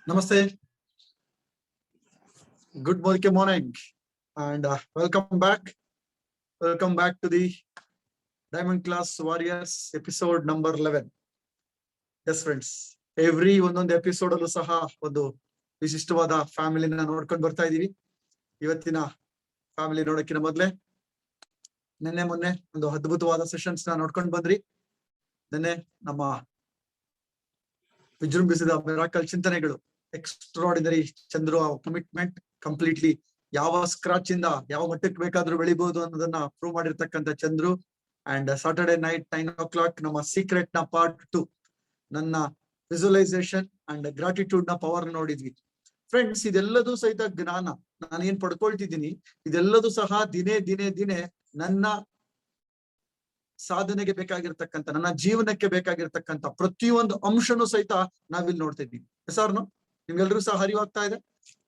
Namaste. Good morning, and welcome back. Welcome back to the Diamond Class Warriors episode number 11. Yes, friends. Every ಒಂದೊಂದು episode ಅಲ್ಲೂ ಸಹ ಒಂದು ವಿಶಿಷ್ಟವಾದ ಫ್ಯಾಮಿಲಿನ ನೋಡ್ಕೊಂಡು ಬರ್ತಾ ಇದೀವಿ. ಇವತ್ತಿನ ಫ್ಯಾಮಿಲಿ ನೋಡಕ್ಕಿನ ಮೊದ್ಲೆ ನಿನ್ನೆ ಮೊನ್ನೆ ಒಂದು ಅದ್ಭುತವಾದ ಸೆಷನ್ಸ್ ನ ನೋಡ್ಕೊಂಡು ಬಂದ್ರಿ. ನಿನ್ನೆ ನಮ್ಮ ವಿಜೃಂಭಿಸಿದ ಮಿರಾಕಲ್ ಚಿಂತನೆಗಳು, ಎಕ್ಸ್ಟ್ರಾರ್ಡಿನರಿ ಚಂದ್ರು ಕಮಿಟ್ಮೆಂಟ್ ಕಂಪ್ಲೀಟ್ಲಿ ಯಾವ ಸ್ಕ್ರಾಚ್ ಇಂದ ಯಾವ ಮಟ್ಟಕ್ಕೆ ಬೇಕಾದ್ರೂ ಬೆಳಿಬಹುದು ಅನ್ನೋದನ್ನ ಪ್ರೂವ್ ಮಾಡಿರ್ತಕ್ಕಂಥ Chandru. And Saturday night 9 o'clock ನಮ್ಮ ಸೀಕ್ರೆಟ್ ನ ಪಾರ್ಟ್ 2, ನನ್ನ ವಿಜುವಲೈಸೇಷನ್ ಅಂಡ್ ಗ್ರಾಟಿಟ್ಯೂಡ್ ನ ಪವರ್ ನೋಡಿದ್ವಿ. ಫ್ರೆಂಡ್ಸ್, ಇದೆಲ್ಲದೂ ಸಹಿತ ಜ್ಞಾನ ನಾನು ಏನ್ ಪಡ್ಕೊಳ್ತಿದ್ದೀನಿ, ಇದೆಲ್ಲದೂ ಸಹ ದಿನೇ ನನ್ನ ಸಾಧನೆಗೆ ಬೇಕಾಗಿರ್ತಕ್ಕಂಥ, ನನ್ನ ಜೀವನಕ್ಕೆ ಬೇಕಾಗಿರ್ತಕ್ಕಂಥ ಪ್ರತಿಯೊಂದು ಅಂಶನೂ ಸಹಿತ ನಾವಿಲ್ಲಿ ನೋಡ್ತಾ ಇದ್ದೀವಿ. ಹೆಸರ್ನು ನಿಮ್ಗೆಲ್ರೂ ಸಹ ಅರಿವಾಗ್ತಾ ಇದೆ.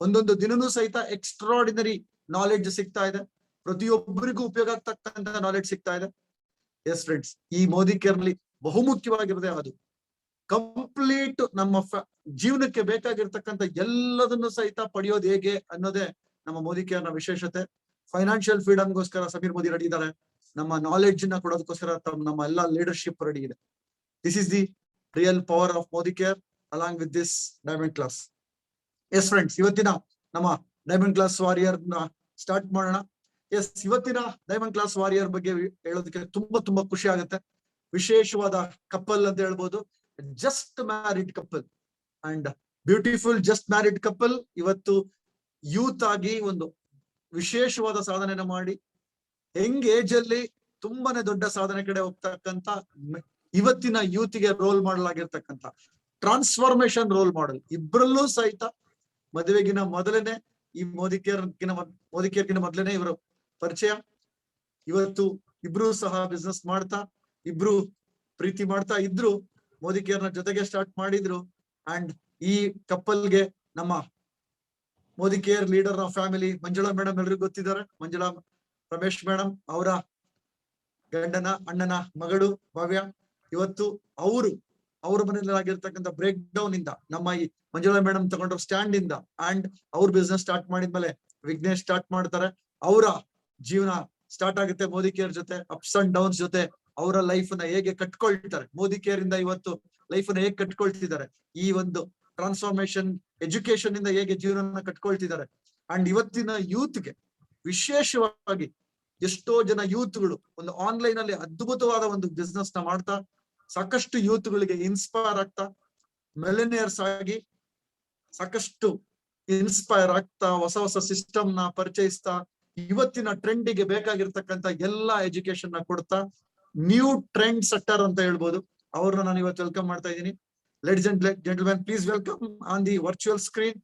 ಒಂದೊಂದು ದಿನನೂ ಸಹಿತ ಎಕ್ಸ್ಟ್ರಾರ್ಡಿನರಿ ನಾಲೆಡ್ಜ್ ಸಿಗ್ತಾ ಇದೆ. ಪ್ರತಿಯೊಬ್ಬರಿಗೂ ಉಪಯೋಗ ಆಗ್ತಕ್ಕಂಥ ನಾಲೆಡ್ಜ್ ಸಿಗ್ತಾ ಇದೆ. ಎಸ್ ಫ್ರೆಂಡ್ಸ್, ಈ ಮೋದಿ ಕೇರ್ ನಲ್ಲಿ ಬಹುಮುಖ್ಯವಾಗಿರುತ್ತೆ ಅದು ಕಂಪ್ಲೀಟ್ ನಮ್ಮ ಜೀವನಕ್ಕೆ ಬೇಕಾಗಿರ್ತಕ್ಕಂಥ ಎಲ್ಲದನ್ನು ಸಹಿತ ಪಡೆಯೋದು ಹೇಗೆ ಅನ್ನೋದೇ ನಮ್ಮ ಮೋದಿ ಕೇರ್ ನ ವಿಶೇಷತೆ. ಫೈನಾನ್ಷಿಯಲ್ ಫ್ರೀಡಮ್ಗೋಸ್ಕರ ಸಮೀರ್ ಮೋದಿ ರೆಡಿ ಇದ್ದಾರೆ. ನಮ್ಮ ನಾಲೆಡ್ಜ್ ನ ಕೊಡೋದಕ್ಕೋಸ್ಕರ ನಮ್ಮ ಎಲ್ಲ ಲೀಡರ್ಶಿಪ್ ರೆಡಿ ಇದೆ. This is the real power of Modi care along with this diamond class. S friends, ಇವತ್ತಿನ ನಮ್ಮ ಡೈಮಂಡ್ ಕ್ಲಾಸ್ ವಾರಿಯರ್ ನ ಸ್ಟಾರ್ಟ್ ಮಾಡೋಣ. ಎಸ್, ಇವತ್ತಿನ ಡೈಮಂಡ್ ಕ್ಲಾಸ್ ವಾರಿಯರ್ ಬಗ್ಗೆ ಹೇಳೋದಕ್ಕೆ ತುಂಬಾ ಖುಷಿ ಆಗುತ್ತೆ. ವಿಶೇಷವಾದ ಕಪಲ್ ಅಂತ ಹೇಳ್ಬೋದು. Just married couple and beautiful just married couple ಇವತ್ತು ಯೂತ್ ಆಗಿ ಒಂದು ವಿಶೇಷವಾದ ಸಾಧನೆನ ಮಾಡಿ ಯಂಗ್ ಏಜ್ ಅಲ್ಲಿ ತುಂಬಾನೇ ದೊಡ್ಡ ಸಾಧನೆ ಕಡೆ ಹೋಗ್ತಕ್ಕಂತ ಇವತ್ತಿನ ಯೂತ್ ಗೆ ರೋಲ್ ಮಾಡಲ್ ಆಗಿರ್ತಕ್ಕಂಥ ಟ್ರಾನ್ಸ್ಫಾರ್ಮೇಶನ್ ರೋಲ್ ಮಾಡಲ್. ಇಬ್ಬರಲ್ಲೂ ಸಹಿತ ಮದುವೆಗಿನ ಮೊದಲೇನೆ, ಈ ಮೋದಿ ಕೇರ್ಗಿನ ಮೊದಲೇನೆ ಇವರು ಪರಿಚಯ. ಇವತ್ತು ಇಬ್ರು ಸಹ ಬಿಸ್ನೆಸ್ ಮಾಡ್ತಾ, ಇಬ್ರು ಪ್ರೀತಿ ಮಾಡ್ತಾ ಇದ್ರು. ಮೋದಿ ಕೇರ್ ನ ಜೊತೆಗೆ ಸ್ಟಾರ್ಟ್ ಮಾಡಿದ್ರು. ಅಂಡ್ ಈ ಕಪ್ಪಲ್ಗೆ ನಮ್ಮ Modi care leader of family Manjula madam ಎಲ್ರಿಗೂ ಗೊತ್ತಿದ್ದಾರೆ. ಮಂಜುಳಾ ರಮೇಶ್ ಮೇಡಮ್ ಅವರ ಗಂಡನ ಅಣ್ಣನ ಮಗಳು ಭವ್ಯ. ಇವತ್ತು ಅವ್ರ ಮನೆಯಲ್ಲಿ ಆಗಿರ್ತಕ್ಕಂಥ ಬ್ರೇಕ್ ಡೌನ್ ಇಂದ ನಮ್ಮ ಈ ಮಂಜುಳಾ ಮೇಡಮ್ ತಗೊಂಡ್ರ ಸ್ಟ್ಯಾಂಡ್ ಇಂದ ಅಂಡ್ ಅವ್ರ ಬಿಸ್ನೆಸ್ ಸ್ಟಾರ್ಟ್ ಮಾಡಿದ್ಮೇಲೆ ವಿಘ್ನೇಶ್ ಸ್ಟಾರ್ಟ್ ಮಾಡ್ತಾರೆ. ಅವರ ಜೀವನ ಸ್ಟಾರ್ಟ್ ಆಗುತ್ತೆ ಮೋದಿ ಕೇರ್ ಜೊತೆ. ಅಪ್ಸ್ ಅಂಡ್ ಡೌನ್ಸ್ ಜೊತೆ ಅವರ ಲೈಫ್ ನ ಹೇಗೆ ಕಟ್ಕೊಳ್ತಾರೆ, ಮೋದಿ ಕೇರ್ ಇಂದ ಇವತ್ತು ಲೈಫ್ ನ ಹೇಗೆ ಕಟ್ಕೊಳ್ತಿದ್ದಾರೆ, ಈ ಒಂದು ಟ್ರಾನ್ಸ್ಫಾರ್ಮೇಶನ್ ಎಜುಕೇಶನ್ ಇಂದ ಹೇಗೆ ಜೀವನ ಕಟ್ಕೊಳ್ತಿದ್ದಾರೆ. ಅಂಡ್ ಇವತ್ತಿನ ಯೂತ್ಗೆ ವಿಶೇಷವಾಗಿ ಎಷ್ಟೋ ಜನ ಯೂತ್ಗಳು ಒಂದು ಆನ್ಲೈನ್ ಅಲ್ಲಿ ಅದ್ಭುತವಾದ ಒಂದು ಬಿಸ್ನೆಸ್ ನ ಮಾಡ್ತಾ, ಸಾಕಷ್ಟು ಯೂತ್ಗಳಿಗೆ ಇನ್ಸ್ಪೈರ್ ಆಗ್ತಾ, ಮಿಲಿನಿಯರ್ಸ್ ಆಗಿ ಸಾಕಷ್ಟು ಇನ್ಸ್ಪೈರ್ ಆಗ್ತಾ, ಹೊಸ ಸಿಸ್ಟಮ್ ನ ಪರಿಚಯಿಸ್ತಾ, ಇವತ್ತಿನ ಟ್ರೆಂಡಿಗೆ ಬೇಕಾಗಿರ್ತಕ್ಕಂಥ ಎಲ್ಲಾ ಎಜುಕೇಶನ್ ನ ಕೊಡ್ತಾ, ನ್ಯೂ ಟ್ರೆಂಡ್ ಸೆಟ್ಟರ್ ಅಂತ ಹೇಳ್ಬೋದು. ಅವ್ರನ್ನ ನಾನು ಇವತ್ತು ವೆಲ್ಕಮ್ ಮಾಡ್ತಾ ಇದ್ದೀನಿ. Ladies and gentlemen, please welcome on the virtual screen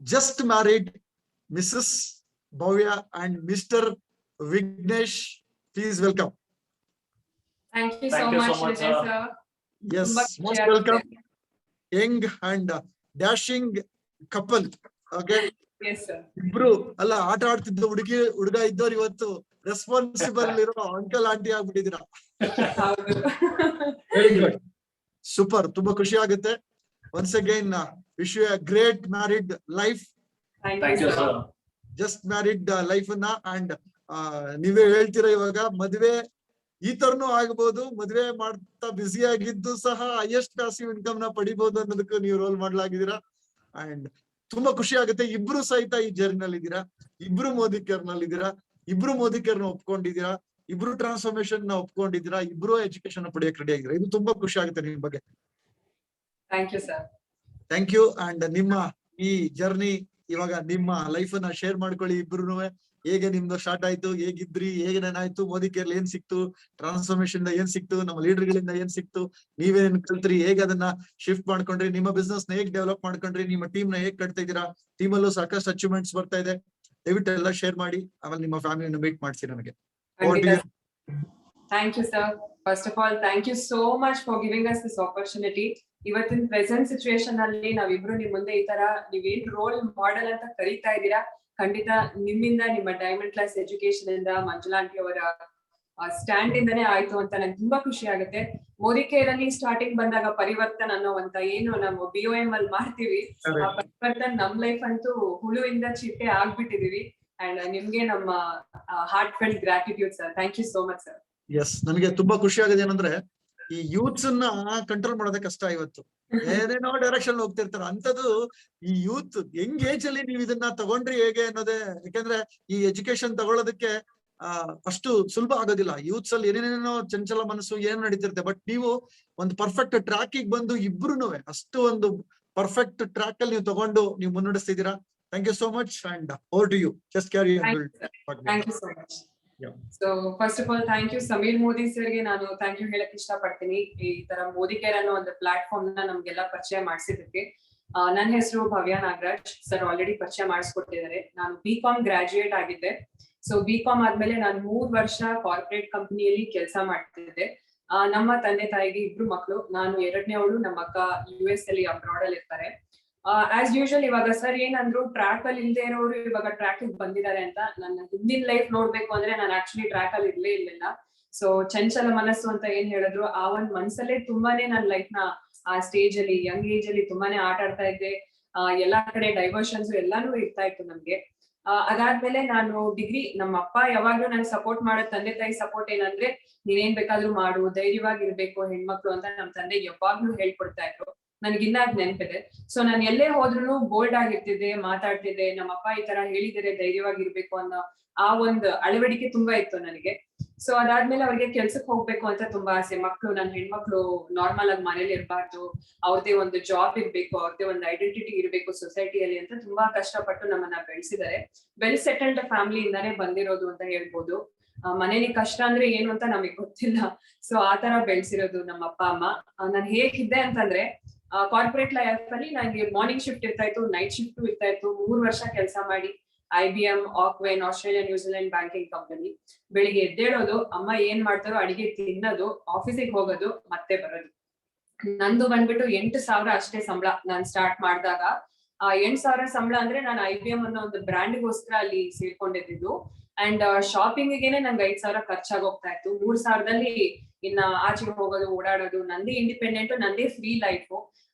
just married Mrs Bhavya and Mr. Vignesh. Please welcome. Thank you so much, sir. Yes, most welcome. Young and dashing couple. Okay. Yes, sir. ಇಬ್ರು ಅಲ್ಲ ಆಟ ಆಡ್ತಿದ್ದ ಹುಡುಗ ಇದ್ದವ್ರು ಇವತ್ತು responsible ಇರೋ uncle aunty ಆಗ್ಬಿಟ್ಟಿದ್ದೀರಾ. Very good, super, ತುಂಬಾ ಖುಷಿ ಆಗುತ್ತೆ. Once again wish you a great married life. Thank you, sir. Just married life ನ ಅಂಡ್ ನೀವೇ ಹೇಳ್ತೀರಾ, ಇವಾಗ ಮದ್ವೆ ಈ ತರನು ಆಗ್ಬೋದು, ಮದ್ವೆ ಮಾಡ್ತಾ ಬ್ಯುಸಿ ಆಗಿದ್ದು ಸಹ ಹೈಯೆಸ್ಟ್ ಪ್ಯಾಸಿವ್ ಇನ್ಕಮ್ ನ ಪಡಿಬಹುದು ಅನ್ನೋದಕ್ಕೂ ನೀವು ರೋಲ್ ಮಾಡ್ಲಾಗಿದ್ದೀರಾ. ಅಂಡ್ ತುಂಬಾ ಖುಷಿ ಆಗುತ್ತೆ. ಇಬ್ರು ಸಹಿತ ಈ ಜರ್ನಿನಲ್ಲಿ ಇದ್ದೀರಾ, ಇಬ್ರು ಮೋದಿ ಕೇರ್ ನಲ್ಲಿ ಇದ್ದೀರಾ, ಇಬ್ರು ಮೋದಿ ಕೇರ್ ನ ಒಪ್ಕೊಂಡಿದ್ದೀರಾ, ಇಬ್ರು ಟ್ರಾನ್ಸ್ಫಾರ್ಮೇಶನ್ ನ ಒಪ್ಕೊಂಡಿದ್ದೀರಾ, ಇಬ್ರು ಎಜುಕೇಶನ್ ಪಡೆಯಕ್ಕೆ ರೆಡಿ ಆಗಿದ್ದೀರಾ. ಇದು ತುಂಬಾ ಖುಷಿ ಆಗುತ್ತೆ ನಿಮ್ ಬಗ್ಗೆ. Thank you, sir. Thank you. And ನಿಮ್ಮ ಈ ಜರ್ನಿ ಇವಾಗ ನಿಮ್ಮ ಲೈಫ್ ನ ಶೇರ್ ಮಾಡ್ಕೊಳ್ಳಿ. ಇಬ್ರು ಹೇಗೆ ನಿಮ್ದು ಸ್ಟಾರ್ಟ್ ಆಯ್ತು, ಹೇಗಿದ್ರಿ, ಹೇಗೆ ಏನಾಯ್ತು, ಮೋದಿ ಕೇರ್ ಏನ್ ಸಿಕ್ತು, ಟ್ರಾನ್ಸ್ಫಾರ್ಮೇಶನ್ ಏನ್ ಸಿಕ್ತು, ನಮ್ಮ ಲೀಡರ್ ಗಳಿಂದ ಏನ್ ಸಿಕ್ತು, ನೀವೇನ್ ಕಲ್ತ್ರಿ, ಹೇಗೆ ಅದನ್ನ ಶಿಫ್ಟ್ ಮಾಡ್ಕೊಂಡ್ರಿ, ನಿಮ್ಮ ಬಿಸ್ನೆಸ್ ನ ಹೇಗೆ ಡೆವಲಪ್ ಮಾಡ್ಕೊಂಡ್ರಿ, ನಿಮ್ಮ ಟೀಮ್ ನ ಹೇಗೆ ಕಟ್ತಾ ಇದ್ದೀರಾ, ಟೀಮ್ ಅಲ್ಲೂ ಸಾಕಷ್ಟು ಅಚೀವ್ಮೆಂಟ್ಸ್ ಬರ್ತಾ ಇದೆ. ದಯವಿಟ್ಟು ಎಲ್ಲ ಶೇರ್ ಮಾಡಿ. ಆಮೇಲೆ ನಿಮ್ಮ ಫ್ಯಾಮಿಲಿನ ಮೀಟ್ ಮಾಡಿಸಿ ನನಗೆ. Thank you, sir. First of all, thank you so much for giving us this opportunity. ಇವತ್ತಿನ ಪ್ರೆಸೆಂಟ್ ಸಿಚುವೇಶನ್ ಅಲ್ಲಿ ನಾವಿಬ್ರು ನಿಮ್ ಮುಂದೆ ಈ ತರ ನೀವೇನ್ ರೋಲ್ ಮಾಡೆಲ್ ಅಂತ ಕರೀತಾ ಇದ್ದೀರಾ, ಖಂಡಿತ ನಿಮ್ಮಿಂದ, ನಿಮ್ಮ ಡೈಮಂಡ್ ಕ್ಲಾಸ್ ಎಜುಕೇಶನ್ ಇಂದ, ಮಂಜುಳಾ ಆಂಟಿ ಅವರ ಸ್ಟ್ಯಾಂಡ್ ಇಂದಾನೆ ಆಯ್ತು ಅಂತ ನಂಗೆ ತುಂಬಾ ಖುಷಿ ಆಗುತ್ತೆ. ಮೋದಿ ಕೇರ್ ಅಲ್ಲಿ ಸ್ಟಾರ್ಟಿಂಗ್ ಬಂದಾಗ ಪರಿವರ್ತನ್ ಅನ್ನೋವಂತ ಏನು ನಾವು BOM ಅಲ್ಲಿ ಮಾಡ್ತೀವಿ, ಆ ಪರಿವರ್ತನ್ ನಮ್ ಲೈಫ್ ಅಂತೂ ಹುಳುವಿಂದ ಚಿಟ್ಟೆ ಆಗ್ಬಿಟ್ಟಿದೀವಿ. ಅಂಡ್ ನಿಮ್ಗೆ ನಮ್ಮ heartfelt gratitude sir. Thank you so much sir. Yes, ನನಗೆ ತುಂಬಾ ಖುಷಿ ಆಗಿದೆ ಏನಂದ್ರೆ ಈ ಯೂತ್ಸ್ ಕಂಟ್ರೋಲ್ ಮಾಡೋದೇ ಕಷ್ಟ. ಇವತ್ತು ಏನೇನೋ ಡೈರೆಕ್ಷನ್ ಹೋಗ್ತಿರ್ತಾರೆ ಅಂತದ್ದು ಈ ಯೂತ್ ಯಂಗ್ ಏಜ್ ಅಲ್ಲಿ ನೀವು ಇದನ್ನ ತಗೊಂಡ್ರಿ ಹೇಗೆ ಅನ್ನೋದೇ. ಯಾಕಂದ್ರೆ ಈ ಎಜುಕೇಶನ್ ತಗೊಳ್ಳೋದಕ್ಕೆ ಅಷ್ಟು ಸುಲಭ ಆಗೋದಿಲ್ಲ. ಯೂತ್ಸ್ ಅಲ್ಲಿ ಏನೇನೇನೋ ಚಂಚಲ ಮನಸ್ಸು ಏನ್ ನಡೀತಿರುತ್ತೆ. ಬಟ್ ನೀವು ಒಂದು ಪರ್ಫೆಕ್ಟ್ ಟ್ರ್ಯಾಕಿಗೆ ಬಂದು ಇಬ್ರು ಅಷ್ಟು ಒಂದು ಪರ್ಫೆಕ್ಟ್ ಟ್ರ್ಯಾಕ್ ಅಲ್ಲಿ ನೀವು ತಗೊಂಡು ನೀವು ಮುನ್ನಡೆಸ್ತಿದ್ದೀರಾ. Thank you so much and over to you. Just carry on. Thank you so much. So first of all thank you Sameer Modi ಸರ್ಗೆ ನಾನು ಥ್ಯಾಂಕ್ ಯು ಹೇಳಕ್ ಇಷ್ಟಪಡ್ತೀನಿ. ಈ ತರ ಮೋದಿ ಕೇರ್ ಅನ್ನೋ ಒಂದು ಪ್ಲಾಟ್ಫಾರ್ಮ್ ನ ನಮ್ಗೆಲ್ಲ ಪರಿಚಯ ಮಾಡಿಸಿದ್ದಕ್ಕೆ. ನನ್ನ ಹೆಸರು ಭವ್ಯ ನಾಗರಾಜ್ ಸರ್. ಆಲ್ರೆಡಿ ಪರಿಚಯ ಮಾಡಿಸ್ಕೊಟ್ಟಿದ್ದಾರೆ. ನಾನು BCom ಗ್ರಾಜುಯೇಟ್ ಆಗಿದ್ದೆ. ಸೊ BCom ಆದ್ಮೇಲೆ ನಾನು 3 ವರ್ಷ ಕಾರ್ಪೊರೇಟ್ ಕಂಪನಿಯಲ್ಲಿ ಕೆಲಸ ಮಾಡ್ತಿದ್ದೆ. ನಮ್ಮ ತಂದೆ ತಾಯಿಗೆ 2 ಮಕ್ಕಳು. ನಾನು 2ನೇವಳು, ನಮ್ಮ ಅಕ್ಕ US ಅಲ್ಲಿ ಅಬ್ರಾಡ್ ಅಲ್ಲಿ ಇರ್ತಾರೆ. ಆಸ್ ಯೂಶುವಲ್ ಇವಾಗ ಸರ್ ಏನಂದ್ರು ಟ್ರ್ಯಾಕ್ ಅಲ್ಲಿ ಇಲ್ದೇ ಇರೋರು ಇವಾಗ ಟ್ರ್ಯಾಕ್ ಬಂದಿದ್ದಾರೆ ಅಂತ. ನನ್ನ ಹಿಂದಿನ ಲೈಫ್ ನೋಡ್ಬೇಕು ಅಂದ್ರೆ ನಾನು ಆಕ್ಚುಲಿ ಟ್ರ್ಯಾಕ್ ಅಲ್ಲಿ ಇರ್ಲೇ ಇರ್ಲಿಲ್ಲ. ಸೊ ಚಂಚಲ ಮನಸ್ಸು ಅಂತ ಏನ್ ಹೇಳಿದ್ರು, ಆ ಒಂದ್ ಮನ್ಸಲ್ಲೇ ತುಂಬಾನೇ ನನ್ನ ಲೈಫ್ ನ ಆ ಸ್ಟೇಜ್ ಅಲ್ಲಿ ಯಂಗ್ ಏಜ್ ಅಲ್ಲಿ ತುಂಬಾನೇ ಆಟ ಆಡ್ತಾ ಇದ್ದೆ. ಎಲ್ಲಾ ಕಡೆ ಡೈವರ್ಷನ್ಸ್ ಎಲ್ಲಾನು ಇರ್ತಾ ಇತ್ತು ನಮ್ಗೆ. ಅದಾದ್ಮೇಲೆ ನಾನು ಡಿಗ್ರಿ, ನಮ್ಮ ಅಪ್ಪ ಯಾವಾಗ್ಲೂ ನಂಗೆ ಸಪೋರ್ಟ್ ಮಾಡೋ ತಂದೆ ತಾಯಿ ಸಪೋರ್ಟ್ ಏನಂದ್ರೆ ನೀನೇನ್ ಬೇಕಾದ್ರೂ ಮಾಡು, ಧೈರ್ಯವಾಗಿರ್ಬೇಕು ಹೆಣ್ಮಕ್ಳು ಅಂತ ನಮ್ ತಂದೆ ಯಾವಾಗ್ಲೂ ಹೇಳ್ಕೊಡ್ತಾ ಇದ್ರು. ನನ್ಗಿನ್ನ ಅದ್ ನೆನ್ಪಿದೆ. ಸೊ ನಾನು ಎಲ್ಲೇ ಹೋದ್ರು ಬೋಲ್ಡ್ ಆಗಿರ್ತಿದ್ದೆ, ಮಾತಾಡ್ತಿದ್ದೆ. ನಮ್ಮ ಅಪ್ಪ ಈ ತರ ಹೇಳಿದರೆ ಧೈರ್ಯವಾಗಿರ್ಬೇಕು ಅನ್ನೋ ಆ ಒಂದು ಅಳವಡಿಕೆ ತುಂಬಾ ಇತ್ತು ನನಗೆ. ಸೊ ಅದಾದ್ಮೇಲೆ ಅವ್ರಿಗೆ ಕೆಲ್ಸಕ್ಕೆ ಹೋಗ್ಬೇಕು ಅಂತ ತುಂಬಾ ಆಸೆ. ಮಕ್ಳು, ನನ್ನ ಹೆಣ್ಮಕ್ಳು ನಾರ್ಮಲ್ ಆಗಿ ಮನೇಲಿ ಇರ್ಬಾರ್ದು, ಅವ್ರದೇ ಒಂದು ಜಾಬ್ ಇರ್ಬೇಕು, ಅವ್ರದೇ ಒಂದು ಐಡೆಂಟಿಟಿ ಇರ್ಬೇಕು ಸೊಸೈಟಿಯಲ್ಲಿ ಅಂತ ತುಂಬಾ ಕಷ್ಟಪಟ್ಟು ನಮ್ಮನ್ನ ಬೆಳೆಸಿದ್ದಾರೆ. ವೆಲ್ ಸೆಟಲ್ಡ್ ಫ್ಯಾಮಿಲಿ ಇಂದಾನೆ ಬಂದಿರೋದು ಅಂತ ಹೇಳ್ಬೋದು. ಮನೇಲಿ ಕಷ್ಟ ಅಂದ್ರೆ ಏನು ಅಂತ ನಮಗ್ ಗೊತ್ತಿಲ್ಲ. ಸೊ ಆತರ ಬೆಳೆಸಿರೋದು ನಮ್ಮ ಅಪ್ಪ ಅಮ್ಮ. ನಾನು ಹೇಗಿದ್ದೆ ಅಂತಂದ್ರೆ ಕಾರ್ಪೊರೇಟ್ ಲೈಫ್ ಅಲ್ಲಿ ನಂಗೆ ಮಾರ್ನಿಂಗ್ ಶಿಫ್ಟ್ ಇರ್ತಾ ಇತ್ತು, ನೈಟ್ ಶಿಫ್ಟ್ ಇರ್ತಾ ಇತ್ತು. 3 ವರ್ಷ ಕೆಲಸ ಮಾಡಿ IBM, ಆಕ್ವೆನ್, ಆಸ್ಟ್ರೇಲಿಯಾ ನ್ಯೂಜಿಲೆಂಡ್ ಬ್ಯಾಂಕಿಂಗ್ ಕಂಪನಿ. ಬೆಳಿಗ್ಗೆ ಎದ್ದೇಳೋದು, ಅಮ್ಮ ಏನ್ ಮಾಡ್ತಾರೋ ಅಡಿಗೆ ತಿನ್ನೋದು, ಆಫೀಸಿಗೆ ಹೋಗೋದು, ಮತ್ತೆ ಬರೋದು. ನಂದು ಬಂದ್ಬಿಟ್ಟು 8,000 ಅಷ್ಟೇ ಸಂಬಳ. ನಾನ್ ಸ್ಟಾರ್ಟ್ ಮಾಡಿದಾಗ 8,000 ಸಂಬಳ ಅಂದ್ರೆ ನಾನು IBM ಅನ್ನೋ ಒಂದು ಬ್ರ್ಯಾಂಡ್ಗೋಸ್ಕರ ಅಲ್ಲಿ ಸೇರ್ಕೊಂಡಿದ್ದು. ಅಂಡ್ ಶಾಪಿಂಗ್ ಗೆನೆ ನಂಗೆ 5,000 ಖರ್ಚಾಗೋಗ್ತಾ ಇತ್ತು. 3,000ದಲ್ಲಿ ಇನ್ನ ಆಚೆಗೆ ಹೋಗೋದು, ಓಡಾಡೋದು, ನಂದೇ ಇಂಡಿಪೆಂಡೆಂಟ್, ನಂದೇ ಫ್ರೀ ಲೈಫ್.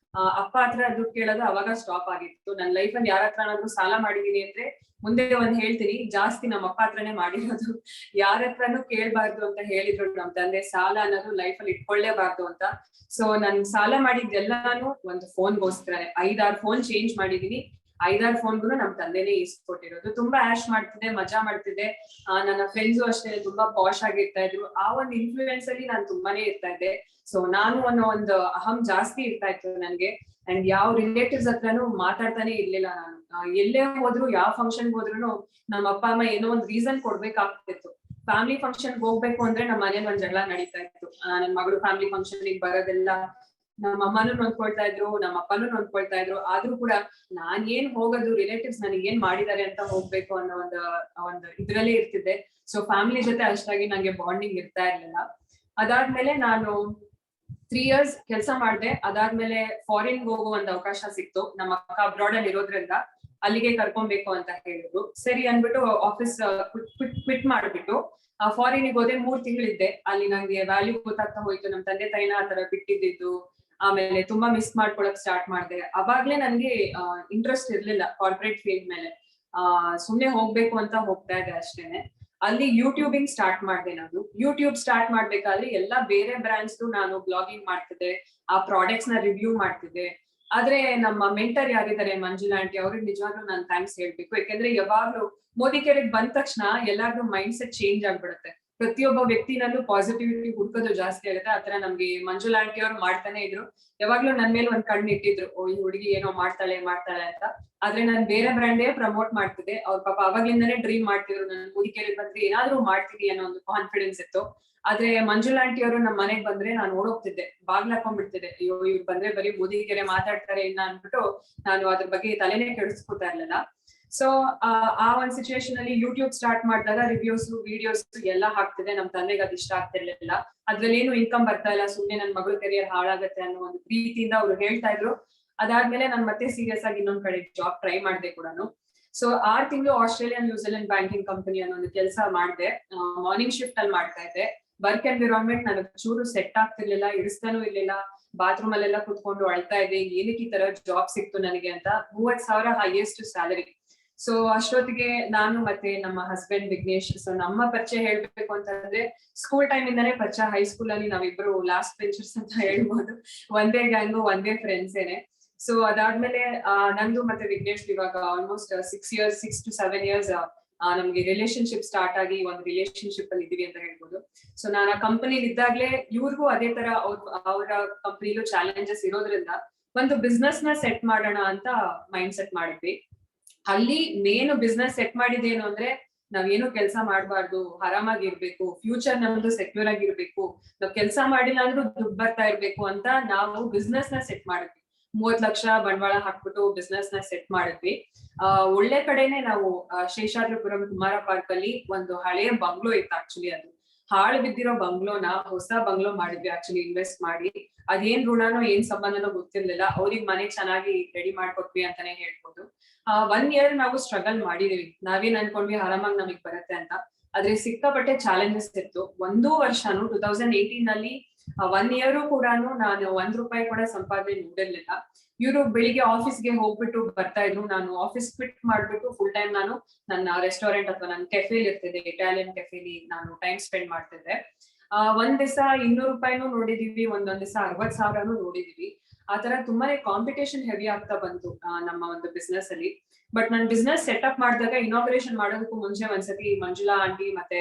ಅಪ್ಪ ಹತ್ರ ದುಡ್ಡು ಕೇಳೋದು ಅವಾಗ ಸ್ಟಾಪ್ ಆಗಿತ್ತು. ನನ್ನ ಲೈಫ್ ಅಲ್ಲಿ ಯಾರ ಹತ್ರನಾದ್ರೂ ಸಾಲ ಮಾಡಿದೀನಿ ಅಂದ್ರೆ ಮುಂದೆ ಒಂದ್ ಹೇಳ್ತೀನಿ, ಜಾಸ್ತಿ ನಮ್ಮ ಅಪ್ಪ ಹತ್ರನೇ ಮಾಡಿರೋದು. ಯಾರ ಹತ್ರನೂ ಕೇಳ್ಬಾರ್ದು ಅಂತ ಹೇಳಿದ್ರು ನಮ್ ತಂದೆ. ಸಾಲ ಅನ್ನೋದು ಲೈಫ್ ಅಲ್ಲಿ ಇಟ್ಕೊಳ್ಳೇಬಾರ್ದು ಅಂತ. ಸೊ ನನ್ ಸಾಲ ಮಾಡಿದ್ದೆಲ್ಲಾನು ಒಂದು ಫೋನ್ಗೋಸ್ಕರನೇ. 5-6 ಫೋನ್ ಚೇಂಜ್ ಮಾಡಿದೀನಿ. 5-6 ಫೋನ್ಗೂ ನಮ್ ತಂದೆನೇ ಇಸ್ಕೊಟ್ಟಿರೋದು. ತುಂಬಾ ಆಶ್ ಮಾಡ್ತಿದ್ದೆ, ಮಜಾ ಮಾಡ್ತಿದ್ದೆ. ನನ್ನ ಫ್ರೆಂಡ್ಸು ಅಷ್ಟೇ ತುಂಬಾ ಪಾಶ್ ಆಗಿರ್ತಾ ಇದ್ರು. ಆ ಒಂದು ಇನ್ಫ್ಲೂಯೆನ್ಸ್ ಅಲ್ಲಿ ನಾನು ತುಂಬಾನೇ ಇರ್ತಾ ಇದ್ದೆ. ಸೊ ನಾನು ಅನ್ನೋ ಒಂದು ಅಹಂ ಜಾಸ್ತಿ ಇರ್ತಾ ಇತ್ತು ನನ್ಗೆ. ಅಂಡ್ ಯಾವ ರಿಲೇಟಿವ್ಸ್ ಹತ್ರನೂ ಮಾತಾಡ್ತಾನೆ ಇರ್ಲಿಲ್ಲ ನಾನು. ಎಲ್ಲೇ ಹೋದ್ರು, ಯಾವ ಫಂಕ್ಷನ್ ಹೋದ್ರು ನಮ್ಮ ಅಪ್ಪ ಅಮ್ಮ ಏನೋ ಒಂದ್ ರೀಸನ್ ಕೊಡ್ಬೇಕಾಗ್ತಿತ್ತು. ಫ್ಯಾಮಿಲಿ ಫಂಕ್ಷನ್ ಹೋಗ್ಬೇಕು ಅಂದ್ರೆ ನಮ್ಮ ಮನೇಲಿ ಒಂದ್ ಜಗಳ ನಡೀತಾ ಇತ್ತು. ನನ್ ಮಗಳು ಫ್ಯಾಮಿಲಿ ಫಂಕ್ಷನ್ ಬರೋದೆಲ್ಲ ನಮ್ಮ ಅಮ್ಮನೂ ನೊಂದ್ಕೊಳ್ತಾ ಇದ್ರು, ನಮ್ಮ ಅಪ್ಪನೂ ನೊಂದ್ಕೊಳ್ತಾ ಇದ್ರು. ಆದ್ರೂ ಕೂಡ ನಾನ್ ಏನ್ ಹೋಗೋದು, ರಿಲೇಟಿವ್ಸ್ ನನಗೆ ಏನ್ ಮಾಡಿದ್ದಾರೆ ಅಂತ ಹೋಗ್ಬೇಕು ಅನ್ನೋ ಒಂದು ಇದ್ರಲ್ಲೇ ಇರ್ತಿದ್ದೆ. ಸೊ ಫ್ಯಾಮಿಲಿ ಜೊತೆ ಅಷ್ಟಾಗಿ ನಂಗೆ ಬಾಂಡಿಂಗ್ ಇರ್ತಾ ಇರ್ಲಿಲ್ಲ. ಅದಾದ್ಮೇಲೆ ನಾನು 3 years ಕೆಲಸ ಮಾಡಿದೆ. ಅದಾದ್ಮೇಲೆ ಫಾರಿನ್ ಹೋಗೋ ಒಂದು ಅವಕಾಶ ಸಿಕ್ತು. ನಮ್ಮ ಅಕ್ಕ ಅಬ್ರಾಡ್ ಅಲ್ಲಿ ಇರೋದ್ರಿಂದ ಅಲ್ಲಿಗೆ ಕರ್ಕೊಬೇಕು ಅಂತ ಹೇಳಿದ್ರು. ಸರಿ ಅನ್ಬಿಟ್ಟು ಆಫೀಸ್ ಕ್ವಿಟ್ ಮಾಡ್ಬಿಟ್ಟು ಫಾರಿನಿಗೆ ಹೋದೆ. 3 ತಿಂಗಳಿದ್ದೆ ಅಲ್ಲಿ. ನಂಗೆ ವ್ಯಾಲ್ಯೂ ಗೊತ್ತಾಗ್ತಾ ಹೋಯ್ತು. ನಮ್ ತಂದೆ ತಾಯಿನ ಆ ತರ ಬಿಟ್ಟಿದ್ದು. ಆಮೇಲೆ ತುಂಬಾ ಮಿಸ್ ಮಾಡ್ಕೊಳಕ್ ಸ್ಟಾರ್ಟ್ ಮಾಡಿದೆ. ಅವಾಗ್ಲೇ ನನ್ಗೆ ಇಂಟ್ರೆಸ್ಟ್ ಇರ್ಲಿಲ್ಲ ಕಾರ್ಪೊರೇಟ್ ಫೀಲ್ಡ್ ಮೇಲೆ. ಸುಮ್ನೆ ಹೋಗ್ಬೇಕು ಅಂತ ಹೋಗ್ತಾ ಇದ್ದೆ ಅಷ್ಟೇನೆ. ಅಲ್ಲಿ ಯೂಟ್ಯೂಬಿಂಗ್ ಸ್ಟಾರ್ಟ್ ಮಾಡಿದೆ ನಾನು. ಯೂಟ್ಯೂಬ್ ಸ್ಟಾರ್ಟ್ ಮಾಡ್ಬೇಕಾದ್ರೆ ಎಲ್ಲಾ ಬೇರೆ ಬ್ರಾಂಡ್ಸ್ ನಾನು ಬ್ಲಾಗಿಂಗ್ ಮಾಡ್ತಿದ್ದೆ, ಆ ಪ್ರಾಡಕ್ಟ್ಸ್ ನ ರಿವ್ಯೂ ಮಾಡ್ತಿದ್ದೆ. ಆದ್ರೆ ನಮ್ಮ ಮೆಂಟರ್ ಯಾರಿದ್ದಾರೆ ಮಂಜುಳಾ ಆಂಟಿ, ಅವ್ರಿಗೆ ನಿಜವಾಗ್ಲೂ ನಾನು ಥ್ಯಾಂಕ್ಸ್ ಹೇಳ್ಬೇಕು. ಯಾಕಂದ್ರೆ ಯಾವಾಗ್ಲೂ ಮೋದಿ ಕೇರಿಗೆ ಬಂದ ತಕ್ಷಣ ಎಲ್ಲಾರ್ದು ಮೈಂಡ್ ಸೆಟ್ ಚೇಂಜ್ ಆಗ್ಬಿಡುತ್ತೆ. ಪ್ರತಿಯೊಬ್ಬ ವ್ಯಕ್ತಿನಲ್ಲೂ ಪಾಸಿಟಿವಿಟಿ ಹುಡ್ಕೋದು ಜಾಸ್ತಿ ಆಗುತ್ತೆ. ಆತರ ನಮ್ಗೆ ಮಂಜುಳಾ ಆಂಟಿ ಅವ್ರು ಮಾಡ್ತಾನೆ ಇದ್ರು. ಯಾವಾಗ್ಲೂ ನನ್ ಮೇಲೆ ಒಂದ್ ಕಣ್ಣು ಇಟ್ಟಿದ್ರು, ಓ ಈ ಹುಡುಗಿ ಏನೋ ಮಾಡ್ತಾಳೆ ಅಂತ. ಆದ್ರೆ ನಾನ್ ಬೇರೆ ಬ್ರ್ಯಾಂಡೇ ಪ್ರಮೋಟ್ ಮಾಡ್ತಿದ್ದೆ. ಅವ್ರ ಪಾಪ ಅವಾಗ್ಲಿಂದಾನೇ ಡ್ರೀಮ್ ಮಾಡ್ತಿದ್ರು, ನಾನು ಮೋದಿ ಕೇರಿಗೆ ಬಂದ್ರೆ ಏನಾದ್ರೂ ಮಾಡ್ತೀನಿ ಅನ್ನೋ ಒಂದು ಕಾನ್ಫಿಡೆನ್ಸ್ ಇತ್ತು. ಆದ್ರೆ ಮಂಜುಳಾ ಆಂಟಿ ಅವರು ನಮ್ ಮನೆಗ್ ಬಂದ್ರೆ ನಾನು ಓಡೋಗ್ತಿದ್ದೆ, ಬಾಗ್ಲ ಹಾಕೊಂಡ್ಬಿಡ್ತಿದ್ದೆ. ಅಯ್ಯೋ ಇವ್ರು ಬಂದ್ರೆ ಬರೀ ಮೋದಿ ಕೇರೆ ಮಾತಾಡ್ತಾರೆ ಇನ್ನ ಅನ್ಬಿಟ್ಟು ನಾನು ಅದ್ರ ಬಗ್ಗೆ ತಲೆನೇ ಕೆಡಿಸ್ಕೊತಾ ಇರ್ಲಿಲ್ಲ. ಸೊ ಆ ಒಂದ್ ಸಿಚುವೇಶನ್ ಅಲ್ಲಿ ಯೂಟ್ಯೂಬ್ ಸ್ಟಾರ್ಟ್ ಮಾಡಿದಾಗ ರಿವ್ಯೂಸ್, ವಿಡಿಯೋಸ್ ಎಲ್ಲ ಹಾಕ್ತಿದೆ. ನಮ್ ತಂದೆಗೆ ಅದ್ ಇಷ್ಟ ಆಗ್ತಿರ್ಲಿಲ್ಲ. ಅದ್ರಲ್ಲಿ ಏನು ಇನ್ಕಮ್ ಬರ್ತಾ ಇಲ್ಲ, ಸುಮ್ನೆ ನನ್ ಮಗಳ ಕೆರಿಯರ್ ಹಾಳಾಗತ್ತೆ ಅನ್ನೋ ಒಂದು ಪ್ರೀತಿಯಿಂದ ಅವ್ರು ಹೇಳ್ತಾ ಇದ್ರು. ಅದಾದ್ಮೇಲೆ ನಾನ್ ಮತ್ತೆ ಸೀರಿಯಸ್ ಆಗಿ ಇನ್ನೊಂದ್ ಕಡೆ ಜಾಬ್ ಟ್ರೈ ಮಾಡ್ದೆ ಕೂಡ. ಸೊ 6 ತಿಂಗಳು ಆಸ್ಟ್ರೇಲಿಯನ್ ನ್ಯೂಜಿಲೆಂಡ್ ಬ್ಯಾಂಕಿಂಗ್ ಕಂಪನಿ ಅನ್ನೋ ಒಂದು ಕೆಲಸ ಮಾಡಿದೆ. ಮಾರ್ನಿಂಗ್ ಶಿಫ್ಟ್ ಅಲ್ಲಿ ಮಾಡ್ತಾ ಇದ್ದೆ. ವರ್ಕ್ ಎನ್ವಿರಾನ್ಮೆಂಟ್ ನನಗೆ ಚೂರು ಸೆಟ್ ಆಗ್ತಿರ್ಲಿಲ್ಲ, ಇಡಿಸ್ತಾನೂ ಇರ್ಲಿಲ್ಲ. ಬಾತ್ರೂಮ್ ಅಲ್ಲೆಲ್ಲ ಕುತ್ಕೊಂಡು ಅಳ್ತಾ ಇದ್ದೆ, ಏನಕ್ಕೆ ಈ ತರ ಜಾಬ್ ಸಿಕ್ತು ನನಗೆ ಅಂತ. 30,000 ಹೈಯೆಸ್ಟ್ ಸ್ಯಾಲರಿ. ಸೊ ಅಷ್ಟೊತ್ತಿಗೆ ನಾನು ಮತ್ತೆ ನಮ್ಮ ಹಸ್ಬೆಂಡ್ ವಿಘ್ನೇಶ್, ಸೊ ನಮ್ಮ ಪರಿಚಯ ಹೇಳ್ಬೇಕು ಅಂತಂದ್ರೆ ಸ್ಕೂಲ್ ಟೈಮ್ ಇಂದಾನೇ ಪರಿಚಯ. ಹೈಸ್ಕೂಲ್ ಅಲ್ಲಿ ನಾವಿಬ್ರು ಲಾಸ್ಟ್ ಬೆಂಚರ್ಸ್ ಅಂತ ಹೇಳ್ಬೋದು. ಒಂದೇ ಗ್ಯಾಂಗು, ಒಂದೇ ಫ್ರೆಂಡ್ಸ್ ಏನೆ. ಸೊ ಅದಾದ್ಮೇಲೆ ನಂದು ಮತ್ತೆ ವಿಘ್ನೇಶ್ ಇವಾಗ ಆಲ್ಮೋಸ್ಟ್ 6 to 7 years ನಮ್ಗೆ ರಿಲೇಶನ್ಶಿಪ್ ಸ್ಟಾರ್ಟ್ ಆಗಿ ಒಂದು ರಿಲೇಶನ್ಶಿಪ್ ಅಲ್ಲಿ ಇದೀವಿ ಅಂತ ಹೇಳ್ಬೋದು. ಸೊ ನಾನು ಆ ಕಂಪನಿಲಿ ಇದ್ದಾಗ್ಲೇ ಇವ್ರಿಗೂ ಅದೇ ತರ ಅವರ ಕಂಪನಿಲೂ ಚಾಲೆಂಜಸ್ ಇರೋದ್ರಿಂದ ಒಂದು ಬಿಸ್ನೆಸ್ ನ ಸೆಟ್ ಮಾಡೋಣ ಅಂತ ಮೈಂಡ್ ಸೆಟ್ ಮಾಡಿದ್ವಿ. ಅಲ್ಲಿ ಮೇನ್ ಬಿಸ್ನೆಸ್ ಸೆಟ್ ಮಾಡಿದೇನು ಅಂದ್ರೆ ನಾವೇನು ಕೆಲಸ ಮಾಡಬಾರ್ದು, ಆರಾಮಾಗಿರ್ಬೇಕು, ಫ್ಯೂಚರ್ ನಮ್ದು ಸೆಕ್ಯೂರ್ ಆಗಿರ್ಬೇಕು, ನಾವ್ ಕೆಲಸ ಮಾಡಿಲ್ಲ ಅಂದ್ರೂ ದುಡ್ಡು ಬರ್ತಾ ಇರ್ಬೇಕು ಅಂತ ನಾವು ಬಿಸ್ನೆಸ್ ನ ಸೆಟ್ ಮಾಡಿದ್ವಿ. 30 ಲಕ್ಷ ಬಂಡವಾಳ ಹಾಕ್ಬಿಟ್ಟು ಬಿಸ್ನೆಸ್ ನ ಸೆಟ್ ಮಾಡಿದ್ವಿ. ಒಳ್ಳೆ ಕಡೆನೆ ನಾವು ಶೇಷಾದ್ರಿಪುರಂ ಕುಮಾರ ಪಾರ್ಕ್ ಅಲ್ಲಿ ಒಂದು ಹಳೆಯ ಬಂಗ್ಲೋ ಇತ್ತು. ಆಕ್ಚುಲಿ ಅದು ಹಾಳು ಬಿದ್ದಿರೋ ಬಂಗ್ಲೋನ ಹೊಸ ಬಂಗ್ಲೋ ಮಾಡಿದ್ವಿ ಆಕ್ಚುಲಿ ಇನ್ವೆಸ್ಟ್ ಮಾಡಿ. ಅದೇನ್ ಋಣನೋ ಏನ್ ಸಂಬಂಧನೋ ಗೊತ್ತಿರ್ಲಿಲ್ಲ. ಅವ್ರಿಗೆ ಮನೆ ಚೆನ್ನಾಗಿ ರೆಡಿ ಮಾಡ್ಕೊಟ್ವಿ ಅಂತಾನೆ ಹೇಳ್ಬೋದು. 1 year ನಾವು ಸ್ಟ್ರಗಲ್ ಮಾಡಿದೀವಿ. ನಾವೇನ್ ಅನ್ಕೊಂಡ್ವಿ ಆರಾಮಾಗಿ ನಮಗ್ ಬರುತ್ತೆ ಅಂತ. ಆದ್ರೆ ಸಿಕ್ಕಾಪಟ್ಟೆ ಚಾಲೆಂಜಸ್ ಇತ್ತು. 1 ವರ್ಷನು 2018 ನಲ್ಲಿ 1 year ಕೂಡ ನಾನು 1 ರೂಪಾಯಿ ಕೂಡ ಸಂಪಾದನೆ ನೋಡಿರ್ಲಿಲ್ಲ. ಇವರು ಬೆಳಿಗ್ಗೆ ಆಫೀಸ್ಗೆ ಹೋಗ್ಬಿಟ್ಟು ಬರ್ತಾ ಇದ್ರು. ನಾನು ಆಫೀಸ್ ಕ್ವಿಟ್ ಮಾಡ್ಬಿಟ್ಟು ಫುಲ್ ಟೈಮ್ ನಾನು ನನ್ನ ರೆಸ್ಟೋರೆಂಟ್ ಅಥವಾ ನನ್ನ ಕೆಫೆಲಿ ಇರ್ತಿದ್ದೆ. ಇಟಾಲಿಯನ್ ಕೆಫೆಲಿ ನಾನು ಟೈಮ್ ಸ್ಪೆಂಡ್ ಮಾಡ್ತಿದ್ದೆ. ಒಂದ್ ದಿವಸ 200 ರೂಪಾಯಿನೂ ನೋಡಿದೀವಿ, ಒಂದೊಂದ್ ದಿವಸ 60,000 ನೋಡಿದೀವಿ. ಆ ತರ ತುಂಬಾನೇ ಕಾಂಪಿಟೇಷನ್ ಹೆವಿ ಆಗ್ತಾ ಬಂತು ನಮ್ಮ ಒಂದು ಬಿಸ್ನೆಸ್ ಅಲ್ಲಿ. ಬಟ್ ನಾನು ಬಿಸ್ನೆಸ್ ಸೆಟಪ್ ಮಾಡಿದಾಗ ಇನಾಗ್ರೇಷನ್ ಮಾಡೋದಕ್ಕೂ ಮುಂಚೆ ಒಂದ್ಸತಿ ಮಂಜುಳಾ ಆಂಟಿ ಮತ್ತೆ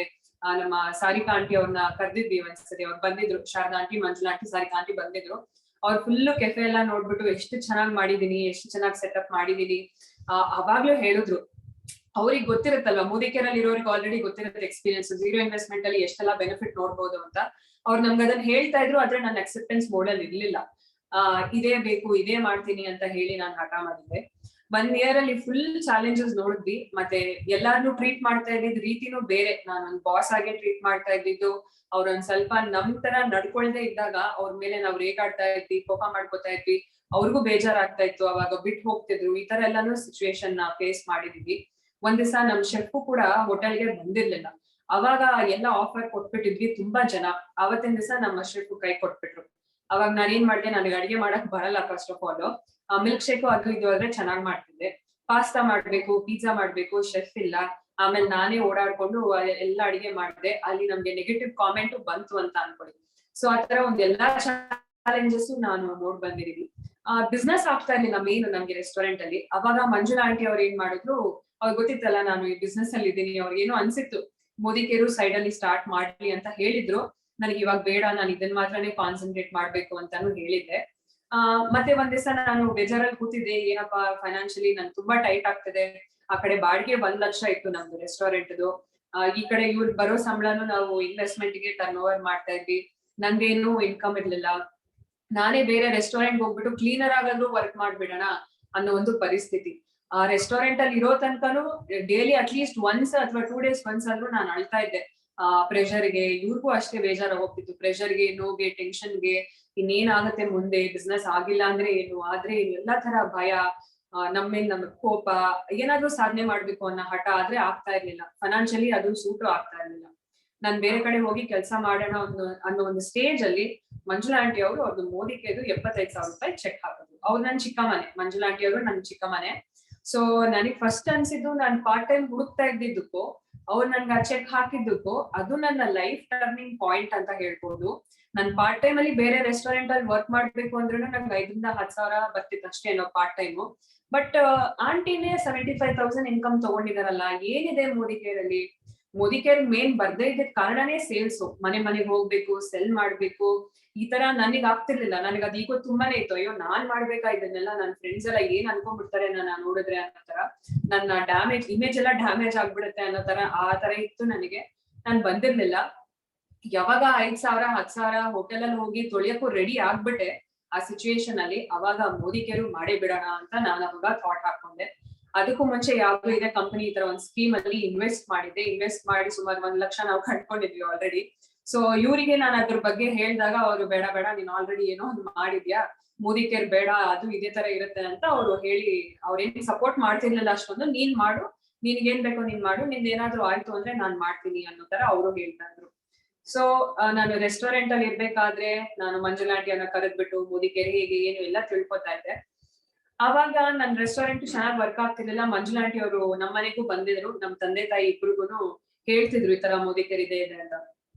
ನಮ್ಮ ಸಾರಿಕಾ ಆಂಟಿ ಅವ್ರನ್ನ ಕರೆದಿದ್ವಿ. ಒಂದ್ಸತಿ ಅವ್ರು ಬಂದಿದ್ರು, Sharada aunty, Manjula aunty, Sarika aunty ಬಂದಿದ್ರು. ಅವ್ರು ಫುಲ್ ಕೆಫೆ ಎಲ್ಲ ನೋಡ್ಬಿಟ್ಟು ಎಷ್ಟು ಚೆನ್ನಾಗಿ ಮಾಡಿದೀನಿ, ಎಷ್ಟು ಚೆನ್ನಾಗಿ ಸೆಟಪ್ ಮಾಡಿದೀನಿ ಅವಾಗ್ಲೂ ಹೇಳಿದ್ರು. ಅವ್ರಿಗೆ ಗೊತ್ತಿರುತ್ತಲ್ವಾ, ಮೂಡಿಕೆರೆಯಲ್ಲಿ ಇರೋರಿಗೆ ಆಲ್ರೆಡಿ ಗೊತ್ತಿರುತ್ತೆ ಎಕ್ಸ್ಪೀರಿಯನ್ಸ್, 0 ಇನ್ವೆಸ್ಟ್ಮೆಂಟ್ ಅಲ್ಲಿ ಎಷ್ಟೆಲ್ಲ ಬೆನಿಫಿಟ್ ನೋಡ್ಬೋದು ಅಂತ. ಅವ್ರು ನಮ್ಗೆ ಅದನ್ನ ಹೇಳ್ತಾ ಇದ್ರು. ಆದ್ರೆ ನನ್ನ ಅಕ್ಸೆಪ್ಟೆನ್ಸ್ ಮೋಡ್ ಅಲ್ಲಿ ಇರ್ಲಿಲ್ಲ. ಇದೇ ಬೇಕು, ಇದೇ ಮಾಡ್ತೀನಿ ಅಂತ ಹೇಳಿ ನಾನು ಹಠ ಮಾಡಿದ್ದೆ. 1 year ಅಲ್ಲಿ ಫುಲ್ ಚಾಲೆಂಜಸ್ ನೋಡಿದ್ವಿ. ಮತ್ತೆ ಎಲ್ಲಾರ್ನು ಟ್ರೀಟ್ ಮಾಡ್ತಾ ಇದ್ದಿದ್ ರೀತಿನೂ ಬೇರೆ. ನಾನೊಂದ್ ಬಾಸ್ ಆಗಿ ಟ್ರೀಟ್ ಮಾಡ್ತಾ ಇದ್ದಿದ್ದು. ಅವ್ರೊಂದ್ ಸ್ವಲ್ಪ ನಮ್ ತರ ನಡ್ಕೊಳ್ದೆ ಇದ್ದಾಗ ಅವ್ರ ಮೇಲೆ ನಾವ್ ರೇಗಾಡ್ತಾ ಇದ್ವಿ, ಕೋಪ ಮಾಡ್ಕೊತಾ ಇದ್ವಿ. ಅವ್ರಿಗೂ ಬೇಜಾರಾಗ್ತಾ ಇತ್ತು, ಅವಾಗ ಬಿಟ್ಟು ಹೋಗ್ತಿದ್ರು. ಈ ತರ ಎಲ್ಲಾನು ಸಿಚುವೇಶನ್ ಫೇಸ್ ಮಾಡಿದೀವಿ. ಒಂದ್ ದಿವಸ ನಮ್ ಶೆಫ್ ಕೂಡ ಹೋಟೆಲ್ಗೆ ಬಂದಿರ್ಲಿಲ್ಲ. ಅವಾಗ ಎಲ್ಲ ಆಫರ್ ಕೊಟ್ಬಿಟ್ಟಿದ್ವಿ ತುಂಬಾ ಜನ. ಅವತ್ತಿನ ದಿವಸ ನಮ್ಮ ಶೆಫ್ ಕೈ ಕೊಟ್ಬಿಟ್ರು. ಅವಾಗ ನಾನೇನ್ ಮಾಡ್ದೆ, ನನಗೆ ಅಡಿಗೆ ಮಾಡಕ್ ಬರಲ್ಲ first of all. Milk shake ಅದು ಇದು ಆದ್ರೆ ಚೆನ್ನಾಗ್ ಮಾಡ್ತಿದ್ದೆ. ಪಾಸ್ತಾ ಮಾಡ್ಬೇಕು, ಪಿಜ್ಜಾ ಮಾಡ್ಬೇಕು, ಶೆಫ್ ಇಲ್ಲ. ಆಮೇಲೆ ನಾನೇ ಓಡಾಡ್ಕೊಂಡು ಎಲ್ಲ ಅಡಿಗೆ ಮಾಡಿದೆ. ಅಲ್ಲಿ ನಮ್ಗೆ ನೆಗೆಟಿವ್ ಕಾಮೆಂಟ್ ಬಂತು ಅಂತ ಅನ್ಕೊಳ್ಳಿ. ಸೊ ಆತರ ಒಂದೆಲ್ಲಾ ಚಾಲೆಂಜಸ್ ನಾನು ನೋಡ್ ಬಂದಿದೀನಿ. ಬಿಸ್ನೆಸ್ ಆಗ್ತಾ ಇರ್ಲಿಲ್ಲ ಮೇನ್ ನಮ್ಗೆ ರೆಸ್ಟೋರೆಂಟ್ ಅಲ್ಲಿ. ಅವಾಗ ಮಂಜುಳಾ ಆಂಟಿ ಅವ್ರು ಏನ್ ಮಾಡಿದ್ರು, ಅವ್ರಿಗೆ ಗೊತ್ತಿತ್ತಲ್ಲ ನಾನು ಈ ಬಿಸ್ನೆಸ್ ಅಲ್ಲಿ ಇದ್ದೀನಿ. ಅವ್ರಿಗೇನೋ ಅನ್ಸಿತ್ತು ಮೋದಿಕೇರು ಸೈಡ್ ಅಲ್ಲಿ ಸ್ಟಾರ್ಟ್ ಮಾಡ್ಲಿ ಅಂತ ಹೇಳಿದ್ರು. ನನಗೆ ಇವಾಗ ಬೇಡ, ನಾನು ಇದನ್ನ ಮಾತ್ರನೇ ಕಾನ್ಸಂಟ್ರೇಟ್ ಮಾಡ್ಬೇಕು ಅಂತಾನು ಹೇಳಿದ್ದೆ. ಮತ್ತೆ ಒಂದ್ ದಿವಸ ನಾನು ಬೇಜಾರಲ್ಲಿ ಕೂತಿದ್ದೆ. ಏನಪ್ಪಾ ಫೈನಾನ್ಷಿಯಲಿ ನನ್ ತುಂಬಾ ಟೈಟ್ ಆಗ್ತದೆ. ಆ ಕಡೆ ಬಾಡಿಗೆ 1 ಲಕ್ಷ ಇತ್ತು ನಮ್ದು ರೆಸ್ಟೋರೆಂಟ್ದು. ಈ ಕಡೆ ಇವ್ರು ಬರೋ ಸಂಬಳನು ನಾವು ಇನ್ವೆಸ್ಟ್ಮೆಂಟ್ ಗೆ ಟರ್ನ್ ಓವರ್ ಮಾಡ್ತಾ ಇದ್ವಿ. ನಂದೇನು ಇನ್ಕಮ್ ಇರ್ಲಿಲ್ಲ. ನಾನೇ ಬೇರೆ ರೆಸ್ಟೋರೆಂಟ್ ಹೋಗ್ಬಿಟ್ಟು ಕ್ಲೀನರ್ ಆಗಾದ್ರೂ ವರ್ಕ್ ಮಾಡ್ಬಿಡೋಣ ಅನ್ನೋ ಒಂದು ಪರಿಸ್ಥಿತಿ. ಆ ರೆಸ್ಟೋರೆಂಟ್ ಅಲ್ಲಿ ಇರೋ ತನಕನು ಡೈಲಿ ಅಟ್ಲೀಸ್ಟ್ ಒನ್ಸ್ ಅಥವಾ 2 days ಒನ್ಸ್ ಆದ್ರೂ ನಾನು ಅಳ್ತಾ ಇದ್ದೆ. ಪ್ರೆಷರ್ಗೆ. ಇವ್ರಿಗೂ ಅಷ್ಟೇ ಬೇಜಾರ ಹೋಗ್ತಿತ್ತು. ಪ್ರೆಷರ್ಗೆ, ನೋಗೆ, ಟೆನ್ಷನ್ಗೆ, ಇನ್ನೇನಾಗತ್ತೆ ಮುಂದೆ, ಬಿಸ್ನೆಸ್ ಆಗಿಲ್ಲ ಅಂದ್ರೆ ಏನು, ಆದ್ರೆ ಎಲ್ಲಾ ತರ ಭಯ, ನಮ್ಮೇಲೆ ನಮಗ್ ಕೋಪ, ಏನಾದ್ರೂ ಸಾಧನೆ ಮಾಡ್ಬೇಕು ಅನ್ನೋ ಹಠ. ಆದ್ರೆ ಆಗ್ತಾ ಇರ್ಲಿಲ್ಲ. ಫೈನಾನ್ಷಿಯಲಿ ಅದು ಸೂಟು ಆಗ್ತಾ ಇರ್ಲಿಲ್ಲ. ನಾನ್ ಬೇರೆ ಕಡೆ ಹೋಗಿ ಕೆಲಸ ಮಾಡೋಣ ಅನ್ನೋ ಒಂದು ಸ್ಟೇಜ್ ಅಲ್ಲಿ ಮಂಜುಳಾ ಆಂಟಿ ಅವರು ಅವ್ರದ್ದು ಮೋದಿಕೆದು 75,000 ರೂಪಾಯಿ ಚೆಕ್ ಹಾಕಿದ್ರು. ಅವ್ರು ನನ್ ಚಿಕ್ಕ ಮನೆ, ಮಂಜುಳಾ ಆಂಟಿ ಅವರು ನನ್ ಚಿಕ್ಕ ಮನೆ. ಸೊ ನನಗ್ ಫಸ್ಟ್ ಅನ್ಸಿದ್ದು, ನಾನ್ ಪಾರ್ಟ್ ಟೈಮ್ ಹುಡುಕ್ತಾ ಇದ್ದಿದ್ದಕ್ಕೂ ಅವ್ರು ನನ್ಗೆ ಆ ಚೆಕ್ ಹಾಕಿದ್ದಕ್ಕೂ ಅದು ನನ್ನ ಲೈಫ್ ಟರ್ನಿಂಗ್ ಪಾಯಿಂಟ್ ಅಂತ ಹೇಳ್ಬೋದು. ನನ್ ಪಾರ್ಟ್ ಟೈಮ್ ಅಲ್ಲಿ ಬೇರೆ ರೆಸ್ಟೋರೆಂಟ್ ಅಲ್ಲಿ ವರ್ಕ್ ಮಾಡ್ಬೇಕು ಅಂದ್ರೂ ನಂಗೆ 5 ರಿಂದ 10,000 ಬರ್ತಿತ್ತು ಅಷ್ಟೇ ಅನ್ನೋ ಪಾರ್ಟ್ ಟೈಮು. ಬಟ್ ಆಂಟಿನೇ 75,000 ಇನ್ಕಮ್ ತಗೊಂಡಿದಾರಲ್ಲ, ಏನಿದೆ ಮೋದಿಕೇರಲ್ಲಿ? ಮೋದಿಕೇರ್ ಮೇನ್ ಬರ್ದೇ ಇದ್ದಿದ್ ಕಾರಣನೇ ಸೇಲ್ಸ್. ಮನೆಗೆ ಹೋಗ್ಬೇಕು, ಸೆಲ್ ಮಾಡ್ಬೇಕು, ಈ ತರ ನನಗ್ ಆಗ್ತಿರ್ಲಿಲ್ಲ. ನನಗೆ ಅದು ಈಗ ತುಂಬಾನೇ ಇತ್ತು. ಅಯ್ಯೋ ನಾನ್ ಮಾಡ್ಬೇಕಾ ಇದನ್ನೆಲ್ಲ, ನನ್ ಫ್ರೆಂಡ್ಸ್ ಎಲ್ಲ ಏನ್ ಅನ್ಕೊಂಡ್ಬಿಡ್ತಾರೆ ನನ್ನ ನೋಡಿದ್ರೆ ಅನ್ನೋ ತರ, ನನ್ನ ಇಮೇಜ್ ಎಲ್ಲ ಡ್ಯಾಮೇಜ್ ಆಗ್ಬಿಡುತ್ತೆ ಅನ್ನೋ ತರ, ಆ ತರ ಇತ್ತು ನನಗೆ. ನಾನ್ ಬಂದಿರ್ಲಿಲ್ಲ. ಯಾವಾಗ 5,000 10,000 ಹೋಟೆಲ್ ಅಲ್ಲಿ ಹೋಗಿ ತೊಳಿಯಕ್ಕೂ ರೆಡಿ ಆಗ್ಬಿಟ್ಟೆ ಆ ಸಿಚುವೇಶನ್ ಅಲ್ಲಿ, ಅವಾಗ ಮೋದಿಕೇರು ಮಾಡೇ ಬಿಡೋಣ ಅಂತ ನಾನು ಅವಾಗ ಥಾಟ್ ಹಾಕೊಂಡೆ. ಅದಕ್ಕೂ ಮುಂಚೆ ಯಾವ್ದು ಇದೆ ಕಂಪನಿ ಈ ತರ ಒಂದ್ ಸ್ಕೀಮ್ ಅಲ್ಲಿ ಇನ್ವೆಸ್ಟ್ ಮಾಡಿದ್ದೆ. ಇನ್ವೆಸ್ಟ್ ಮಾಡಿ ಸುಮಾರು 1 ಲಕ್ಷ ನಾವು ಕಟ್ಕೊಂಡಿದ್ವಿ ಆಲ್ರೆಡಿ. ಸೊ ಇವರಿಗೆ ನಾನು ಅದ್ರ ಬಗ್ಗೆ ಹೇಳಿದಾಗ ಅವರು ಬೇಡ ನೀನ್ ಆಲ್ರೆಡಿ ಏನೋ ಒಂದು ಮಾಡಿದ್ಯಾ, ಮೋದಿ ಕೇರ್ ಬೇಡ, ಅದು ಇದೇ ತರ ಇರುತ್ತೆ ಅಂತ ಅವ್ರು ಹೇಳಿ, ಅವ್ರೇನ್ ಸಪೋರ್ಟ್ ಮಾಡ್ತಿರ್ಲಿಲ್ಲ ಅಷ್ಟೊಂದು. ನೀನ್ ಮಾಡು, ನಿನ್ಗೇನ್ ಬೇಕೋ ನೀನ್ ಮಾಡು, ನಿಂದ ಏನಾದ್ರು ಆಯ್ತು ಅಂದ್ರೆ ನಾನ್ ಮಾಡ್ತೀನಿ ಅನ್ನೋ ತರ ಅವರು ಹೇಳ್ತಾ ಇದ್ರು. ಸೊ ನಾನು ರೆಸ್ಟೋರೆಂಟ್ ಅಲ್ಲಿ ಇರ್ಬೇಕಾದ್ರೆ ನಾನು ಮಂಜುಳಾ ಆಂಟಿಯನ್ನ ಕರೆದ್ಬಿಟ್ಟು ಮೋದಿ ಕೇರ್ ಹೇಗೆ ಏನು ಎಲ್ಲ ತಿಳ್ಕೊತಾ ಇದ್ದೆ. ಅವಾಗ ನನ್ ರೆಸ್ಟೋರೆಂಟ್ ಚೆನ್ನಾಗಿ ವರ್ಕ್ ಆಗ್ತಿರ್ಲಿಲ್ಲ. ಮಂಜುಳಾ ಆಂಟಿ ಅವರು ನಮ್ಮ ಮನೆಗೂ ಬಂದಿದ್ರು, ನಮ್ ತಂದೆ ತಾಯಿ ಇಬ್ರಿಗೂನು ಹೇಳ್ತಿದ್ರು ಈ ತರ ಮೋದಿ ಕೇರ್ ಇದೆ ಅಂತ.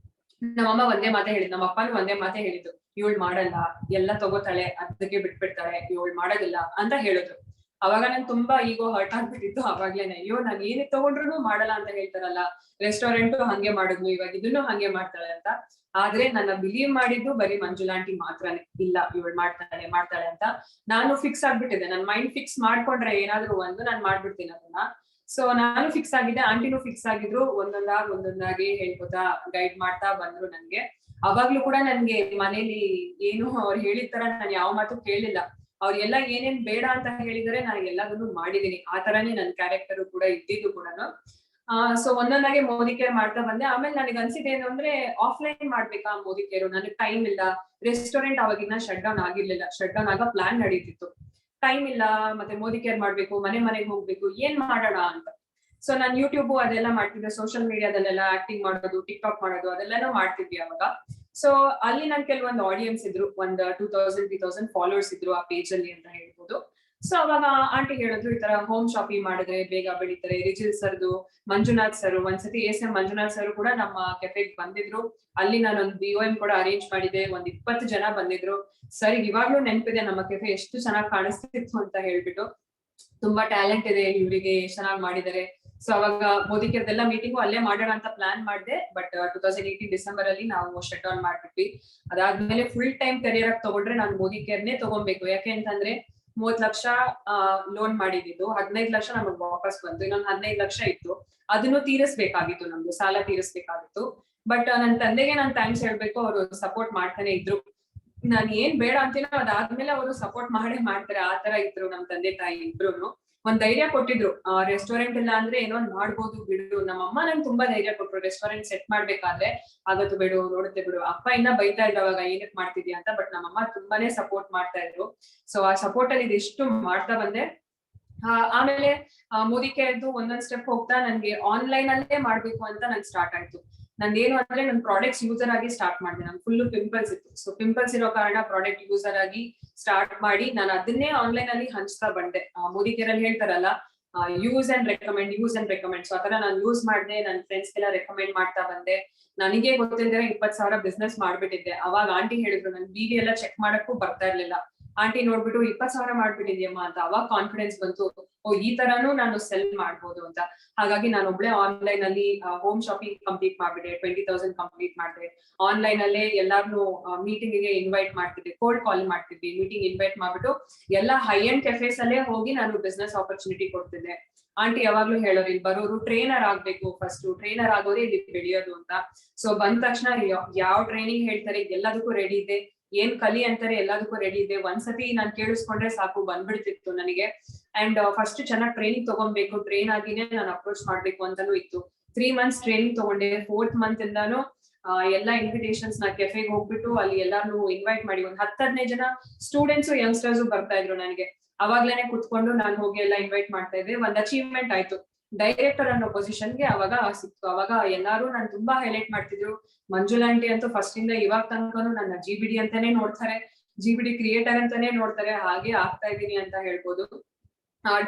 ನಮ್ಮಮ್ಮ ಒಂದೇ ಮಾತೆ ಹೇಳಿದ್, ನಮ್ಮ ಅಪ್ಪನೂ ಒಂದೇ ಮಾತೆ ಹೇಳಿದ್ದು, ಇವಳು ಮಾಡಲ್ಲ, ಎಲ್ಲ ತಗೋತಾಳೆ, ಅದಕ್ಕೆ ಬಿಟ್ಬಿಡ್ತಾಳೆ, ಇವಳು ಮಾಡೋದಿಲ್ಲ ಅಂತ ಹೇಳಿದ್ರು. ಅವಾಗ ನಂಗೆ ತುಂಬಾ ಈಗೋ ಹರ್ಟ್ ಆಗ್ಬಿಟ್ಟಿತ್ತು ಅವಾಗ್ಲೇನೆ. ಅಯ್ಯೋ ನಾನ್ ಏನೇ ತಗೊಂಡ್ರು ಮಾಡಲ್ಲ ಅಂತ ಹೇಳ್ತಾರಲ್ಲ, ರೆಸ್ಟೋರೆಂಟ್ ಹಂಗೆ ಮಾಡಿದ್ನು, ಇವಾಗ ಇದನ್ನು ಹಂಗೆ ಮಾಡ್ತಾಳೆ ಅಂತ. ಆದ್ರೆ ನನ್ನ ಬಿಲೀವ್ ಮಾಡಿದ್ದು ಬರೀ ಮಂಜುಳಾ ಆಂಟಿ ಮಾತ್ರನೇ, ಇಲ್ಲ ಇವಳು ಮಾಡ್ತಾಳೆ ಅಂತ ನಾನು ಫಿಕ್ಸ್ ಆಗ್ಬಿಟ್ಟಿದ್ದೆ. ನನ್ ಮೈಂಡ್ ಫಿಕ್ಸ್ ಮಾಡ್ಕೊಂಡ್ರೆ ಏನಾದ್ರು ಒಂದು ನಾನ್ ಮಾಡ್ಬಿಡ್ತೀನಿ ಅದನ್ನ. ಸೊ ನಾನು ಫಿಕ್ಸ್ ಆಗಿದ್ದೆ, ಆಂಟಿನೂ ಫಿಕ್ಸ್ ಆಗಿದ್ರು. ಒಂದೊಂದಾಗಿ ಹೇಳ್ಕೊತಾ ಗೈಡ್ ಮಾಡ್ತಾ ಬಂದ್ರು ನನ್ಗೆ. ಅವಾಗ್ಲೂ ಕೂಡ ನನ್ಗೆ ಮನೇಲಿ ಏನು ಅವ್ರು ಹೇಳಿದ ತರ ನಾನು ಯಾವ ಮಾತು ಕೇಳಿಲ್ಲ. ಅವ್ರೆಲ್ಲ ಏನೇನ್ ಬೇಡ ಅಂತ ಹೇಳಿದರೆ ನಾನು ಎಲ್ಲದನ್ನು ಮಾಡಿದೀನಿ. ಆ ತರಾನೇ ನನ್ ಕ್ಯಾರೆಕ್ಟರ್ ಕೂಡ ಇದ್ದಿದ್ದು ಕೂಡ. ಸೊ ಒಂದೊಂದಾಗಿ ಮೋದಿ ಕೇರ್ ಮಾಡ್ತಾ ಬಂದೆ. ಆಮೇಲೆ ನನಗೆ ಅನ್ಸಿದೆ ಏನು ಅಂದ್ರೆ, ಆಫ್ಲೈನ್ ಮಾಡ್ಬೇಕಾ ಮೋದಿ ಕೇರು, ನನಗೆ ಟೈಮ್ ಇಲ್ಲ. ರೆಸ್ಟೋರೆಂಟ್ ಅವಾಗಿನ ಶಟ್ ಡೌನ್ ಆಗಿರ್ಲಿಲ್ಲ, ಶಟ್ ಡೌನ್ ಆಗ ಪ್ಲಾನ್ ನಡೀತಿತ್ತು. ಟೈಮ್ ಇಲ್ಲ, ಮತ್ತೆ ಮೋದಿ ಕೇರ್ ಮಾಡ್ಬೇಕು, ಮನೆಗೆ ಹೋಗ್ಬೇಕು, ಏನ್ ಮಾಡೋಣ ಅಂತ. ಸೊ ನಾನ್ ಯೂಟ್ಯೂಬ್ ಅದೆಲ್ಲ ಮಾಡ್ತಿದ್ದೆ, ಸೋಷಿಯಲ್ ಮೀಡಿಯಾದಲ್ಲೆಲ್ಲ ಆಕ್ಟಿಂಗ್ ಮಾಡೋದು, ಟಿಕ್ ಟಾಕ್ ಮಾಡೋದು ಅದೆಲ್ಲಾನು ಮಾಡ್ತಿದ್ವಿ ಅವಾಗ. ಸೊ ಅಲ್ಲಿ ನನ್ ಕೆಲವೊಂದು ಆಡಿಯನ್ಸ್ ಇದ್ರು, ಒಂದ್ 2000-3000 ಫಾಲೋವರ್ಸ್ ಇದ್ರು ಆ ಪೇಜ್ ಅಲ್ಲಿ ಅಂತ ಹೇಳ್ಬೋದು. ಸೊ ಅವಾಗ ಆಂಟಿ ಹೇಳಿದ್ರು, ಈ ತರ ಹೋಮ್ ಶಾಪಿಂಗ್ ಮಾಡಿದ್ರೆ ಬೇಗ ಬೆಳೀತಾರೆ. ರಿಜಿಲ್ ಸರ್ದು, ಮಂಜುನಾಥ್ ಸರ್, ಒಂದ್ಸತಿ ಎಂ ಮಂಜುನಾಥ್ ಸರ್ ಕೂಡ ನಮ್ಮ ಕೆಫೆಗೆ ಬಂದಿದ್ರು. ಅಲ್ಲಿ ನಾನೊಂದು BOM ಕೂಡ ಅರೇಂಜ್ ಮಾಡಿದೆ. 20 ಜನ ಬಂದಿದ್ರು. ಸರ್ ಇವಾಗ್ಲೂ ನೆನಪಿದೆ ನಮ್ಮ ಕೆಫೆ ಎಷ್ಟು ಚೆನ್ನಾಗಿ ಕಾಣಿಸ್ತಿತ್ತು ಅಂತ ಹೇಳ್ಬಿಟ್ಟು. ತುಂಬಾ ಟ್ಯಾಲೆಂಟ್ ಇದೆ ಇವರಿಗೆ, ಚೆನ್ನಾಗಿ ಮಾಡಿದ್ದಾರೆ. ಸೊ ಅವಾಗ ಮೋದಿ ಕೇರ್ದೆಲ್ಲ ಮೀಟಿಂಗು ಅಲ್ಲೇ ಮಾಡೋಣ ಅಂತ ಪ್ಲಾನ್ ಮಾಡಿದೆ. ಬಟ್ 2018 ಡಿಸೆಂಬರ್ ಅಲ್ಲಿ ನಾವು ಶಟ್ ಡೌನ್ ಮಾಡ್ಬಿಟ್ವಿ. ಅದಾದ್ಮೇಲೆ ಫುಲ್ ಟೈಮ್ ಕರಿಯರ್ ಆಗಿ ತಗೊಂಡ್ರೆ ನಾನು ಮೋದಿ ಕೇರ್ನೇ ತಗೊಬೇಕು. ಯಾಕೆ ಅಂತಂದ್ರೆ 30 ಲಕ್ಷ ಲೋನ್ ಮಾಡಿದ್ದು, 15 ಲಕ್ಷ ನಮಗ್ ವಾಪಸ್ ಬಂತು. ಇನ್ನೊಂದು 15 ಲಕ್ಷ ಇತ್ತು, ಅದನ್ನು ತೀರಿಸಬೇಕಾಗಿತ್ತು, ನಮ್ದು ಸಾಲ ತೀರಿಸಬೇಕಾಗಿತ್ತು. ಬಟ್ ನನ್ನ ತಂದೆಗೆ ನಾನು ಥ್ಯಾಂಕ್ಸ್ ಹೇಳ್ಬೇಕು, ಅವರು ಸಪೋರ್ಟ್ ಮಾಡ್ತಾನೆ ಇದ್ರು. ನಾನು ಏನ್ ಬೇಡ ಅಂತೀನೋ ಅದಾದ್ಮೇಲೆ ಅವರು ಸಪೋರ್ಟ್ ಮಾಡ್ತಾರೆ. ಆ ತರ ಇದ್ರು ನಮ್ ತಂದೆ ತಾಯಿ ಇಬ್ರು. ಒಂದ್ ಧೈರ್ಯ ಕೊಟ್ಟಿದ್ರು, ರೆಸ್ಟೋರೆಂಟ್ ಇಲ್ಲ ಅಂದ್ರೆ ಏನೋ ಒಂದ್ ಮಾಡ್ಬೋದು ಬಿಡು. ನಮ್ಮಮ್ಮ ನಂಗೆ ತುಂಬಾ ಧೈರ್ಯ ಕೊಟ್ರು. ರೆಸ್ಟೋರೆಂಟ್ ಸೆಟ್ ಮಾಡ್ಬೇಕಾದ್ರೆ ಆಗತ್ತು ಬಿಡು, ನೋಡುತ್ತೆ ಬಿಡು. ಅಪ್ಪ ಇನ್ನ ಬೈತಾ ಇದ್ರು ಅವಾಗ, ಏನಕ್ ಮಾಡ್ತಿದ್ಯಾ ಅಂತ. ಬಟ್ ನಮ್ಮಮ್ಮ ತುಂಬಾನೇ ಸಪೋರ್ಟ್ ಮಾಡ್ತಾ ಇದ್ರು. ಸೊ ಆ ಸಪೋರ್ಟ್ ಅಲ್ಲಿ ಇದಿಷ್ಟು ಮಾಡ್ತಾ ಬಂದೆ. ಆಮೇಲೆ ಮೋದಿ ಕೇರ್ದು ಒಂದೊಂದ್ ಸ್ಟೆಪ್ ಹೋಗ್ತಾ ನನ್ಗೆ ಆನ್ಲೈನ್ ಅಲ್ಲೇ ಮಾಡ್ಬೇಕು ಅಂತ ನನ್ಗೆ ಸ್ಟಾರ್ಟ್ ಆಯ್ತು. ನಂದೇನು ಅಂದ್ರೆ ನನ್ ಪ್ರಾಡಕ್ಟ್ಸ್ ಯೂಸರ್ ಆಗಿ ಸ್ಟಾರ್ಟ್ ಮಾಡಿದೆ. ನನ್ ಫುಲ್ ಪಿಂಪಲ್ಸ್ ಇತ್ತು. ಸೊ ಪಿಂಪಲ್ಸ್ ಇರೋ ಕಾರಣ ಪ್ರಾಡಕ್ಟ್ ಯೂಸರ್ ಆಗಿ ಸ್ಟಾರ್ಟ್ ಮಾಡಿ ನಾನು ಅದನ್ನೇ ಆನ್ಲೈನ್ ಅಲ್ಲಿ ಹಂಚ್ತಾ ಬಂದೆ. ಮೋದಿ ಕೇರ್ ಅಲ್ಲಿ ಹೇಳ್ತಾರಲ್ಲ, ಯೂಸ್ ಅಂಡ್ ರೆಕಮೆಂಡ್. ಸೊ ಆತರ ನಾನು ಯೂಸ್ ಮಾಡಿದೆ, ನನ್ನ ಫ್ರೆಂಡ್ಸ್ ಗೆಲ್ಲ ರೆಕಮೆಂಡ್ ಮಾಡ್ತಾ ಬಂದೆ. ನನಗೆ ಗೊತ್ತಿಲ್ಲದೆ 20,000 ಬಿಸ್ನೆಸ್ ಮಾಡ್ಬಿಟ್ಟಿದ್ದೆ. ಅವಾಗ ಆಂಟಿ ಹೇಳಿದ್ರು, ನನ್ BV ಎಲ್ಲ ಚೆಕ್ ಮಾಡಕ್ಕೂ ಬರ್ತಾ ಇರ್ಲಿಲ್ಲ. ಆಂಟಿ ನೋಡ್ಬಿಟ್ಟು 20,000 ಮಾಡ್ಬಿಟ್ಟಿದ್ಯಮ್ಮ ಅಂತ. ಅವಾಗ ಕಾನ್ಫಿಡೆನ್ಸ್ ಬಂತು, ಓ ಈ ತರಾನು ನಾನು ಸೆಲ್ ಮಾಡ್ಬೋದು ಅಂತ. ಹಾಗಾಗಿ ನಾನು ಒಬ್ಳೆ ಆನ್ಲೈನ್ ಅಲ್ಲಿ ಹೋಮ್ ಶಾಪಿಂಗ್ ಕಂಪ್ಲೀಟ್ ಮಾಡ್ಬಿಟ್ಟೆ. 20,000 ಕಂಪ್ಲೀಟ್ ಮಾಡಿದೆ. ಆನ್ಲೈನ್ ಅಲ್ಲೇ ಎಲ್ಲಾರ್ನು ಮೀಟಿಂಗ್ ಗೆ ಇನ್ವೈಟ್ ಮಾಡ್ತಿದ್ದೆ, ಕೋಲ್ಡ್ ಕಾಲ್ ಮಾಡ್ತಿದ್ವಿ, ಮೀಟಿಂಗ್ ಇನ್ವೈಟ್ ಮಾಡ್ಬಿಟ್ಟು ಎಲ್ಲ ಹೈ ಎಂಡ್ ಕೆಫೆಸ್ ಅಲ್ಲೇ ಹೋಗಿ ನಾನು ಬಿಸ್ನೆಸ್ ಆಪರ್ಚುನಿಟಿ ಕೊಡ್ತಿದ್ದೆ. ಆಂಟಿ ಯಾವಾಗ್ಲೂ ಹೇಳೋರು, ಇಲ್ಲಿ ಬರೋರು ಟ್ರೈನರ್ ಆಗ್ಬೇಕು, ಫಸ್ಟ್ ಟ್ರೈನರ್ ಆಗೋದೇ ಇಲ್ಲಿ ಬೆಳೆಯೋದು ಅಂತ. ಸೊ ಬಂದ ತಕ್ಷಣ ಯಾವ ಟ್ರೈನಿಂಗ್ ಹೇಳ್ತಾರೆ ಎಲ್ಲದಕ್ಕೂ ರೆಡಿ ಇದೆ, ಏನ್ ಕಲಿ ಅಂತಾರೆ ಎಲ್ಲದಕ್ಕೂ ರೆಡಿ ಇದೆ. ಒಂದ್ಸತಿ ನಾನ್ ಕೇಳಿಸ್ಕೊಂಡ್ರೆ ಸಾಕು, ಬಂದ್ಬಿಡ್ತಿತ್ತು ನನಗೆ. ಅಂಡ್ ಫಸ್ಟ್ ಚೆನ್ನಾಗಿ ಟ್ರೈನಿಂಗ್ ತಗೊಬೇಕು, ಟ್ರೈನ್ ಆಗಿನೇ ನಾನು ಅಪ್ರೋಚ್ ಮಾಡ್ಬೇಕು ಅಂತಾನು ಇತ್ತು. 3 months ಟ್ರೈನಿಂಗ್ ತಗೊಂಡೆ. 4th month ಇಂದಾನು ಎಲ್ಲಾ ಇನ್ವಿಟೇಷನ್ಸ್ ನ ಕೆಫೆಗೆ ಹೋಗ್ಬಿಟ್ಟು ಅಲ್ಲಿ ಎಲ್ಲಾರ್ನು ಇನ್ವೈಟ್ ಮಾಡಿ ಒಂದ್ 10-15 ಜನ ಸ್ಟೂಡೆಂಟ್ಸ್ ಯಂಗ್ಸ್ಟರ್ಸ್ ಬರ್ತಾ ಇದ್ರು ನನಗೆ. ಅವಾಗ್ಲೇನೆ ಕುತ್ಕೊಂಡು ನಾನು ಹೋಗಿ ಎಲ್ಲ ಇನ್ವೈಟ್ ಮಾಡ್ತಾ ಇದ್ದೆ. ಒಂದ್ ಅಚೀವ್ಮೆಂಟ್ ಆಯ್ತು, ಡೈರೆಕ್ಟರ್ ಅನ್ನೋ ಪೊಸಿಷನ್ಗೆ ಅವಾಗ ಸಿಕ್ತು. ಅವಾಗ ಎಲ್ಲಾರು ನಾನು ತುಂಬಾ ಹೈಲೈಟ್ ಮಾಡ್ತಿದ್ರು. ಮಂಜುಳಾ ಆಂಟಿ ಅಂತೂ ಫಸ್ಟ್ ಇಂದ ಇವಾಗ ತನಕನು ನನ್ನ GBD ಅಂತಾನೆ ನೋಡ್ತಾರೆ, GBD ಕ್ರಿಯೇಟರ್ ಅಂತಾನೆ ನೋಡ್ತಾರೆ. ಹಾಗೆ ಆಗ್ತಾ ಇದೀನಿ ಅಂತ ಹೇಳ್ಬೋದು.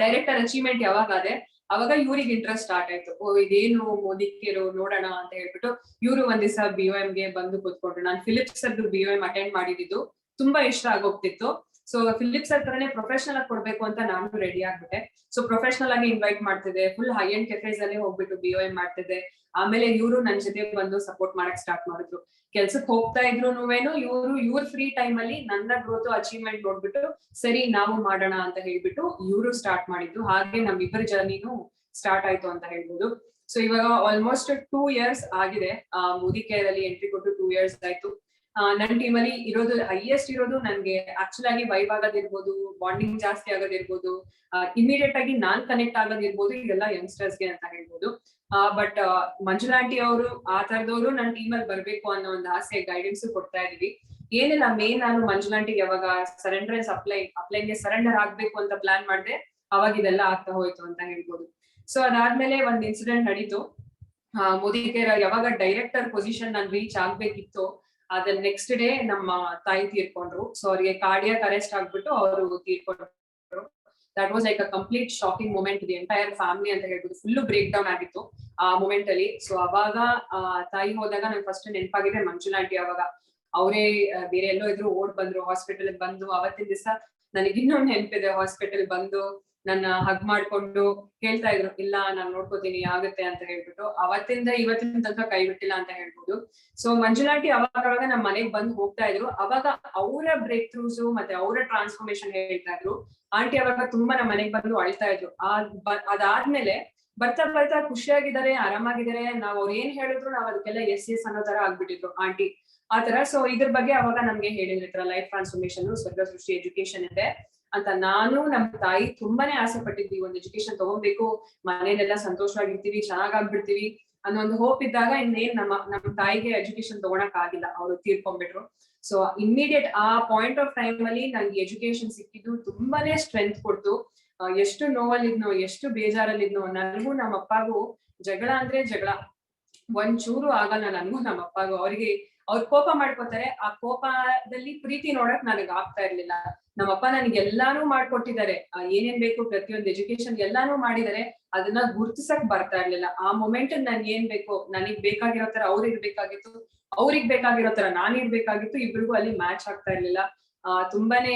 ಡೈರೆಕ್ಟರ್ ಅಚೀವ್ಮೆಂಟ್ ಯಾವಾಗ ಅದೇ ಅವಾಗ ಇವ್ರಿಗೆ ಇಂಟ್ರೆಸ್ಟ್ ಸ್ಟಾರ್ಟ್ ಆಯ್ತು. ಓ ಇದೇನು ಮೋದಿ ಕೇರು ನೋಡೋಣ ಅಂತ ಹೇಳ್ಬಿಟ್ಟು ಇವ್ರು ಒಂದ್ ದಿವಸ BOM ಗೆ ಬಂದು ಕೂತ್ಕೊಂಡ್ರು. ನಾನು ಫಿಲಿಪ್ಸ್ ಸರ್ದು BOM ಅಟೆಂಡ್ ಮಾಡಿದ್ದು ತುಂಬಾ ಇಷ್ಟ ಆಗೋಗ್ತಿತ್ತು. ಸೊ ಫಿಲಿಪ್ಸ್ ಸರ್ ತರನೇ ಪ್ರೊಫೆಷನಲ್ ಆಗಿ ಕೊಡ್ಬೇಕು ಅಂತ ನಾನು ರೆಡಿ ಆಗ್ಬಿಟ್ಟೆ. ಸೊ ಪ್ರೊಫೆಷನಲ್ ಆಗಿ ಇನ್ವೈಟ್ ಮಾಡ್ತಿದ್ದೆ, ಫುಲ್ ಹೈ ಎಂಡ್ ಕೆಫೆಸ್ ಅಲ್ಲಿ ಹೋಗ್ಬಿಟ್ಟು BOM ಮಾಡ್ತಿದ್ದೆ. ಆಮೇಲೆ ಇವರು ನನ್ ಜೊತೆ ಬಂದು ಸಪೋರ್ಟ್ ಮಾಡಕ್ ಸ್ಟಾರ್ಟ್ ಮಾಡಿದ್ರು. ಕೆಲ್ಸಕ್ಕೆ ಹೋಗ್ತಾ ಇದ್ರುನುವೇನು ಇವ್ರ ಫ್ರೀ ಟೈಮ್ ಅಲ್ಲಿ ನನ್ನ ಗ್ರೋತ್ ಅಚೀವ್ಮೆಂಟ್ ನೋಡ್ಬಿಟ್ಟು ಸರಿ ನಾವು ಮಾಡೋಣ ಅಂತ ಹೇಳ್ಬಿಟ್ಟು ಇವರು ಸ್ಟಾರ್ಟ್ ಮಾಡಿದ್ರು. ಹಾಗೆ ನಮ್ಮಿಬ್ಬರ ಜರ್ನಿನೂ ಸ್ಟಾರ್ಟ್ ಆಯ್ತು ಅಂತ ಹೇಳ್ಬೋದು. ಸೊ ಇವಾಗ ಆಲ್ಮೋಸ್ಟ್ 2 years ಆಗಿದೆ. ಮೋದಿ ಕೇರ್ ಅಲ್ಲಿ ಎಂಟ್ರಿ ಕೊಟ್ಟು 2 years ಆಯ್ತು. ನನ್ನ ಟೀಮ್ ಅಲ್ಲಿ ಇರೋದು ಹೈಯೆಸ್ಟ್ ಇರೋದು ನನ್ಗೆ ಆಕ್ಚುಲ್ ಆಗಿ ವೈಬ್ ಆಗೋದಿರ್ಬೋದು, ಬಾಂಡಿಂಗ್ ಜಾಸ್ತಿ ಆಗೋದಿರ್ಬೋದು, ಇಮಿಡಿಯೇಟ್ ಆಗಿ ನಾನ್ ಕನೆಕ್ಟ್ ಆಗೋದಿರ್ಬೋದು, ಇದೆಲ್ಲ ಯಂಗ್ಸ್ಟರ್ಸ್ಗೆ ಅಂತ ಹೇಳ್ಬೋದು. ಬಟ್ ಮಂಜುಳಾ ಆಂಟಿ ಅವರು ಆ ತರದವರು ನನ್ನ ಟೀಮ್ ಅಲ್ಲಿ ಬರ್ಬೇಕು ಅನ್ನೋ ಒಂದು ಆಸೆ, ಗೈಡೆನ್ಸ್ ಕೊಡ್ತಾ ಇದೀವಿ. ಏನಿಲ್ಲ, ಮೇನ್ ನಾನು ಮಂಜುಳಾಂಟಿಗೆ ಯಾವಾಗ ಸರೆಂಡರೆನ್ಸ್ ಅಪ್ಲೈನ್ಗೆ ಸರೆಂಡರ್ ಆಗ್ಬೇಕು ಅಂತ ಪ್ಲಾನ್ ಮಾಡಿದೆ, ಅವಾಗ ಇದೆಲ್ಲ ಆಗ್ತಾ ಹೋಯ್ತು ಅಂತ ಹೇಳ್ಬೋದು. ಸೊ ಅದಾದ್ಮೇಲೆ ಒಂದ್ ಇನ್ಸಿಡೆಂಟ್ ನಡೀತು. ಮೋದಿಕೇರ್ ಯಾವಾಗ ಡೈರೆಕ್ಟರ್ ಪೊಸಿಷನ್ ನಾನು ರೀಚ್ ಆಗ್ಬೇಕಿತ್ತು, ಅದ್ರ ನೆಕ್ಸ್ಟ್ ಡೇ ನಮ್ಮ ತಾಯಿ ತೀರ್ಕೊಂಡ್ರು. ಸೊ ಅವ್ರಿಗೆ ಕಾರ್ಡಿಯಾಕ್ ಅರೆಸ್ಟ್ ಆಗ್ಬಿಟ್ಟು ಅವರು ತೀರ್ಕೊಂಡ್ರು. That was like a complete shocking moment the entire family ಅಂತ ಹೇಳ್ಬೋದು. ಫುಲ್ ಬ್ರೇಕ್ ಡೌನ್ ಆಗಿತ್ತು ಆ ಮೂಮೆಂಟ್ ಅಲ್ಲಿ. ಸೊ ಅವಾಗ ತಾಯಿ ಹೋದಾಗ ನಂಗೆ ಫಸ್ಟ್ ನೆನಪಾಗಿದೆ ಮಂಜುಳಾಂಟಿ. ಅವಾಗ ಅವರೇ ಬೇರೆ ಎಲ್ಲೋ ಇದ್ರು ಓಡ್ ಬಂದ್ರು, ಹಾಸ್ಪಿಟಲ್ ಬಂದು ಅವತ್ತಿನ ದಿವಸ ನನಗಿನ್ನೂ ನೆನಪಿದೆ. ಹಾಸ್ಪಿಟಲ್ ಬಂದು ನನ್ನ ಹಗ್ ಮಾಡ್ಕೊಂಡು ಹೇಳ್ತಾ ಇದ್ರು, ಇಲ್ಲ ನಾನ್ ನೋಡ್ಕೋತೀನಿ ಆಗುತ್ತೆ ಅಂತ ಹೇಳ್ಬಿಟ್ಟು. ಅವತ್ತಿಂದ ಇವತ್ತಿನ ತನಕ ಕೈ ಬಿಟ್ಟಿಲ್ಲ ಅಂತ ಹೇಳ್ಬೋದು. ಸೊ ಮಂಜುಳಾಂಟಿ ಅವಾಗ ನಮ್ ಮನೆಗ್ ಬಂದು ಹೋಗ್ತಾ ಇದ್ರು. ಅವಾಗ ಅವರ ಬ್ರೇಕ್ ಥ್ರೂಸ್ ಮತ್ತೆ ಅವರ ಟ್ರಾನ್ಸ್ಫಾರ್ಮೇಶನ್ ಹೇಳ್ತಾ ಇದ್ರು. ಆಂಟಿ ಅವಾಗ ತುಂಬಾ ನಮ್ಮ ಮನೆಗ್ ಬಂದು ಅಳ್ತಾ ಇದ್ರು. ಅದಾದ್ಮೇಲೆ ಬರ್ತಾ ಬರ್ತಾ ಖುಷಿಯಾಗಿದ್ದಾರೆ, ಆರಾಮಾಗಿದ್ದಾರೆ. ನಾವ್ ಅವ್ರು ಏನ್ ಹೇಳಿದ್ರು ನಾವ್ ಅದಕ್ಕೆಲ್ಲ ಎಸ್ ಎಸ್ ಅನ್ನೋ ತರ ಆಗ್ಬಿಟ್ಟಿದ್ರು ಆಂಟಿ ಆ ತರ. ಸೊ ಇದ್ರ ಬಗ್ಗೆ ಅವಾಗ ನಮ್ಗೆ ಹೇಳಿದ್ರು, ಈ ತರ ಲೈಫ್ ಟ್ರಾನ್ಸ್ಫಾರ್ಮೇಶನ್ ಸ್ವರ್ಗ ಸೃಷ್ಟಿ ಎಜುಕೇಶನ್ ಇದೆ ಅಂತ. ನಾನು ನಮ್ ತಾಯಿ ತುಂಬಾನೇ ಆಸೆ ಪಟ್ಟಿದ್ವಿ, ಒಂದ್ ಎಜುಕೇಶನ್ ತಗೋಬೇಕು, ಮನೇಲೆಲ್ಲ ಸಂತೋಷವಾಗಿರ್ತೀವಿ, ಚೆನ್ನಾಗಾಗ್ಬಿಡ್ತೀವಿ ಅನ್ನೋ ಒಂದು ಹೋಪ್ ಇದ್ದಾಗ ಇನ್ನೇನ್ ನಮ್ಮ ತಾಯಿಗೆ ಎಜುಕೇಶನ್ ತಗೊಳಕ್ ಆಗಿಲ್ಲ, ಅವ್ರು ತೀರ್ಕೊಂಡ್ಬಿಟ್ರು. ಸೊ ಇಮಿಡಿಯೇಟ್ ಆ ಪಾಯಿಂಟ್ ಆಫ್ ಟೈಮ್ ಅಲ್ಲಿ ನಂಗೆ ಎಜುಕೇಶನ್ ಸಿಕ್ಕಿದ್ದು ತುಂಬಾನೇ ಸ್ಟ್ರೆಂತ್ ಕೊಡ್ತು. ಎಷ್ಟು ನೋವಲ್ಲಿದ್ನೋ, ಎಷ್ಟು ಬೇಜಾರಲ್ಲಿದ್ನೋ. ನನಗೂ ನಮ್ಮ ಅಪ್ಪಗೂ ಜಗಳ ಅಂದ್ರೆ ಜಗಳ ಒಂಚೂರು ಆಗಲ್ಲ. ನನಗೂ ನಮ್ಮ ಅಪ್ಪಗೂ, ಅವ್ರು ಕೋಪ ಮಾಡ್ಕೋತಾರೆ. ಆ ಕೋಪದಲ್ಲಿ ಪ್ರೀತಿ ನೋಡಕ್ ನನಗ್ ಆಗ್ತಾ ಇರ್ಲಿಲ್ಲ. ನಮ್ಮಪ್ಪ ನನಗೆ ಎಲ್ಲಾನು ಮಾಡ್ಕೊಟ್ಟಿದ್ದಾರೆ, ಏನೇನ್ ಬೇಕು ಪ್ರತಿಯೊಂದು ಎಜುಕೇಶನ್ ಎಲ್ಲಾನು ಮಾಡಿದ್ದಾರೆ. ಅದನ್ನ ಗುರ್ತಿಸಕ್ ಬರ್ತಾ ಇರ್ಲಿಲ್ಲ. ಆ ಮೊಮೆಂಟ್ ನನ್ ಏನ್ ಬೇಕು, ನನಗ್ ಬೇಕಾಗಿರೋ ತರ ಅವ್ರಿಗೆ ಬೇಕಾಗಿತ್ತು, ಅವ್ರಿಗ್ ಬೇಕಾಗಿರೋ ತರ ನಾನ್ ಇರ್ಬೇಕಾಗಿತ್ತು. ಇಬ್ರಿಗೂ ಅಲ್ಲಿ ಮ್ಯಾಚ್ ಆಗ್ತಾ ಇರ್ಲಿಲ್ಲ. ತುಂಬಾನೇ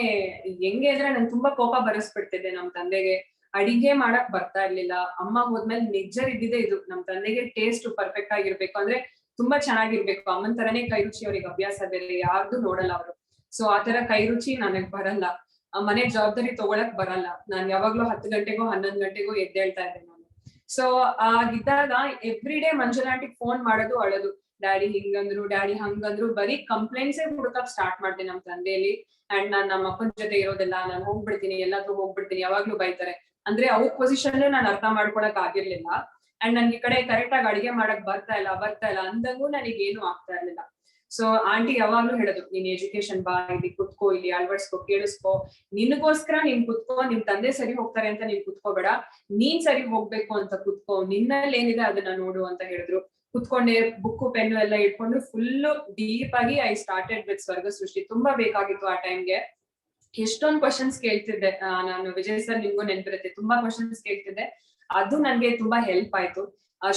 ಹೆಂಗೆ ಅಂದ್ರೆ ನನ್ ತುಂಬಾ ಕೋಪ ಬರಸ್ಬಿಡ್ತಿದ್ದೆ ನಮ್ ತಂದೆಗೆ. ಅಡಿಗೆ ಮಾಡಕ್ ಬರ್ತಾ ಇರ್ಲಿಲ್ಲ. ಅಮ್ಮ ಹೋದ್ಮೇಲೆ ನಿಜ ಇದ್ದಿದೆ ಇದು, ನಮ್ ತಂದೆಗೆ ಟೇಸ್ಟ್ ಪರ್ಫೆಕ್ಟ್ ಆಗಿರ್ಬೇಕು ಅಂದ್ರೆ ತುಂಬಾ ಚೆನ್ನಾಗಿರ್ಬೇಕು. ಅಮ್ಮನ್ ತರನೇ ಕೈ ರುಚಿ ಅವ್ರಿಗೆ ಅಭ್ಯಾಸ ಬೇರೆ ಯಾರ್ದು ನೋಡಲ್ಲ ಅವರು. ಸೊ ಆತರ ಕೈ ರುಚಿ ನನಗ್ ಬರಲ್ಲ. ಮನೆ ಜವಾಬ್ದಾರಿ ತಗೊಳಕ್ ಬರಲ್ಲ. ನಾನ್ ಯಾವಾಗ್ಲೂ 10 ಗಂಟೆಗೋ 11 ಗಂಟೆಗೋ ಎದ್ದೇಳ್ತಾ ಇದ್ದೆ ನಾನು. ಸೊ ಆಗಿದ್ದಾಗ ಎವ್ರಿ ಡೇ ಮಂಜುಳಾಂಟಿಗ್ ಫೋನ್ ಮಾಡೋದು, ಅಳೋದು. ಡ್ಯಾಡಿ ಹಿಂಗಂದ್ರು, ಡ್ಯಾಡಿ ಹಂಗಂದ್ರು, ಬರೀ ಕಂಪ್ಲೇಂಟ್ಸೇ ಹುಡುಕಕ್ ಸ್ಟಾರ್ಟ್ ಮಾಡ್ದೆ ನಮ್ ತಂದೆಯಲ್ಲಿ. ಅಂಡ್ ನಾನ್ ನಮ್ಮ ಅಪ್ಪನ ಜೊತೆ ಇರೋದಿಲ್ಲ, ನಾನ್ ಹೋಗ್ಬಿಡ್ತೀನಿ, ಎಲ್ಲಾದ್ರೂ ಹೋಗ್ಬಿಡ್ತೀನಿ, ಯಾವಾಗ್ಲೂ ಬೈತಾರೆ. ಅಂದ್ರೆ ಅವ್ರ ಪೊಸಿಷನ್ ನಾನ್ ಅರ್ಥ ಮಾಡ್ಕೊಳಕ್ ಆಗಿರ್ಲಿಲ್ಲ. ಅಂಡ್ ನನ್ಗೆ ಈ ಕಡೆ ಕರೆಕ್ಟ್ ಆಗಿ ಅಡಿಗೆ ಮಾಡಕ್ ಬರ್ತಾ ಇಲ್ಲ ಅಂದಂಗೂ ನನಗೇನು ಆಗ್ತಾ ಇರ್ಲಿಲ್ಲ. ಸೊ ಆಂಟಿ ಯಾವಾಗ್ಲೂ ಹೇಳೋದು, ನೀನ್ ಎಜುಕೇಶನ್ ಬಾ, ಇಲ್ಲಿ ಕುತ್ಕೋ, ಇಲ್ಲಿ ಅಳ್ವಡ್ಸ್ಕೋ, ಕೇಳಿಸ್ಕೋ, ನಿನ್ಗೋಸ್ಕರ ನೀನ್ ಕುತ್ಕೋ. ನಿಮ್ ತಂದೆ ಸರಿ ಹೋಗ್ತಾರೆ ಅಂತ ನೀನ್ ಕುತ್ಕೋಬೇಡ, ನೀನ್ ಸರಿ ಹೋಗ್ಬೇಕು ಅಂತ ಕುತ್ಕೋ, ನಿನ್ನಲ್ಲಿ ಏನಿದೆ ಅದನ್ನ ನೋಡು ಅಂತ ಹೇಳಿದ್ರು. ಕುತ್ಕೊಂಡೆ ಬುಕ್ಕು ಪೆನ್ನು ಎಲ್ಲ ಇಟ್ಕೊಂಡು ಫುಲ್ ಡೀಪ್ ಆಗಿ ಐ ಸ್ಟಾರ್ಟೆಡ್ ವಿತ್ ಸ್ವರ್ಗ ಸೃಷ್ಟಿ. ತುಂಬಾ ಬೇಕಾಗಿತ್ತು ಆ ಟೈಮ್ಗೆ. ಎಷ್ಟೊಂದು ಕ್ವಶನ್ಸ್ ಕೇಳ್ತಿದ್ದೆ ನಾನು. ವಿಜಯ್ ಸರ್ ನಿಮ್ಗೂ ನೆನ್ಪಿರುತ್ತೆ, ತುಂಬಾ ಕ್ವಶನ್ಸ್ ಕೇಳ್ತಿದ್ದೆ. ಅದು ನನ್ಗೆ ತುಂಬಾ ಹೆಲ್ಪ್ ಆಯ್ತು.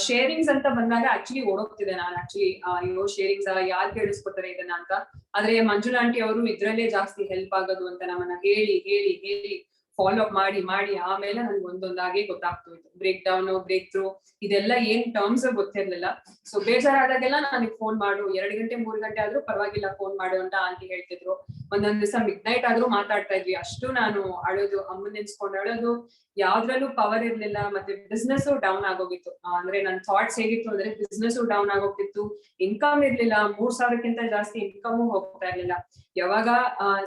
ಶೇರಿಂಗ್ಸ್ ಅಂತ ಬಂದಾಗ ಆಕ್ಚುಲಿ ಓಡೋಗ್ತಿದೆ ನಾನು. ಆಕ್ಚುಲಿ ಅಯ್ಯೋ ಶೇರಿಂಗ್ಸ್ ಯಾರು ಕೇಳಿಸ್ಕೊತಾರೆ ಇದನ್ನ ಅಂತ. ಆದ್ರೆ ಮಂಜುಳಾಂಟಿ ಅವರು ಇದ್ರಲ್ಲೇ ಜಾಸ್ತಿ ಹೆಲ್ಪ್ ಆಗೋದು ಅಂತ ನಮ್ಮನ್ನ ಹೇಳಿ ಹೇಳಿ ಹೇಳಿ ಫಾಲೋ ಅಪ್ ಮಾಡಿ ಆಮೇಲೆ ನನ್ಗೆ ಒಂದೊಂದಾಗಿ ಗೊತ್ತಾಗ್ತಾ ಇತ್ತು. ಬ್ರೇಕ್ ಡೌನ್, ಬ್ರೇಕ್ ಥ್ರೂ, ಇದೆಲ್ಲ ಏನ್ ಟರ್ಮ್ಸ್ ಗೊತ್ತಿರ್ಲಿಲ್ಲ. ಸೊ ಬೇಜಾರಾದಾಗೆಲ್ಲ ನನಗೆ ಫೋನ್ ಮಾಡು, 2 ಗಂಟೆ 3 ಗಂಟೆ ಆದ್ರೂ ಪರವಾಗಿಲ್ಲ ಫೋನ್ ಮಾಡು ಅಂತ ಆಂಟಿ ಹೇಳ್ತಿದ್ರು. ಒಂದೊಂದ್ ದಿವಸ ಮಿಡ್ ನೈಟ್ ಆದ್ರೂ ಮಾತಾಡ್ತಾ ಇದ್ವಿ. ಅಷ್ಟು ನಾನು ಅಳೋದು, ಅಮ್ಮನ್ ನೆನ್ಸ್ಕೊಂಡು ಅಳೋದು. ಯಾವ್ದ್ರಲ್ಲೂ ಪವರ್ ಇರ್ಲಿಲ್ಲ. ಮತ್ತೆ ಬಿಸ್ನೆಸ್ ಡೌನ್ ಆಗೋಗಿತ್ತು. ಅಂದ್ರೆ ನನ್ ಥಾಟ್ಸ್ ಹೇಗಿತ್ತು ಅಂದ್ರೆ ಬಿಸ್ನೆಸ್ ಡೌನ್ ಆಗೋಗ್ತಿತ್ತು, ಇನ್ಕಮ್ ಇರ್ಲಿಲ್ಲ. 3,000ಕ್ಕಿಂತ ಜಾಸ್ತಿ ಇನ್ಕಮ್ ಹೋಗ್ತಾ ಇರ್ಲಿಲ್ಲ. ಯಾವಾಗ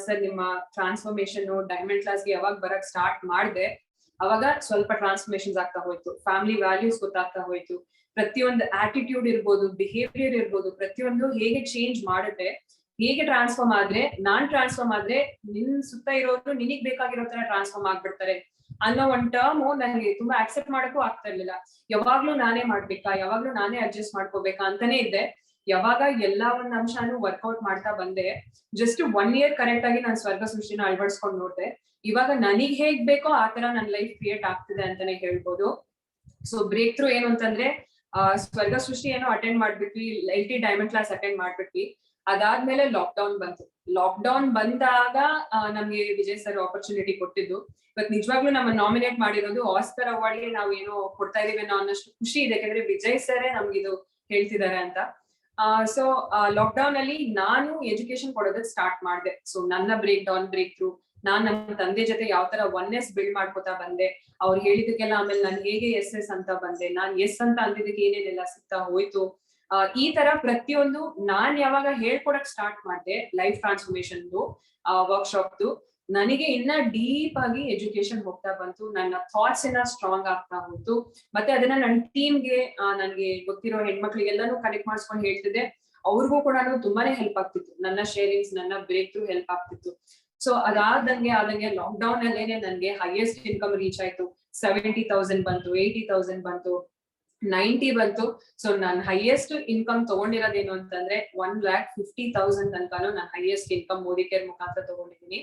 ಸರ್ ನಿಮ್ಮ ಟ್ರಾನ್ಸ್ಫಾರ್ಮೇಶನ್ ಡೈಮಂಡ್ ಕ್ಲಾಸ್ಗೆ ಯಾವಾಗ ಬರಕ್ ಸ್ಟಾರ್ಟ್ ಮಾಡಿದೆ, ಅವಾಗ ಸ್ವಲ್ಪ ಟ್ರಾನ್ಸ್ಫಾರ್ಮೇಶನ್ಸ್ ಆಗ್ತಾ ಹೋಯ್ತು. ಫ್ಯಾಮಿಲಿ ವ್ಯಾಲ್ಯೂಸ್ ಗೊತ್ತಾಗ್ತಾ ಹೋಯ್ತು. ಪ್ರತಿಯೊಂದು ಆಟಿಟ್ಯೂಡ್ ಇರ್ಬೋದು, ಬಿಹೇವಿಯರ್ ಇರ್ಬೋದು, ಪ್ರತಿಯೊಂದು ಹೇಗೆ ಚೇಂಜ್ ಮಾಡುತ್ತೆ, ಹೇಗೆ ಟ್ರಾನ್ಸ್ಫಾರ್ಮ್ ಆದ್ರೆ, ನಾನ್ ಟ್ರಾನ್ಸ್ಫಾರ್ಮ್ ಆದ್ರೆ ನಿನ್ ಸುತ್ತ ಇರೋರು ನಿನಗ್ ಬೇಕಾಗಿರೋ ತರ ಟ್ರಾನ್ಸ್ಫಾರ್ಮ್ ಆಗ್ಬಿಡ್ತಾರೆ ಅನ್ನೋ ಒಂದ್ ಟರ್ಮ್ ನನಗೆ ತುಂಬಾ ಆಕ್ಸೆಪ್ಟ್ ಮಾಡಕ್ಕೂ ಆಗ್ತಾ ಇರ್ಲಿಲ್ಲ. ಯಾವಾಗ್ಲೂ ನಾನೇ ಮಾಡ್ಬೇಕಾ, ಯಾವಾಗ್ಲೂ ನಾನೇ ಅಡ್ಜಸ್ಟ್ ಮಾಡ್ಕೋಬೇಕಾ ಅಂತಾನೆ ಇದ್ದೆ. ಯಾವಾಗ ಎಲ್ಲಾ ಒಂದ್ ಅಂಶನೂ ವರ್ಕೌಟ್ ಮಾಡ್ತಾ ಬಂದೆ, ಜಸ್ಟ್ 1 ಇಯರ್ ಕರೆಕ್ಟ್ ಆಗಿ ನಾನು ಸ್ವರ್ಗ ಸೃಷ್ಟಿನ ಅಳವಡಿಸ್ಕೊಂಡು ನೋಡ್ದೆ. ಇವಾಗ ನನಗ್ ಹೇಗ್ ಬೇಕೋ ಆ ತರ ನನ್ ಲೈಫ್ ಕ್ರಿಯೇಟ್ ಆಗ್ತಿದೆ ಅಂತಾನೆ ಹೇಳ್ಬೋದು. ಸೊ ಬ್ರೇಕ್ ಥ್ರೂ ಏನು ಅಂತಂದ್ರೆ, ಸ್ವರ್ಗ ಸೃಷ್ಟಿ ಏನೋ ಅಟೆಂಡ್ ಮಾಡ್ಬಿಟ್ವಿ, LT ಡೈಮಂಡ್ ಕ್ಲಾಸ್ ಅಟೆಂಡ್ ಮಾಡ್ಬಿಟ್ವಿ. ಅದಾದ್ಮೇಲೆ ಲಾಕ್ಡೌನ್ ಬಂತು. ಲಾಕ್ಡೌನ್ ಬಂದಾಗ ನಮ್ಗೆ ವಿಜಯ್ ಸರ್ ಆಪರ್ಚುನಿಟಿ ಕೊಟ್ಟಿದ್ದು. ಇವತ್ತು ನಿಜವಾಗ್ಲೂ ನಮ್ಮ ನಾಮಿನೇಟ್ ಮಾಡಿರೋದು ಆಸ್ಕರ್ ಅವಾರ್ಡ್ಗೆ ನಾವು ಏನೋ ಕೊಡ್ತಾ ಇದೀವಿ ಅನ್ನೋ ಅನ್ನಷ್ಟು ಖುಷಿ ಇದೆ. ಯಾಕಂದ್ರೆ ವಿಜಯ್ ಸರೇ ನಮ್ಗಿದು ಹೇಳ್ತಿದ್ದಾರೆ ಅಂತ. ಸೊ ಲಾಕ್ಡೌನ್ ಅಲ್ಲಿ ನಾನು ಎಜುಕೇಶನ್ ಕೊಡೋದಕ್ಕೆ ಸ್ಟಾರ್ಟ್ ಮಾಡಿದೆ. ಸೊ ನನ್ನ ಬ್ರೇಕ್ ಡೌನ್, ಬ್ರೇಕ್ ಥ್ರೂ, ನಾನ್ ನಮ್ಮ ತಂದೆ ಜೊತೆ ಯಾವ ತರ ಒನ್ನೆಸ್ ಬಿಲ್ಡ್ ಮಾಡ್ಕೊತಾ ಬಂದೆ. ಅವ್ರು ಹೇಳಿದಕ್ಕೆಲ್ಲ ಆಮೇಲೆ ನಾನು ಹೇಗೆ ಎಸ್ ಅಂತ ಬಂದೆ, ನಾನ್ ಎಸ್ ಅಂತ ಅಂದಿದ್ದಕ್ಕೆ ಏನೇನೆಲ್ಲ ಸಿಗ್ತಾ ಹೋಯ್ತು. ಈ ತರ ಪ್ರತಿಯೊಂದು ನಾನ್ ಯಾವಾಗ ಹೇಳ್ಕೊಡಕ್ ಸ್ಟಾರ್ಟ್ ಮಾಡಿದೆ ಲೈಫ್ ಟ್ರಾನ್ಸ್ಫಾರ್ಮೇಶನ್ ವರ್ಕ್ಶಾಪ್ದು, ನನಗೆ ಇನ್ನ ಡೀಪ್ ಆಗಿ ಎಜುಕೇಶನ್ ಹೋಗ್ತಾ ಬಂತು. ನನ್ನ ಥಾಟ್ಸ್ ಇನ್ನ ಸ್ಟ್ರಾಂಗ್ ಆಗ್ತಾ ಹೋಯ್ತು. ಮತ್ತೆ ಅದನ್ನ ನನ್ನ ಟೀಮ್ಗೆ, ನನ್ಗೆ ಗೊತ್ತಿರೋ ಹೆಣ್ಮಕ್ಳಿಗೆಲ್ಲಾನು ಕನೆಕ್ಟ್ ಮಾಡಿಸ್ಕೊಂಡು ಹೇಳ್ತಿದ್ದೆ. ಅವ್ರಿಗೂ ಕೂಡ ತುಂಬಾನೇ ಹೆಲ್ಪ್ ಆಗ್ತಿತ್ತು, ನನ್ನ ಶೇರಿಂಗ್ಸ್, ನನ್ನ ಬ್ರೇಕ್ ಥ್ರೂ ಹೆಲ್ಪ್ ಆಗ್ತಿತ್ತು. ಸೊ ಆದಂಗೆ ಲಾಕ್ ಡೌನ್ ಅಲ್ಲೇನೆ ನನ್ಗೆ ಹೈಯೆಸ್ಟ್ ಇನ್ಕಮ್ ರೀಚ್ ಆಯ್ತು. 70,000 ಬಂತು, 80,000 ಬಂತು, 90 ಬಂತು. ಸೊ ನಾನು ಹೈಯೆಸ್ಟ್ ಇನ್ಕಮ್ ತಗೊಂಡಿರೋದೇನು ಅಂತಂದ್ರೆ 1,50,000 ತನಕನೂ ನಾನು ಹೈಯೆಸ್ಟ್ ಇನ್ಕಮ್ ಮೋದಿ ಕೇರ್ ಮುಖಾಂತರ ತಗೊಂಡಿದ್ದೀನಿ.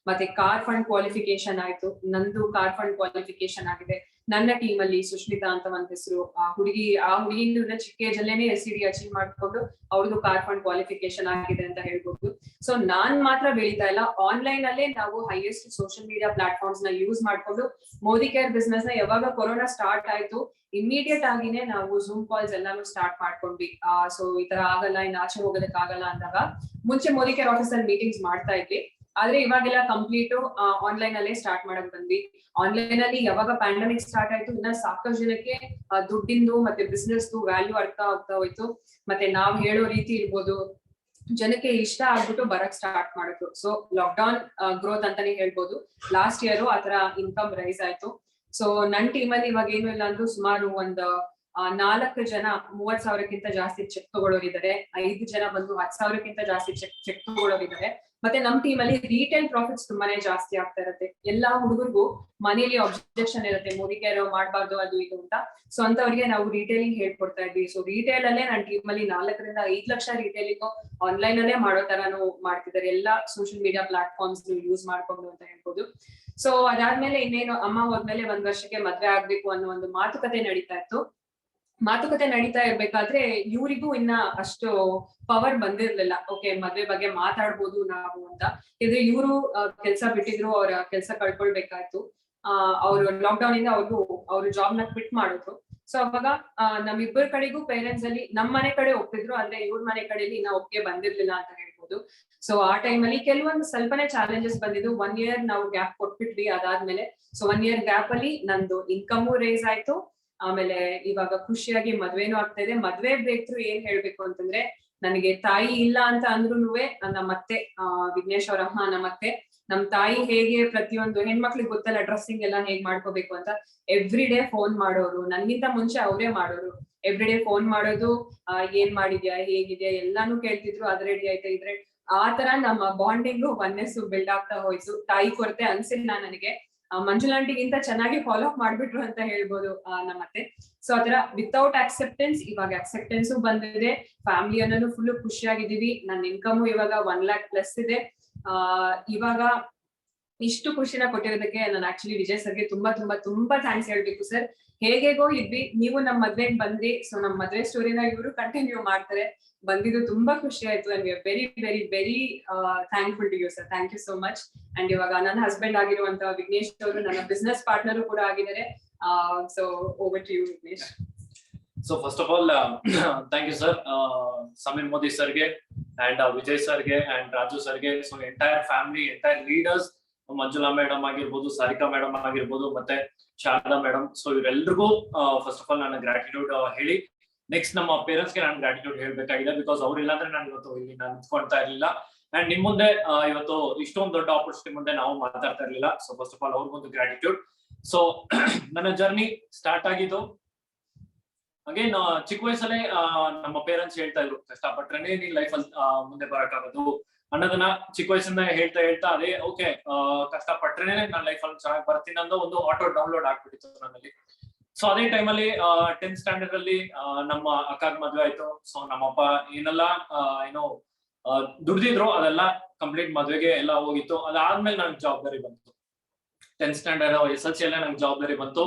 ಮತ್ತೆ ಕಾರ್ ಫಂಡ್ ಕ್ವಾಲಿಫಿಕೇಶನ್ ಆಯ್ತು, ನಂದು ಕಾರ್ ಫಂಡ್ ಕ್ವಾಲಿಫಿಕೇಶನ್ ಆಗಿದೆ. ನನ್ನ ಟೀಮ್ ಅಲ್ಲಿ ಸುಷ್ಮಿತಾ ಅಂತ ಒಂದ್ ಹೆಸರು, ಆ ಹುಡುಗಿನ ಚಿಕ್ಕ ಏಜ್ ಅಲ್ಲೇನೆ SCD ಅಚೀವ್ ಮಾಡ್ಕೊಂಡು ಅವ್ರದ್ದು ಕಾರ್ ಫಂಡ್ ಕ್ವಾಲಿಫಿಕೇಶನ್ ಆಗಿದೆ ಅಂತ ಹೇಳ್ಬೋದು. ಸೊ ನಾನ್ ಮಾತ್ರ ಬೆಳೀತಾ ಇಲ್ಲ, ಆನ್ಲೈನ್ ಅಲ್ಲೇ ನಾವು ಹೈಯೆಸ್ಟ್ ಸೋಷಿಯಲ್ ಮೀಡಿಯಾ ಪ್ಲಾಟ್ಫಾರ್ಮ್ಸ್ ನ ಯೂಸ್ ಮಾಡ್ಕೊಂಡು ಮೋದಿ ಕೇರ್ ಬಿಸ್ನೆಸ್ ನ ಯಾವಾಗ ಕೊರೋನಾ ಸ್ಟಾರ್ಟ್ ಆಯ್ತು ಇಮಿಡಿಯೇಟ್ ಆಗಿನೇ ನಾವು ಝೂಮ್ ಕಾಲ್ಸ್ ಎಲ್ಲಾನು ಸ್ಟಾರ್ಟ್ ಮಾಡ್ಕೊಂಡ್ವಿ. ಸೊ ಈ ತರ ಆಗಲ್ಲ, ಇನ್ನು ಆಚೆ ಹೋಗೋದಕ್ಕೆ ಆಗಲ್ಲ ಅಂದಾಗ ಮುಂಚೆ ಮೋದಿ ಕೇರ್ ಆಫೀಸ್ ಅಲ್ಲಿ ಮೀಟಿಂಗ್ಸ್ ಮಾಡ್ತಾ ಇದ್ವಿ, ಆದ್ರೆ ಇವಾಗೆಲ್ಲ ಕಂಪ್ಲೀಟ್ ಆನ್ಲೈನ್ ಅಲ್ಲೇ ಸ್ಟಾರ್ಟ್ ಮಾಡಕ್ ಬಂದ್ವಿ. ಆನ್ಲೈನ್ ಅಲ್ಲಿ ಯಾವಾಗ ಪ್ಯಾಂಡಮಿಕ್ ಸ್ಟಾರ್ಟ್ ಆಯ್ತು ಇನ್ನ ಸಾಕಷ್ಟು ಜನಕ್ಕೆ ದುಡ್ಡಿಂದು ಮತ್ತೆ ಬಿಸ್ನೆಸ್ ವ್ಯಾಲ್ಯೂ ಅರ್ಥ ಆಗ್ತಾ ಹೋಯ್ತು. ಮತ್ತೆ ನಾವ್ ಹೇಳೋ ರೀತಿ ಇರ್ಬೋದು, ಜನಕ್ಕೆ ಇಷ್ಟ ಆಗ್ಬಿಟ್ಟು ಬರಕ್ ಸ್ಟಾರ್ಟ್ ಮಾಡಿದ್ರು. ಸೊ ಲಾಕ್ಡೌನ್ ಗ್ರೋತ್ ಅಂತಾನೆ ಹೇಳ್ಬೋದು. ಲಾಸ್ಟ್ ಇಯರ್ ಆತರ ಇನ್ಕಮ್ ರೈಸ್ ಆಯ್ತು. ಸೊ ನನ್ ಟೀಮ್ ಅಲ್ಲಿ ಇವಾಗ ಏನು ಇಲ್ಲ ಅಂದ್ರೂ ಸುಮಾರು ಒಂದ್ 4 ಜನ 30,000ಕ್ಕಿಂತ ಜಾಸ್ತಿ ಚೆಕ್ ತಗೊಳ್ಳೋರಿದ್ದಾರೆ, 5 ಜನ ಬಂದು 10,000ಕ್ಕಿಂತ ಜಾಸ್ತಿ ಚೆಕ್ ತಗೊಳ್ಳೋರಿದ್ದಾರೆ. ಮತ್ತೆ ನಮ್ ಟೀಮ್ ಅಲ್ಲಿ ರಿಟೇಲ್ ಪ್ರಾಫಿಟ್ಸ್ ತುಂಬಾನೇ ಜಾಸ್ತಿ ಆಗ್ತಾ ಇರುತ್ತೆ. ಎಲ್ಲಾ ಹುಡುಗರಿಗೂ ಮನೇಲಿ ಅಬ್ಜೆಕ್ಷನ್ ಇರುತ್ತೆ, ಮೋದಿ ಕೇರ್ ಮಾಡ್ಬಾರ್ದು ಅದು ಇದು ಅಂತ. ಸೊ ಅಂತವ್ರಿಗೆ ನಾವು ರಿಟೇಲಿಂಗ್ ಹೇಳ್ಕೊಡ್ತಾ ಇದ್ವಿ. ಸೊ ರಿಟೇಲ್ ಅಲ್ಲೇ ನನ್ನ ಟೀಮ್ ಅಲ್ಲಿ 4 ರಿಂದ 5 ಲಕ್ಷ ರಿಟೇಲಿಂಗ್ ಆನ್ಲೈನ್ ಅಲ್ಲೇ ಮಾಡೋ ತರಾನು ಮಾಡ್ತಿದ್ದಾರೆ, ಎಲ್ಲಾ ಸೋಷಿಯಲ್ ಮೀಡಿಯಾ ಪ್ಲಾಟ್ಫಾರ್ಮ್ಸ್ ಯೂಸ್ ಮಾಡ್ಕೊಂಡು ಅಂತ ಹೇಳ್ಬೋದು. ಸೊ ಅದಾದ್ಮೇಲೆ ಇನ್ನೇನು ಅಮ್ಮ ಹೋದ್ಮೇಲೆ 1 ವರ್ಷಕ್ಕೆ ಮದ್ವೆ ಆಗ್ಬೇಕು ಅನ್ನೋ ಒಂದು ಮಾತುಕತೆ ನಡೀತಾ ಇರ್ಬೇಕಾದ್ರೆ ಇವರಿಗೂ ಇನ್ನ ಅಷ್ಟು ಪವರ್ ಬಂದಿರ್ಲಿಲ್ಲ. ಓಕೆ, ಮದ್ವೆ ಬಗ್ಗೆ ಮಾತಾಡ್ಬೋದು ನಾವು ಅಂತ. ಇದ್ರೆ ಇವರು ಕೆಲ್ಸ ಬಿಟ್ಟಿದ್ರು, ಅವ್ರ ಕೆಲ್ಸ ಕಳ್ಕೊಳ್ಬೇಕಾಯ್ತು. ಅವ್ರು ಲಾಕ್ ಡೌನ್ ಇಂದ ಅವ್ರು ಜಾಬ್ ನ ಕ್ವಿಟ್ ಮಾಡಿದ್ರು. ಸೊ ಅವಾಗ ನಮ್ಮಿಬ್ಬರ ಕಡೆಗೂ ಪೇರೆಂಟ್ಸ್ ಅಲ್ಲಿ ನಮ್ ಮನೆ ಕಡೆ ಒಪ್ಪಿದ್ರು, ಆದ್ರೆ ಇವ್ರ ಮನೆ ಕಡೆಯಲ್ಲಿ ಇನ್ನ ಒಪ್ಪಿಗೆ ಬಂದಿರ್ಲಿಲ್ಲ ಅಂತ ಹೇಳ್ಬೋದು. ಸೊ ಆ ಟೈಮ್ ಅಲ್ಲಿ ಕೆಲವೊಂದು ಸ್ವಲ್ಪನೇ ಚಾಲೆಂಜಸ್ ಬಂದಿದ್ದು. 1 ಇಯರ್ ನಾವು ಗ್ಯಾಪ್ ಕೊಟ್ಬಿಟ್ವಿ ಅದಾದ್ಮೇಲೆ. ಸೊ 1 ಇಯರ್ ಗ್ಯಾಪ್ ಅಲ್ಲಿ ನಂದು ಇನ್ಕಮು ರೇಸ್ ಆಯ್ತು. ಆಮೇಲೆ ಇವಾಗ ಖುಷಿಯಾಗಿ ಮದ್ವೆನೂ ಆಗ್ತಾ ಇದೆ. ಮದ್ವೆ ಬ್ರೇಕ್ ಥ್ರೂ ಏನ್ ಹೇಳ್ಬೇಕು ಅಂತಂದ್ರೆ, ನನಗೆ ತಾಯಿ ಇಲ್ಲ ಅಂತ ಅಂದ್ರೂನುವೆ ನಮ್ಮತ್ತೆ ವಿಘ್ನೇಶ್ ಅವ್ರ ಅಮ್ಮ ನಮ್ಮತ್ತೆ, ನಮ್ ತಾಯಿ ಹೇಗೆ ಪ್ರತಿಯೊಂದು ಹೆಣ್ಮಕ್ಳಿಗೆ ಗೊತ್ತಲ್ಲ ಡ್ರೆಸ್ಸಿಂಗ್ ಎಲ್ಲ ಹೇಗ್ ಮಾಡ್ಕೋಬೇಕು ಅಂತ, ಎವ್ರಿ ಡೇ ಫೋನ್ ಮಾಡೋರು. ನನ್ಗಿಂತ ಮುಂಚೆ ಅವರೇ ಮಾಡೋರು. ಎವ್ರಿ ಡೇ ಫೋನ್ ಮಾಡೋದು, ಏನ್ ಮಾಡಿದ್ಯಾ, ಹೇಗಿದ್ಯಾ ಎಲ್ಲಾನು ಕೇಳ್ತಿದ್ರು. ಅದ್ ರೆಡಿ ಆಯ್ತಾ ಇದ್ರೆ ಆ ತರ ನಮ್ಮ ಬಾಂಡಿಂಗು ಒನ್ನೆಸ್ ಬಿಲ್ಡ್ ಆಗ್ತಾ ಹೋಯ್ತು. ತಾಯಿ ಕೊರತೆ ಅನ್ಸಿಲ್ಲ ನನಗೆ. ಮಂಜುಲಾಂಟಿಗಿಂತ ಚೆನ್ನಾಗಿ ಫಾಲೋ ಅಪ್ ಮಾಡ್ಬಿಟ್ರು ಅಂತ ಹೇಳ್ಬೋದು ನಮ್ಮತ್ತೆ. ಸೊ ಆತರ ವಿತೌಟ್ ಅಕ್ಸೆಪ್ಟೆನ್ಸ್ ಇವಾಗ ಅಕ್ಸೆಪ್ಟೆನ್ಸ್ ಬಂದಿದೆ. ಫ್ಯಾಮಿಲಿ ಅನ್ನೋದು ಫುಲ್ ಖುಷಿಯಾಗಿದ್ದೀವಿ. ನನ್ನ ಇನ್ಕಮ್ ಇವಾಗ 1 lakh ಪ್ಲಸ್ ಇದೆ. ಇವಾಗ ಇಷ್ಟು ಖುಷಿನ ಕೊಟ್ಟಿರೋದಕ್ಕೆ ನಾನು ಆಕ್ಚುಲಿ ವಿಜಯ್ ಸರ್ಗೆ ತುಂಬಾ ತುಂಬಾ ತುಂಬಾ ಥ್ಯಾಂಕ್ಸ್ ಹೇಳ್ಬೇಕು ಸರ್. ಹೇಗೇಗೋ ಇದ್ವಿ, ನೀವು ನಮ್ ಮದ್ವೆಗ್ ಬಂದ್ರಿ. ಸೊ ನಮ್ ಮದ್ವೆ ಸ್ಟೋರಿನ ಇವರು ಕಂಟಿನ್ಯೂ ಮಾಡ್ತಾರೆ. ಬಂದಿದ್ದು ತುಂಬಾ ಖುಷಿ ಆಯ್ತು. And very very very thankful to you sir. Thank you so much. And ಇವಾಗ ನನ್ನ ಹಸ್ಬೆಂಡ್ ಆಗಿರುವಂತ ವಿಘ್ನೇಶ್ ಅವರು ನನ್ನ ಬಿಸ್ನೆಸ್ ಪಾರ್ಟ್ನರ್ ಕೂಡ ಆಗಿದ್ದಾರೆ. So over to you Vignesh. So first of all, thank you sir, Samir Modi sir ge and Vijay sir ge and Raju sir ge. So entire family, entire leaders, Manjula madam ಆಗಿರಬಹುದು, Sarika madam ಆಗಿರಬಹುದು, ಮತ್ತೆ Sharada madam. So ಇವರೆಲ್ಲರಿಗೂ first of all ನನ್ನ gratitude ಹೇಳಿ, next ನಮ್ಮ parents ಗೆ ನಾನು gratitude ಹೇಳ್ಬೇಕಾಗಿದೆ. Because ಅವ್ರಿಲ್ಲ ಅಂದ್ರೆ ನಾನು ಇವತ್ತು ಇಲ್ಲಿ ನಾನು ನಿಂತ್ಕೊಳ್ತಾ ಇರ್ಲಿಲ್ಲ. ಅಂಡ್ ನಿಮ್ ಮುಂದೆ ಇವತ್ತು ಇಷ್ಟೊಂದು ದೊಡ್ಡ ಆಪರ್ಚುನಿಟಿ ಮುಂದೆ ನಾವು ಮಾತಾಡ್ತಾ ಇರ್ಲಿಲ್ಲ. ಸೊ ಫಸ್ಟ್ ಆಫ್ ಆಲ್ ಅವ್ರಿಗೊಂದು ಗ್ರಾಟಿಟ್ಯೂಡ್. ಸೊ ನನ್ನ ಜರ್ನಿ ಸ್ಟಾರ್ಟ್ ಆಗಿದ್ದು ಅಗೇನ್ ಚಿಕ್ಕ ವಯಸ್ಸಲ್ಲೇ ನಮ್ಮ ಪೇರೆಂಟ್ಸ್ ಹೇಳ್ತಾ ಇದ್ರು, ಕಷ್ಟಪಟ್ರೇನೆ ನೀನ್ ಲೈಫ್ ಅಲ್ಲಿ ಮುಂದೆ ಬರಕ್ಕಾಗೋದು ಅನ್ನೋದನ್ನ ಚಿಕ್ಕ ವಯಸ್ಸಿಂದ ಹೇಳ್ತಾ ಅದೇ ಓಕೆ ಕಷ್ಟಪಟ್ರೇನೆ ನಾನು ಲೈಫ್ ಅಲ್ಲಿ ಚೆನ್ನಾಗಿ ಬರ್ತೀನಿ ಅನ್ನೋ ಒಂದು ಆಟೋ ಡೌನ್ಲೋಡ್ ಆಗ್ಬಿಟ್ಟಿತ್ತು ನನ್ನಲ್ಲಿ. ಸೊ ಅದೇ ಟೈಮಲ್ಲಿ 10th ಸ್ಟ್ಯಾಂಡರ್ಡ್ ಅಲ್ಲಿ ನಮ್ಮ ಅಕ್ಕಾಗ್ ಮದ್ವೆ ಆಯ್ತು. ಸೊ ನಮ್ಮಪ್ಪ ಏನೆಲ್ಲ ಏನೋ ದುಡ್ದಿದ್ರು ಅದೆಲ್ಲ ಕಂಪ್ಲೀಟ್ ಮದ್ವೆಗೆ ಎಲ್ಲ ಹೋಗಿತ್ತು. ಅದಾದ್ಮೇಲೆ ನನ್ಗೆ ಜವಾಬ್ದಾರಿ ಬಂತು. 10th ಸ್ಟ್ಯಾಂಡರ್ಡ್ SLC ಅಲ್ಲೇ ನಂಗೆ ಜವಾಬ್ದಾರಿ ಬಂತು.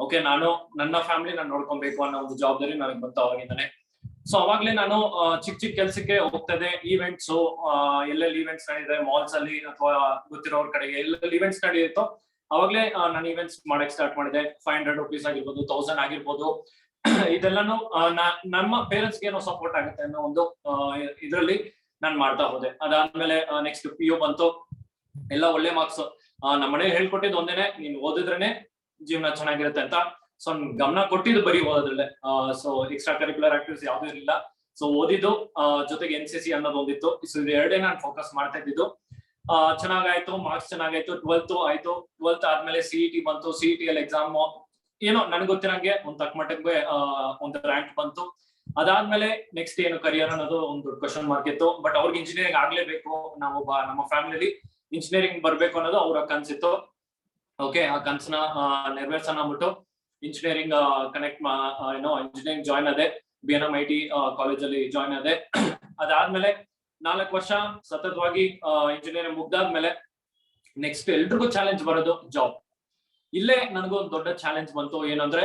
ಓಕೆ, ನಾನು ನನ್ನ ಫ್ಯಾಮಿಲಿ ನಾನು ನೋಡ್ಕೊಬೇಕು ಅನ್ನೋ ಒಂದು ಜವಾಬ್ದಾರಿ ನನಗೆ ಬಂತು ಅವಾಗಿಂದಾನೆ. ಸೊ ಅವಾಗ್ಲೇ ನಾನು ಚಿಕ್ಕ ಕೆಲ್ಸಕ್ಕೆ ಹೋಗ್ತದೆ. ಈವೆಂಟ್ಸ್ ಎಲ್ಲೆಲ್ಲಿ ಈವೆಂಟ್ಸ್ ನಡೆದಿದೆ ಮಾಲ್ಸ್ ಅಲ್ಲಿ ಅಥವಾ ಗೊತ್ತಿರೋರ್ ಕಡೆಗೆ ಎಲ್ಲೆಲ್ಲಿ ಈವೆಂಟ್ಸ್ ನಡೆಯುತ್ತೋ ಅವಾಗ್ಲೇ ನಾನು ಈವೆಂಟ್ಸ್ ಮಾಡಕ್ ಸ್ಟಾರ್ಟ್ ಮಾಡಿದೆ. 500 rupees ಆಗಿರ್ಬೋದು, 1000 ಆಗಿರ್ಬೋದು. ಇದೆಲ್ಲಾನು ನಮ್ಮ ಪೇರೆಂಟ್ಸ್ ಗೆ ಏನೋ ಸಪೋರ್ಟ್ ಆಗುತ್ತೆ ಅನ್ನೋ ಒಂದು ಇದ್ರಲ್ಲಿ ನಾನ್ ಮಾಡ್ತಾ ಹೋದೆ. ಅದಾದ್ಮೇಲೆ ನೆಕ್ಸ್ಟ್ PU ಬಂತು. ಎಲ್ಲ ಒಳ್ಳೆ ಮಾರ್ಕ್ಸ್. ನಮ್ಮ ಮನೆ ಹೇಳ್ಕೊಟ್ಟಿದ್ದು ಒಂದೇನೆ, ನೀನ್ ಓದಿದ್ರೇನೆ ಜೀವನ ಚೆನ್ನಾಗಿರುತ್ತೆ ಅಂತ. ಸೊ ಗಮನ ಕೊಟ್ಟಿದ್ದು ಬರೀ ಓದೋದ್ರಲ್ಲೇ. ಸೊ ಎಕ್ಸ್ಟ್ರಾ ಕರಿಕ್ಯುಲರ್ ಆಕ್ಟಿವಿಟೀಸ್ ಯಾವ್ದು ಇರಲಿಲ್ಲ. ಸೊ ಓದಿದ್ದು ಜೊತೆಗೆ NCC ಅನ್ನೋದು ಒಂದಿತ್ತು. ಸೊ ಇದು ಎರಡೇ ನಾನು ಫೋಕಸ್ ಮಾಡ್ತಾ ಇದ್ದಿದ್ದು. ಚೆನ್ನಾಗಾಯ್ತು, ಮಾರ್ಕ್ಸ್ ಚೆನ್ನಾಗಾಯ್ತು. 12th ಆಯ್ತು. 12th ಆದ್ಮೇಲೆ CET ಬಂತು. CET ಅಲ್ಲಿ ಎಕ್ಸಾಮ್ ಏನೋ ನನ್ಗೆ ಗೊತ್ತಿರಂಗೆ ಒಂದ್ ತಕ್ಕ ಮಟ್ಟಿಗೆ ಒಂದು ರ್ಯಾಂಕ್ ಬಂತು. ಅದಾದ್ಮೇಲೆ ನೆಕ್ಸ್ಟ್ ಏನು ಕರಿಯರ್ ಅನ್ನೋದು ಒಂದು ದೊಡ್ಡ ಕ್ವಶನ್ ಮಾರ್ಕ್ ಇತ್ತು. ಬಟ್ ಅವ್ರಿಗೆ ಇಂಜಿನಿಯರಿಂಗ್ ಆಗ್ಲೇಬೇಕು, ನಾವು ನಮ್ಮ ಫ್ಯಾಮಿಲಿಲಿ ಇಂಜಿನಿಯರಿಂಗ್ ಬರ್ಬೇಕು ಅನ್ನೋದು ಅವ್ರ ಕನ್ಸಿತ್ತು. ಓಕೆ, ಆ ಕನ್ಸನ್ನ ನೆರವೇರ್ಸೋಣ ಅಂದ್ಬಿಟ್ಟು ಇಂಜಿನಿಯರಿಂಗ್ ಇಂಜಿನಿಯರಿಂಗ್ ಜಾಯ್ನ್ ಆದೆ. BNMIT ಕಾಲೇಜಲ್ಲಿ ಜಾಯ್ನ್ ಆದೆ. ಅದಾದ್ಮೇಲೆ 4 ವರ್ಷ ಸತತವಾಗಿ ಇಂಜಿನಿಯರಿಂಗ್ ಮುಗ್ದಾದ್ಮೇಲೆ ನೆಕ್ಸ್ಟ್ ಎಲ್ರಿಗೂ ಚಾಲೆಂಜ್ ಬರೋದು ಜಾಬ್. ಇಲ್ಲೇ ನನಗೂ ಒಂದು ದೊಡ್ಡ ಚಾಲೆಂಜ್ ಬಂತು. ಏನಂದ್ರೆ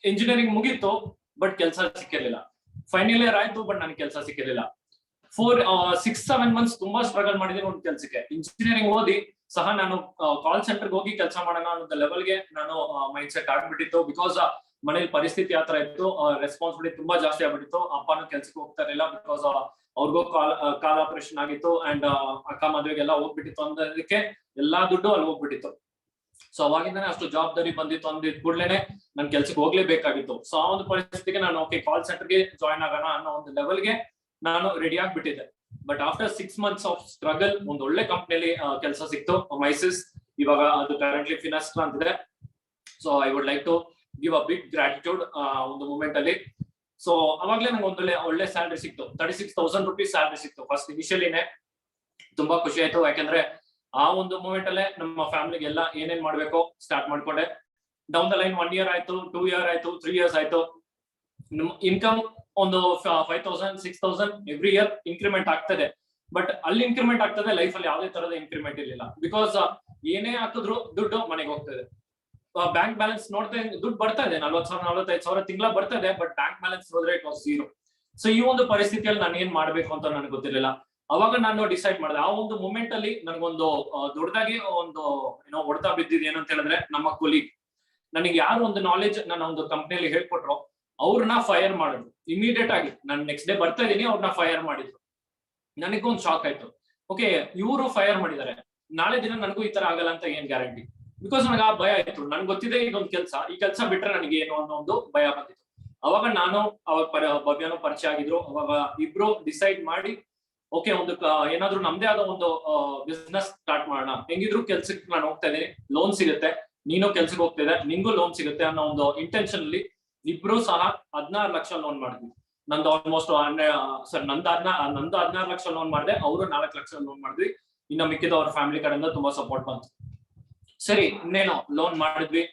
ಇಂಜಿನಿಯರಿಂಗ್ ಮುಗೀತು ಬಟ್ ಕೆಲಸ ಸಿಕ್ಕಿರ್ಲಿಲ್ಲ. ಫೈನಲ್ ಇಯರ್ ಆಯ್ತು ಬಟ್ ನನಗೆ ಕೆಲಸ ಸಿಕ್ಕಿರ್ಲಿಲ್ಲ. 6-7 ಮಂತ್ಸ್ ತುಂಬಾ ಸ್ಟ್ರಗಲ್ ಮಾಡಿದೀನಿ ಒಂದು ಕೆಲಸಕ್ಕೆ. ಇಂಜಿನಿಯರಿಂಗ್ ಓದಿ ಸಹ ನಾನು ಕಾಲ್ ಸೆಂಟರ್ಗೆ ಹೋಗಿ ಕೆಲಸ ಮಾಡೋಣ ಅನ್ನೋ ಲೆವೆಲ್ಗೆ ನಾನು ಮೈಂಡ್ ಸೆಟ್ ಆಗ್ಬಿಟ್ಟಿತ್ತು. ಬಿಕಾಸ್ ಮನೇಲಿ ಪರಿಸ್ಥಿತಿ ಆತರ ಇತ್ತು, ರೆಸ್ಪಾನ್ಸಿಬಿಲಿಟಿ ತುಂಬಾ ಜಾಸ್ತಿ ಆಗ್ಬಿಟ್ಟಿತ್ತು. ಅಪ್ಪನೂ ಕೆಲ್ಸಕ್ಕೆ ಹೋಗ್ತಾ ಇರಲಿಲ್ಲ ಬಿಕಾಸ್ ಅವ್ರಿಗೂ ಕಾಲ್ ಆಪರೇಷನ್ ಆಗಿತ್ತು ಅಂಡ್ ಅಕ್ಕ ಮದುವೆಗೆಲ್ಲ ಹೋಗ್ಬಿಟ್ಟಿತ್ತು. ಅನ್ನೋದಕ್ಕೆ ಎಲ್ಲಾ ದುಡ್ಡು ಅಲ್ಲಿ ಹೋಗ್ಬಿಟ್ಟಿತ್ತು. ಸೊ ಅವಾಗಿಂದಾನೆ ಅಷ್ಟು ಜವಾಬ್ದಾರಿ ಬಂದಿತ್ತು. ಅಂದಿದ್ ಕೂಡ್ಲೇನೆ ನನ್ ಕೆಲ್ಸಕ್ಕೆ ಹೋಗ್ಲೇಬೇಕಾಗಿತ್ತು. ಸೊ ಆ ಒಂದು ಪರಿಸ್ಥಿತಿಗೆ ನಾನು ಓಕೆ ಕಾಲ್ ಸೆಂಟರ್ಗೆ ಜಾಯ್ನ್ ಆಗೋಣ ಅನ್ನೋ ಒಂದು ಲೆವೆಲ್ಗೆ ನಾನು ರೆಡಿ ಆಗ್ಬಿಟ್ಟಿದ್ದೆ. But after 6 months of struggle ಒಂದು ಒಳ್ಳೆ ಕಂಪ್ನಿಯಲ್ಲಿ ಕೆಲಸ ಸಿಕ್ತು, ಮೈಸಿಸ್. ಇವಾಗ ಅದು ಕರೆಂಟ್ಲಿ ಫಿನಾಸ್ಟ್ರಾ ಅಂತಿದೆ. So I would like to give a big gratitude ಒಂದು ಮೂಮೆಂಟ್ ಅಲ್ಲಿ. ಸೊ ಅವಾಗ್ಲೇ ನಂಗೆ ಒಂದು ಒಳ್ಳೆ ಸ್ಯಾಲರಿ ಸಿಕ್ತು. 36,000 rupees ಸ್ಯಾಲರಿ ಸಿಕ್ತು ಫಸ್ಟ್ ಇನಿಷಿಯಲಿನೇ. ತುಂಬಾ ಖುಷಿ ಆಯ್ತು, ಯಾಕಂದ್ರೆ ಆ ಒಂದು ಮೂಮೆಂಟ್ ಅಲ್ಲೇ ನಮ್ಮ ಫ್ಯಾಮಿಲಿಗೆಲ್ಲ ಏನೇನ್ ಮಾಡ್ಬೇಕು ಸ್ಟಾರ್ಟ್ ಮಾಡ್ಕೊಂಡೆ. ಡೌನ್ ದ ಲೈನ್ 1 year ಆಯ್ತು, 2 year ಆಯ್ತು, 3 years ಆಯ್ತು. ಇನ್ಕಮ್ ಒಂದು 5,000 6,000 ಎವ್ರಿ ಇಯರ್ ಇನ್ಕ್ರಿಮೆಂಟ್ ಆಗ್ತದೆ. ಬಟ್ ಅಲ್ಲಿ ಇನ್ಕ್ರಿಮೆಂಟ್ ಆಗ್ತದೆ, ಲೈಫ್ ಅಲ್ಲಿ ಯಾವುದೇ ತರದ ಇನ್ಕ್ರಿಮೆಂಟ್ ಇರಲಿಲ್ಲ. ಬಿಕಾಸ್ ಏನೇ ಹಾಕಿದ್ರು ದುಡ್ಡು ಮನೆಗೆ ಹೋಗ್ತದೆ. ಬ್ಯಾಂಕ್ ಬ್ಯಾಲೆನ್ಸ್ ನೋಡ್ತಾ ದುಡ್ಡು ಬರ್ತಾ ಇದೆ, 40,000 45,000 ತಿಂಗಳ ಬರ್ತಾ ಇದೆ. ಬಟ್ ಬ್ಯಾಂಕ್ ಬ್ಯಾಲೆನ್ಸ್ ನೋಡಿದ್ರೆ ಇಟ್ ವಾಸ್ 0. ಸೊ ಈ ಒಂದು ಪರಿಸ್ಥಿತಿಯಲ್ಲಿ ನಾನು ಏನ್ ಮಾಡ್ಬೇಕು ಅಂತ ನನಗೆ ಗೊತ್ತಿರಲಿಲ್ಲ. ಅವಾಗ ನಾನು ಡಿಸೈಡ್ ಮಾಡಿದೆ. ಆ ಒಂದು ಮೂಮೆಂಟ್ ಅಲ್ಲಿ ನನಗೊಂದು ದೊಡ್ಡದಾಗಿ ಒಂದು ಹೊಡೆತ ಬಿದ್ದಿದ್ದು ಏನಂತ ಹೇಳಿದ್ರೆ, ನಮ್ಮ ಕೊಲೀಗ್ ನನಗೆ ಯಾರು ಒಂದು ನಾಲೆಜ್ ನನ್ನ ಒಂದು ಕಂಪ್ನಿಯಲ್ಲಿ ಹೇಳ್ಕೊಟ್ರು ಅವ್ರನ್ನ ಫೈರ್ ಮಾಡಿದ್ರು ಇಮಿಡಿಯೇಟ್ ಆಗಿ. ನಾನು ನೆಕ್ಸ್ಟ್ ಡೇ ಬರ್ತಾ ಇದೀನಿ, ಅವ್ರನ್ನ ಫೈರ್ ಮಾಡಿದ್ರು. ನನಗೊಂದು ಶಾಕ್ ಆಯ್ತು. ಓಕೆ, ಇವರು ಫೈರ್ ಮಾಡಿದ್ದಾರೆ, ನಾಳೆ ದಿನ ನನಗೂ ಈ ತರ ಆಗಲ್ಲ ಅಂತ ಏನ್ ಗ್ಯಾರಂಟಿ? ಬಿಕಾಸ್ ನನಗೆ ಆ ಭಯ ಆಯ್ತು. ನನ್ಗೆ ಗೊತ್ತಿದೆ ಇದೊಂದು ಈ ಕೆಲಸ ಬಿಟ್ರೆ ನನಗೆ ಏನು ಅನ್ನೋ ಒಂದು ಭಯ ಬಂದಿತ್ತು. ಅವಾಗ ನಾನು ಭವ್ಯನೂ ಪರಿಚಯ ಆಗಿದ್ರು. ಅವಾಗ ಇಬ್ರು ಡಿಸೈಡ್ ಮಾಡಿ ಓಕೆ ಒಂದು ಏನಾದ್ರು ನಮ್ದೇ ಆದ ಒಂದು ಬಿಸ್ನೆಸ್ ಸ್ಟಾರ್ಟ್ ಮಾಡೋಣ. ಹೆಂಗಿದ್ರು ಕೆಲ್ಸಕ್ಕೆ ನಾನು ಹೋಗ್ತಾ ಇದ್ದೀನಿ, ಲೋನ್ ಸಿಗುತ್ತೆ, ನೀನು ಕೆಲ್ಸಕ್ಕೆ ಹೋಗ್ತಾ ಇದೆ, ನಿಂಗೂ ಲೋನ್ ಸಿಗುತ್ತೆ ಅನ್ನೋ ಒಂದು ಇಂಟೆನ್ಷನ್ ಅಲ್ಲಿ ಇಬ್ರು ಸಹ 16 ಲಕ್ಷ ಲೋನ್ ಮಾಡಿದ್ವಿ. ನಂದು ಆಲ್ಮೋಸ್ಟ್ ನಂದು 16 ಲಕ್ಷ ಲೋನ್ ಮಾಡಿದೆ, ಅವರು 4 ಲಕ್ಷ ಲೋನ್ ಮಾಡಿದ್ವಿ. ಇನ್ನು ಮಿಕ್ಕಿದ ಅವ್ರ ಫ್ಯಾಮಿಲಿ ಕಡೆಯಿಂದ ತುಂಬಾ ಸಪೋರ್ಟ್ ಬಂತು. ಸರಿ, ಇನ್ನೇನೋ ಲೋನ್ ಮಾಡಿದ್ವಿ.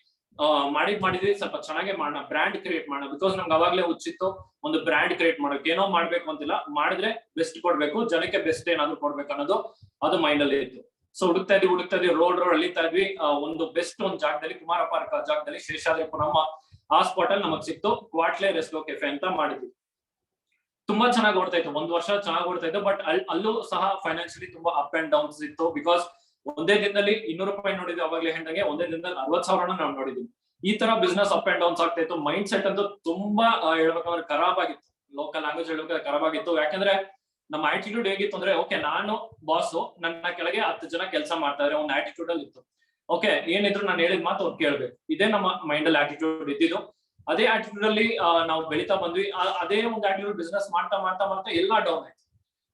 ಮಾಡಿದ್ವಿ ಸ್ವಲ್ಪ ಚೆನ್ನಾಗಿ ಮಾಡೋಣ, ಬ್ರ್ಯಾಂಡ್ ಕ್ರಿಯೇಟ್ ಮಾಡೋಣ. ಬಿಕಾಸ್ ನಮ್ಗೆ ಅವಾಗ್ಲೇ ಹುಚ್ಚಿತ್ತು ಒಂದು ಬ್ರ್ಯಾಂಡ್ ಕ್ರಿಯೇಟ್ ಮಾಡೋಕೆ. ಏನೋ ಮಾಡ್ಬೇಕು ಅಂತಿಲ್ಲ, ಮಾಡಿದ್ರೆ ಬೆಸ್ಟ್ ಕೊಡ್ಬೇಕು, ಜನಕ್ಕೆ ಬೆಸ್ಟ್ ಏನಾದ್ರು ಕೊಡ್ಬೇಕು ಅನ್ನೋದು ಅದು ಮೈಂಡ್ ಅಲ್ಲಿ ಇತ್ತು. ಸೊ ಹುಡುಕ್ತಾ ಇದ್ವಿ, ರೋಡ್ ಅಳಿತಾ ಇದ್ವಿ. ಒಂದು ಬೆಸ್ಟ್ ಒಂದು ಜಾಗದಲ್ಲಿ, ಕುಮಾರ ಪಾರ್ಕ್ ಜಾಗದಲ್ಲಿ, ಶೇಷಾದ್ರಿಪುರಂ ಆ ಸ್ಪಾಟ್ ಅಲ್ಲಿ ನಮಗ್ ಸಿಕ್ತು. ಕ್ವಾಟ್ಲೆ ರೆಸ್ಟೋ ಕೆಫೆ ಅಂತ ಮಾಡಿದ್ವಿ. ತುಂಬಾ ಚೆನ್ನಾಗಿ ಓಡ್ತಾ ಇತ್ತು, 1 ವರ್ಷ ಚೆನ್ನಾಗಿ ಓಡ್ತಾ ಇತ್ತು. ಬಟ್ ಅಲ್ಲೂ ಸಹ ಫೈನಾನ್ಷಿಯಲಿ ತುಂಬಾ ಅಪ್ ಅಂಡ್ ಡೌನ್ಸ್ ಇತ್ತು. ಬಿಕಾಸ್ ಒಂದೇ ದಿನದಲ್ಲಿ 200 ರೂಪಾಯಿ ನೋಡಿದ್ವಿ, ಅವಾಗ್ಲೇ ಹೇಳ್ದಂಗೆ ಒಂದೇ ದಿನದಲ್ಲಿ 60,000 ನಾವು ನೋಡಿದ್ವಿ. ಈ ತರ ಬಿಸ್ನೆಸ್ ಅಪ್ ಅಂಡ್ ಡೌನ್ಸ್ ಆಗ್ತಾ ಇತ್ತು. ಮೈಂಡ್ ಸೆಟ್ ಅಂತೂ ತುಂಬಾ ಹೇಳ್ಬೇಕಂದ್ರೆ ಖರಾಬ್ ಆಗಿತ್ತು. ಲೋಕಲ್ ಲ್ಯಾಂಗ್ವೇಜ್ ಹೇಳ್ಬೇಕಾದ್ರೆ ಖರಾಬ್ ಆಗಿತ್ತು. ಯಾಕಂದ್ರೆ ನಮ್ಮ ಆಟಿಟ್ಯೂಡ್ ಹೇಗಿತ್ತು ಅಂದ್ರೆ, ಓಕೆ ನಾನು ಬಾಸು, ನನ್ನ ಕೆಳಗೆ 10 ಜನ ಕೆಲಸ ಮಾಡ್ತಾ ಇದ್ರೆ ಒಂದು ಆಟಿಟ್ಯೂಡ್ ಅಲ್ಲಿ ಇತ್ತು. ಓಕೆ, ಏನಿದ್ರು ನಾನು ಹೇಳಿದ ಮಾತು ಅವ್ರು ಕೇಳ್ಬೇಕು, ಇದೇ ನಮ್ಮ ಮೈಂಡ್ ಅಲ್ಲಿ ಆಟಿಟ್ಯೂಡ್ ಇದ್ದಿದ್ದು. ಅದೇ ಆಟಿಟ್ಯೂಡ್ ಅಲ್ಲಿ ನಾವು ಬೆಳಿತಾ ಬಂದ್ವಿ. ಅದೇ ಒಂದು ಆಟಿಟ್ಯೂಡ್ ಬಿಸ್ನೆಸ್ ಮಾಡ್ತಾ ಎಲ್ಲಾ ಡೌನ್ ಆಯ್ತು.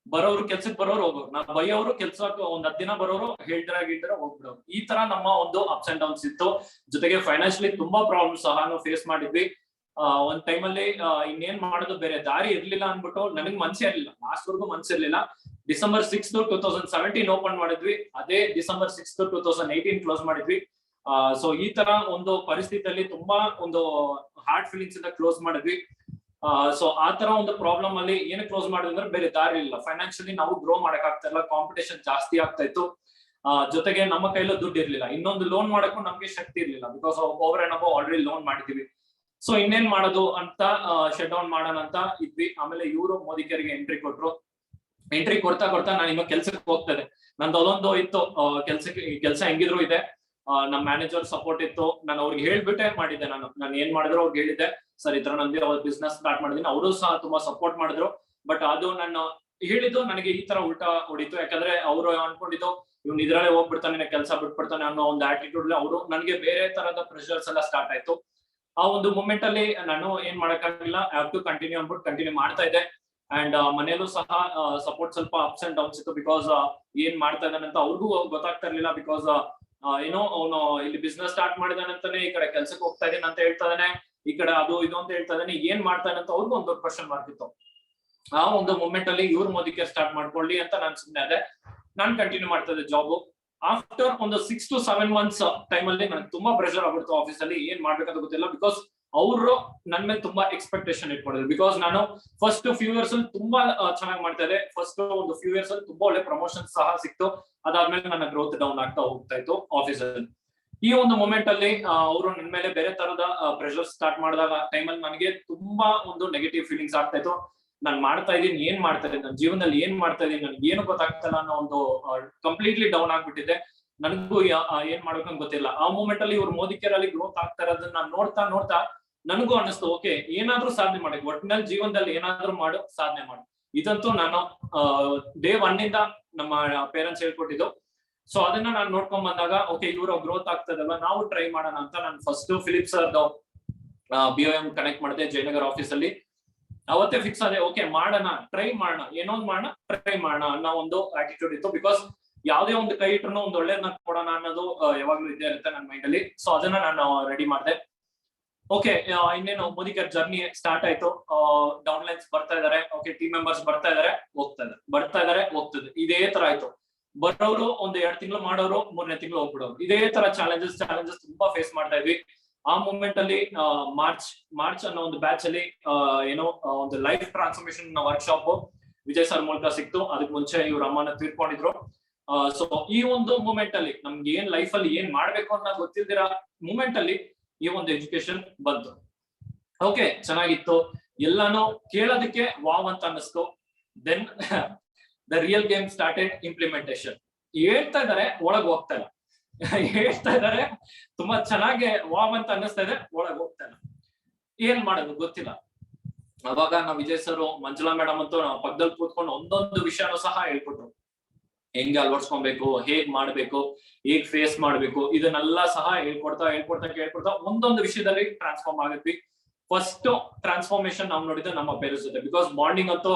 ಬರೋರು ಕೆಲ್ಸಕ್ಕೆ ಬರೋರು ಹೋಗೋರು, ನಾವು ಬೈಯೋರು ಕೆಲ್ಸಕ್ಕೆ ಒಂದ್ 10 ದಿನ ಬರೋರು, ಹೇಳ್ತಾರ ಹೋಗ್ಬಿಡೋರು. ಈ ತರ ನಮ್ಮ ಒಂದು ಅಪ್ಸ್ ಅಂಡ್ ಡೌನ್ಸ್ ಇತ್ತು. ಜೊತೆಗೆ ಫೈನಾನ್ಷಿಯಲಿ ತುಂಬಾ ಪ್ರಾಬ್ಲಮ್ ಸಹ ನಾವು ಫೇಸ್ ಮಾಡಿದ್ವಿ. ಒಂದ್ ಟೈಮಲ್ಲಿ ಇನ್ನೇನ್ ಮಾಡೋದು ಬೇರೆ ದಾರಿ ಇರ್ಲಿಲ್ಲ ಅನ್ಬಿಟ್ಟು ನನಗ್ ಮನ್ಸೇ ಇರ್ಲಿಲ್ಲ, ಲಾಸ್ಟ್ ವರ್ಗೂ ಮನ್ಸಿರ್ಲಿಲ್ಲ. December 6th 2017 ಓಪನ್ ಮಾಡಿದ್ವಿ. ಅದೇ December 6th 2018 ಕ್ಲೋಸ್ ಮಾಡಿದ್ವಿ. ಸೊ ಈ ತರ ಒಂದು ಪರಿಸ್ಥಿತಿಯಲ್ಲಿ ತುಂಬಾ ಒಂದು ಹಾರ್ಡ್ ಫೀಲಿಂಗ್ಸ್ ಇಂದ ಕ್ಲೋಸ್ ಮಾಡಿದ್ವಿ. ಸೊ ಆ ತರ ಒಂದು ಪ್ರಾಬ್ಲಮ್ ಅಲ್ಲಿ ಏನು ಕ್ಲೋಸ್ ಮಾಡಿದ್ರೆ ಅಂದ್ರೆ ಬೇರೆ ದಾರಿ ಇಲ್ಲ. ಫೈನಾನ್ಷಿಯಲಿ ನಾವು ಗ್ರೋ ಮಾಡಕ್ ಆಗ್ತಾ ಇಲ್ಲ, ಕಾಂಪಿಟೇಷನ್ ಜಾಸ್ತಿ ಆಗ್ತಾ ಇತ್ತು. ಜೊತೆಗೆ ನಮ್ಮ ಕೈಲೂ ದುಡ್ಡು ಇರ್ಲಿಲ್ಲ, ಇನ್ನೊಂದು ಲೋನ್ ಮಾಡಕ್ಕೂ ನಮ್ಗೆ ಶಕ್ತಿ ಇರ್ಲಿಲ್ಲ. Because over and above already loan ಮಾಡಿದೀವಿ. ಸೊ ಇನ್ನೇನ್ ಮಾಡೋದು ಅಂತ ಶಟ್ ಡೌನ್ ಮಾಡೋಣ ಅಂತ ಇದ್ವಿ. ಆಮೇಲೆ ಇವರು ಮೋದಿಕೇರಿಗೆ ಎಂಟ್ರಿ ಕೊಟ್ರು. ಎಂಟ್ರಿ ಕೊಡ್ತಾ ನಾನು ಇನ್ನು ಕೆಲ್ಸಕ್ಕೆ ಹೋಗ್ತದೆ. ನಂದು ಅದೊಂದು ಇತ್ತು, ಕೆಲ್ಸ ಹೆಂಗಿದ್ರು ಇದೆ. ನಮ್ ಮ್ಯಾನೇಜರ್ ಸಪೋರ್ಟ್ ಇತ್ತು. ನಾನು ಅವ್ರಿಗೆ ಹೇಳ್ಬಿಟ್ಟೆ ಮಾಡಿದ್ದೆ. ನಾನು ಏನ್ ಮಾಡಿದ್ರು ಅವ್ರಿಗೆ ಹೇಳಿದ್ದೆ, ಸರ್ ಈ ತರ ನಂದು ಬಿಸ್ನೆಸ್ ಸ್ಟಾರ್ಟ್ ಮಾಡಿದೀನಿ. ಅವರು ಸಹ ತುಂಬಾ ಸಪೋರ್ಟ್ ಮಾಡಿದ್ರು. ಬಟ್ ಅದು ನಾನು ಹೇಳಿದ್ದು ನನಗೆ ಈ ತರ ಉಲ್ಟಾ ಹೊಡಿತು. ಯಾಕಂದ್ರೆ ಅವರು ಅನ್ಕೊಂಡಿದ್ದು ಇವ್ನು ಇದ್ರಲ್ಲೇ ಹೋಗ್ಬಿಡ್ತಾನೆ, ಕೆಲಸ ಬಿಟ್ಬಿಡ್ತಾನೆ ಅನ್ನೋ ಒಂದು ಆಟಿಟ್ಯೂಡ್ ಅವರು ನನಗೆ ಬೇರೆ ತರದ ಪ್ರೆಷರ್ಸ್ ಎಲ್ಲ ಸ್ಟಾರ್ಟ್ ಆಯ್ತು. ಆ ಒಂದು ಮೂಮೆಂಟ್ ಅಲ್ಲಿ ನಾನು ಏನ್ ಮಾಡಕ್ಕಾಗಿಲ್ಲ, ಹ್ಯಾವ್ ಟು ಕಂಟಿನ್ಯೂ ಅಂದ್ಬಿಟ್ಟು ಕಂಟಿನ್ಯೂ ಮಾಡ್ತಾ ಇದ್ದೆ. ಅಂಡ್ ಮನೇಲೂ ಸಹ ಸಪೋರ್ಟ್ ಸ್ವಲ್ಪ ಅಪ್ಸ್ ಅಂಡ್ ಡೌನ್ಸ್ ಇತ್ತು. ಬಿಕಾಸ್ ಏನ್ ಮಾಡ್ತಾ ಇದ್ದಾನೆ ಅಂತ ಅವ್ರಿಗೂ ಗೊತ್ತಾಗ್ತಾ ಇರ್ಲಿಲ್ಲ. ಬಿಕಾಸ್ ಏನೋ ಅವನು ಇಲ್ಲಿ ಬಿಸ್ನೆಸ್ ಸ್ಟಾರ್ಟ್ ಮಾಡಿದಾನಂತಾನೆ ಈ ಕಡೆ ಕೆಲ್ಸಕ್ಕೆ ಹೋಗ್ತಾ ಇದ್ದೀನಿ ಅಂತ ಹೇಳ್ತಾ ಇದ್ದಾನೆ. ಈ ಕಡೆ ಅದು ಇದು ಅಂತ ಹೇಳ್ತಾ ಇದ್ದಾನೆ, ಏನ್ ಮಾಡ್ತಾನೆ ಅಂತ ಅವ್ರಿಗೂ ಒಂದು ದೊಡ್ಡ ಕ್ವಶನ್ ಮಾರ್ಕ್ ಇತ್ತು. ಆ ಒಂದು ಮೂಮೆಂಟ್ ಅಲ್ಲಿ ಇವ್ರು ಮೋದಿ ಕೇರ್ ಸ್ಟಾರ್ಟ್ ಮಾಡ್ಕೊಳ್ಳಿ ಅಂತ ನಾನು ಸುಮ್ಮನೆ ಅದೇ ನಾನ್ ಕಂಟಿನ್ಯೂ ಮಾಡ್ತಾ ಇದ್ದೆ ಜಾಬ್. ಆಫ್ಟರ್ ಒಂದು 6 to 7 months ಟೈಮ್ ಅಲ್ಲಿ ನನ್ಗೆ ತುಂಬಾ ಪ್ರೆಷರ್ ಆಗ್ಬಿಡ್ತು ಆಫೀಸ್ ಅಲ್ಲಿ, ಏನ್ ಮಾಡ್ಬೇಕಂತ ಗೊತ್ತಿಲ್ಲ. ಬಿಕಾಸ್ ಅವರು ನನ್ ಮೇಲೆ ತುಂಬಾ ಎಕ್ಸ್ಪೆಕ್ಟೇಷನ್ ಇಟ್ಕೊಂಡಿದ್ರು. ಬಿಕಾಸ್ ನಾನು ಫಸ್ಟ್ ಫ್ಯೂ ಇಯರ್ಸ್ ಅಲ್ಲಿ ತುಂಬಾ ಚೆನ್ನಾಗಿ ಮಾಡ್ತಾ ಇದ್ದೆ. ಫಸ್ಟ್ ಒಂದು ಫ್ಯೂ ಇಯರ್ಸ್ ಅಲ್ಲಿ ತುಂಬಾ ಒಳ್ಳೆ ಪ್ರಮೋಷನ್ ಸಹ ಸಿಕ್ತು. ಅದಾದ್ಮೇಲೆ ನನ್ನ ಗ್ರೋತ್ ಡೌನ್ ಆಗ್ತಾ ಹೋಗ್ತಾ ಇತ್ತು ಆಫೀಸ್ ಅಲ್ಲಿ. ಈ ಒಂದು ಮೂಮೆಂಟ್ ಅಲ್ಲಿ ಅವರು ನನ್ನ ಮೇಲೆ ಬೇರೆ ತರದ ಪ್ರೆಷರ್ ಸ್ಟಾರ್ಟ್ ಮಾಡಿದಾಗ ಟೈಮಲ್ಲಿ ನನಗೆ ತುಂಬಾ ಒಂದು ನೆಗೆಟಿವ್ ಫೀಲಿಂಗ್ಸ್ ಆಗ್ತಾ ಇತ್ತು. ನಾನ್ ಮಾಡ್ತಾ ಇದೀನಿ, ಏನ್ ಮಾಡ್ತಾ ಇದ್ದೀನಿ, ನನ್ನ ಜೀವನದಲ್ಲಿ ಏನ್ ಮಾಡ್ತಾ ಇದೀನಿ, ನನ್ಗೆ ಏನು ಗೊತ್ತಾಗ್ತಲ್ಲ ಅನ್ನೋ ಒಂದು ಕಂಪ್ಲೀಟ್ಲಿ ಡೌನ್ ಆಗ್ಬಿಟ್ಟಿದೆ. ನನಗೂ ಏನ್ ಮಾಡ್ಬೇಕಂತ ಗೊತ್ತಿಲ್ಲ. ಆ ಮೂಮೆಂಟ್ ಅಲ್ಲಿ ಇವ್ರು ಮೋದಿ ಕೇರ್ ಅಲ್ಲಿ ಗ್ರೋತ್ ಆಗ್ತಾ ಇರೋದನ್ನ ನೋಡ್ತಾ ನೋಡ್ತಾ ನನಗೂ ಅನಿಸ್ತು, ಓಕೆ ಏನಾದ್ರೂ ಸಾಧನೆ ಮಾಡಿ, ಒಟ್ಟಿನಲ್ಲಿ ಜೀವನದಲ್ಲಿ ಏನಾದ್ರೂ ಮಾಡು, ಸಾಧನೆ ಮಾಡು. ಇದಂತೂ ನಾನು ಡೇ 1 ಇಂದ ನಮ್ಮ ಪೇರೆಂಟ್ಸ್ ಹೇಳ್ಕೊಟ್ಟಿದ್ದು. ಸೊ ಅದನ್ನ ನಾನು ನೋಡ್ಕೊಂಡ್ ಬಂದಾಗ ಓಕೆ ಇವರು ಗ್ರೋತ್ ಆಗ್ತದಲ್ಲ, ನಾವು ಟ್ರೈ ಮಾಡೋಣ ಅಂತ ನಾನು ಫಸ್ಟ್ ಫಿಲಿಪ್ಸ್ ಸರ್ದು BOM ಕನೆಕ್ಟ್ ಮಾಡಿದೆ ಜಯನಗರ್ ಆಫೀಸ್ ಅಲ್ಲಿ. ಅವತ್ತೇ ಫಿಕ್ಸ್ ಆದೆ, ಓಕೆ ಮಾಡೋಣ, ಟ್ರೈ ಮಾಡೋಣ, ಏನೋ ಒಂದು ಮಾಡೋಣ, ಟ್ರೈ ಮಾಡೋಣ ಅನ್ನೋ ಒಂದು ಆಟಿಟ್ಯೂಡ್ ಇತ್ತು. ಬಿಕಾಸ್ ಯಾವುದೇ ಒಂದು ಕೈ ಇಟ್ರು ಒಂದು ಒಳ್ಳೇದನ್ನ ಕೊಡೋಣ ಅನ್ನೋದು ಯಾವಾಗ್ಲೂ ಇದ್ದೇ ಇರುತ್ತೆ ನನ್ನ ಮೈಂಡ್ ಅಲ್ಲಿ. ಸೊ ಅದನ್ನ ನಾನು ರೆಡಿ ಮಾಡಿದೆ. ಓಕೆ, ಇನ್ನೇನು ಮೋದಿ ಕೇರ್ ಜರ್ನಿ ಸ್ಟಾರ್ಟ್ ಆಯ್ತು. ಡೌನ್ ಲೈನ್ಸ್ ಬರ್ತಾ ಇದಾರೆ, ಓಕೆ ಟೀಮ್ ಮೆಂಬರ್ಸ್ ಬರ್ತಾ ಇದಾರೆ, ಹೋಗ್ತಾ ಇದಾರೆ, ಬರ್ತಾ ಇದಾರೆ, ಹೋಗ್ತದೆ, ಇದೇ ತರ ಆಯ್ತು. ಬರೋರು ಒಂದು 2 ತಿಂಗಳು ಮಾಡೋರು, 3ನೇ ತಿಂಗಳು ಹೋಗ್ಬಿಡೋರು, ಇದೇ ತರ ಚಾಲೆಂಜಸ್ ತುಂಬಾ ಫೇಸ್ ಮಾಡ್ತಾ ಇದ್ವಿ. ಆ ಮೂಮೆಂಟ್ ಅಲ್ಲಿ ಮಾರ್ಚ್ ಅನ್ನೋ ಒಂದು ಬ್ಯಾಚ್ ಅಲ್ಲಿ ಏನೋ ಒಂದು life transformation workshop Vijay sir ಮೂಲಕ ಸಿಕ್ತು. ಅದಕ್ಕೆ ಮುಂಚೆ ಇವ್ರ ಅಮ್ಮನ ತೀರ್ಕೊಂಡಿದ್ರು. ಸೊ ಈ ಒಂದು ಮೂಮೆಂಟ್ ಅಲ್ಲಿ ನಮ್ಗೆ ಏನ್ ಲೈಫ್ ಅಲ್ಲಿ ಏನ್ ಮಾಡ್ಬೇಕು ಅನ್ನೋ ಗೊತ್ತಿಲ್ದಿರ ಮೂಮೆಂಟ್ ಅಲ್ಲಿ ಈ ಒಂದು ಎಜುಕೇಶನ್ ಬಂತು. ಓಕೆ ಚೆನ್ನಾಗಿತ್ತು, ಎಲ್ಲಾನು ಕೇಳೋದಕ್ಕೆ ವಾವ್ ಅಂತ ಅನ್ನಿಸ್ತು. Then the real game started. Implementation ಹೇಳ್ತಾ ಇದಾರೆ, ಒಳಗ್ ಹೋಗ್ತಾ ಇಲ್ಲ. ಹೇಳ್ತಾ ಇದಾರೆ, ತುಂಬಾ ಚೆನ್ನಾಗಿ ವಾವ್ ಅಂತ ಅನ್ನಿಸ್ತಾ ಇದೆ, ಒಳಗ್ ಹೋಗ್ತಾ ಇಲ್ಲ. ಏನ್ ಮಾಡೋದು ಗೊತ್ತಿಲ್ಲ. ಅವಾಗ ನಾವು ವಿಜಯ್ ಸರ್, ಮಂಜುಳಾ ಮೇಡಮ್ ಅಂತೂ ನಾವು ಪಕ್ಕದಲ್ಲಿ ಕೂತ್ಕೊಂಡು ಒಂದೊಂದು ವಿಷಯನೂ ಸಹ ಹೇಳ್ಕೊಟ್ರು. ಹೆಂಗೆ ಅಳವಡಿಸ್ಕೊಬೇಕು, ಹೇಗ್ ಮಾಡ್ಬೇಕು, ಹೇಗ್ ಫೇಸ್ ಮಾಡ್ಬೇಕು, ಇದನ್ನೆಲ್ಲ ಸಹ ಹೇಳ್ಕೊಡ್ತಾ ಒಂದೊಂದು ವಿಷಯದಲ್ಲಿ ಟ್ರಾನ್ಸ್ಫಾರ್ಮ್ ಆಗಿದ್ವಿ. ಫಸ್ಟ್ ಟ್ರಾನ್ಸ್ಫಾರ್ಮೇಶನ್ ನಾವು ನೋಡಿದ್ದು ನಮ್ಮ ಪೇರೆಂಟ್ಸ್ ಜೊತೆ. ಬಿಕಾಸ್ ಬಾಂಡಿಂಗ್ ಅಂತೂ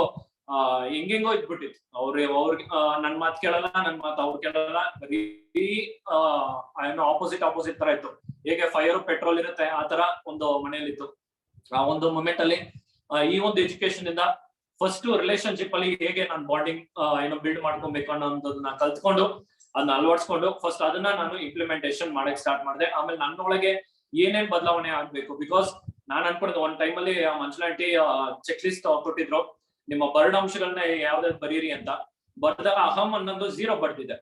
ಹೆಂಗೆಂಗೋ ಇದ್ಬಿಟ್ಟಿತ್ತು. ಅವ್ರಿಗೆ ನನ್ ಮಾತು ಕೇಳಲ್ಲ, ನನ್ ಮಾತು ಅವ್ರು ಕೇಳಲ್ಲ, ಆಪೋಸಿಟ್ ತರ ಇತ್ತು. ಹೇಗೆ ಫೈರ್ ಪೆಟ್ರೋಲ್ ಇರುತ್ತೆ ಆ ತರ ಒಂದು ಮನೆಯಲ್ಲಿತ್ತು. ಆ ಒಂದು ಮೂಮೆಂಟ್ ಅಲ್ಲಿ ಈ ಒಂದು ಎಜುಕೇಶನ್ ಇಂದ ಫಸ್ಟ್ ರಿಲೇಶನ್ಶಿಪ್ ಅಲ್ಲಿ ಹೇಗೆ ನಾನು ಬಾಂಡಿಂಗ್ ಬಿಲ್ಡ್ ಮಾಡ್ಕೊಬೇಕು ಅನ್ನೋದನ್ನ ಕಲ್ತ್ಕೊಂಡು ಅದನ್ನ ಅಳವಡಿಸ್ಕೊಂಡು ಫಸ್ಟ್ ಅದನ್ನ ನಾನು ಇಂಪ್ಲಿಮೆಂಟೇಶನ್ ಮಾಡಕ್ ಸ್ಟಾರ್ಟ್ ಮಾಡಿದೆ. ಆಮೇಲೆ ನನ್ನೊಳಗೆ ಏನೇನ್ ಬದಲಾವಣೆ ಆಗ್ಬೇಕು. ಬಿಕಾಸ್ ನಾನ್ ಅನ್ಕೊಂಡಿದ್ದೆ ಒಂದ್ ಟೈಮ್ ಅಲ್ಲಿ ಮಂಜುಳಾ ಆಂಟಿ ಚೆಕ್ ಲಿಸ್ಟ್ ಕೊಟ್ಟಿದ್ರು, ನಿಮ್ಮ ಬರ್ಡ್ ಅಂಶಗಳನ್ನ ಯಾವ್ದಾದ್ರು ಬರೀರಿ ಅಂತ. ಬರ್ದಾಗ ಅಹಂ ಅನ್ನೋದು 0 ಬರ್ದಿದೆ.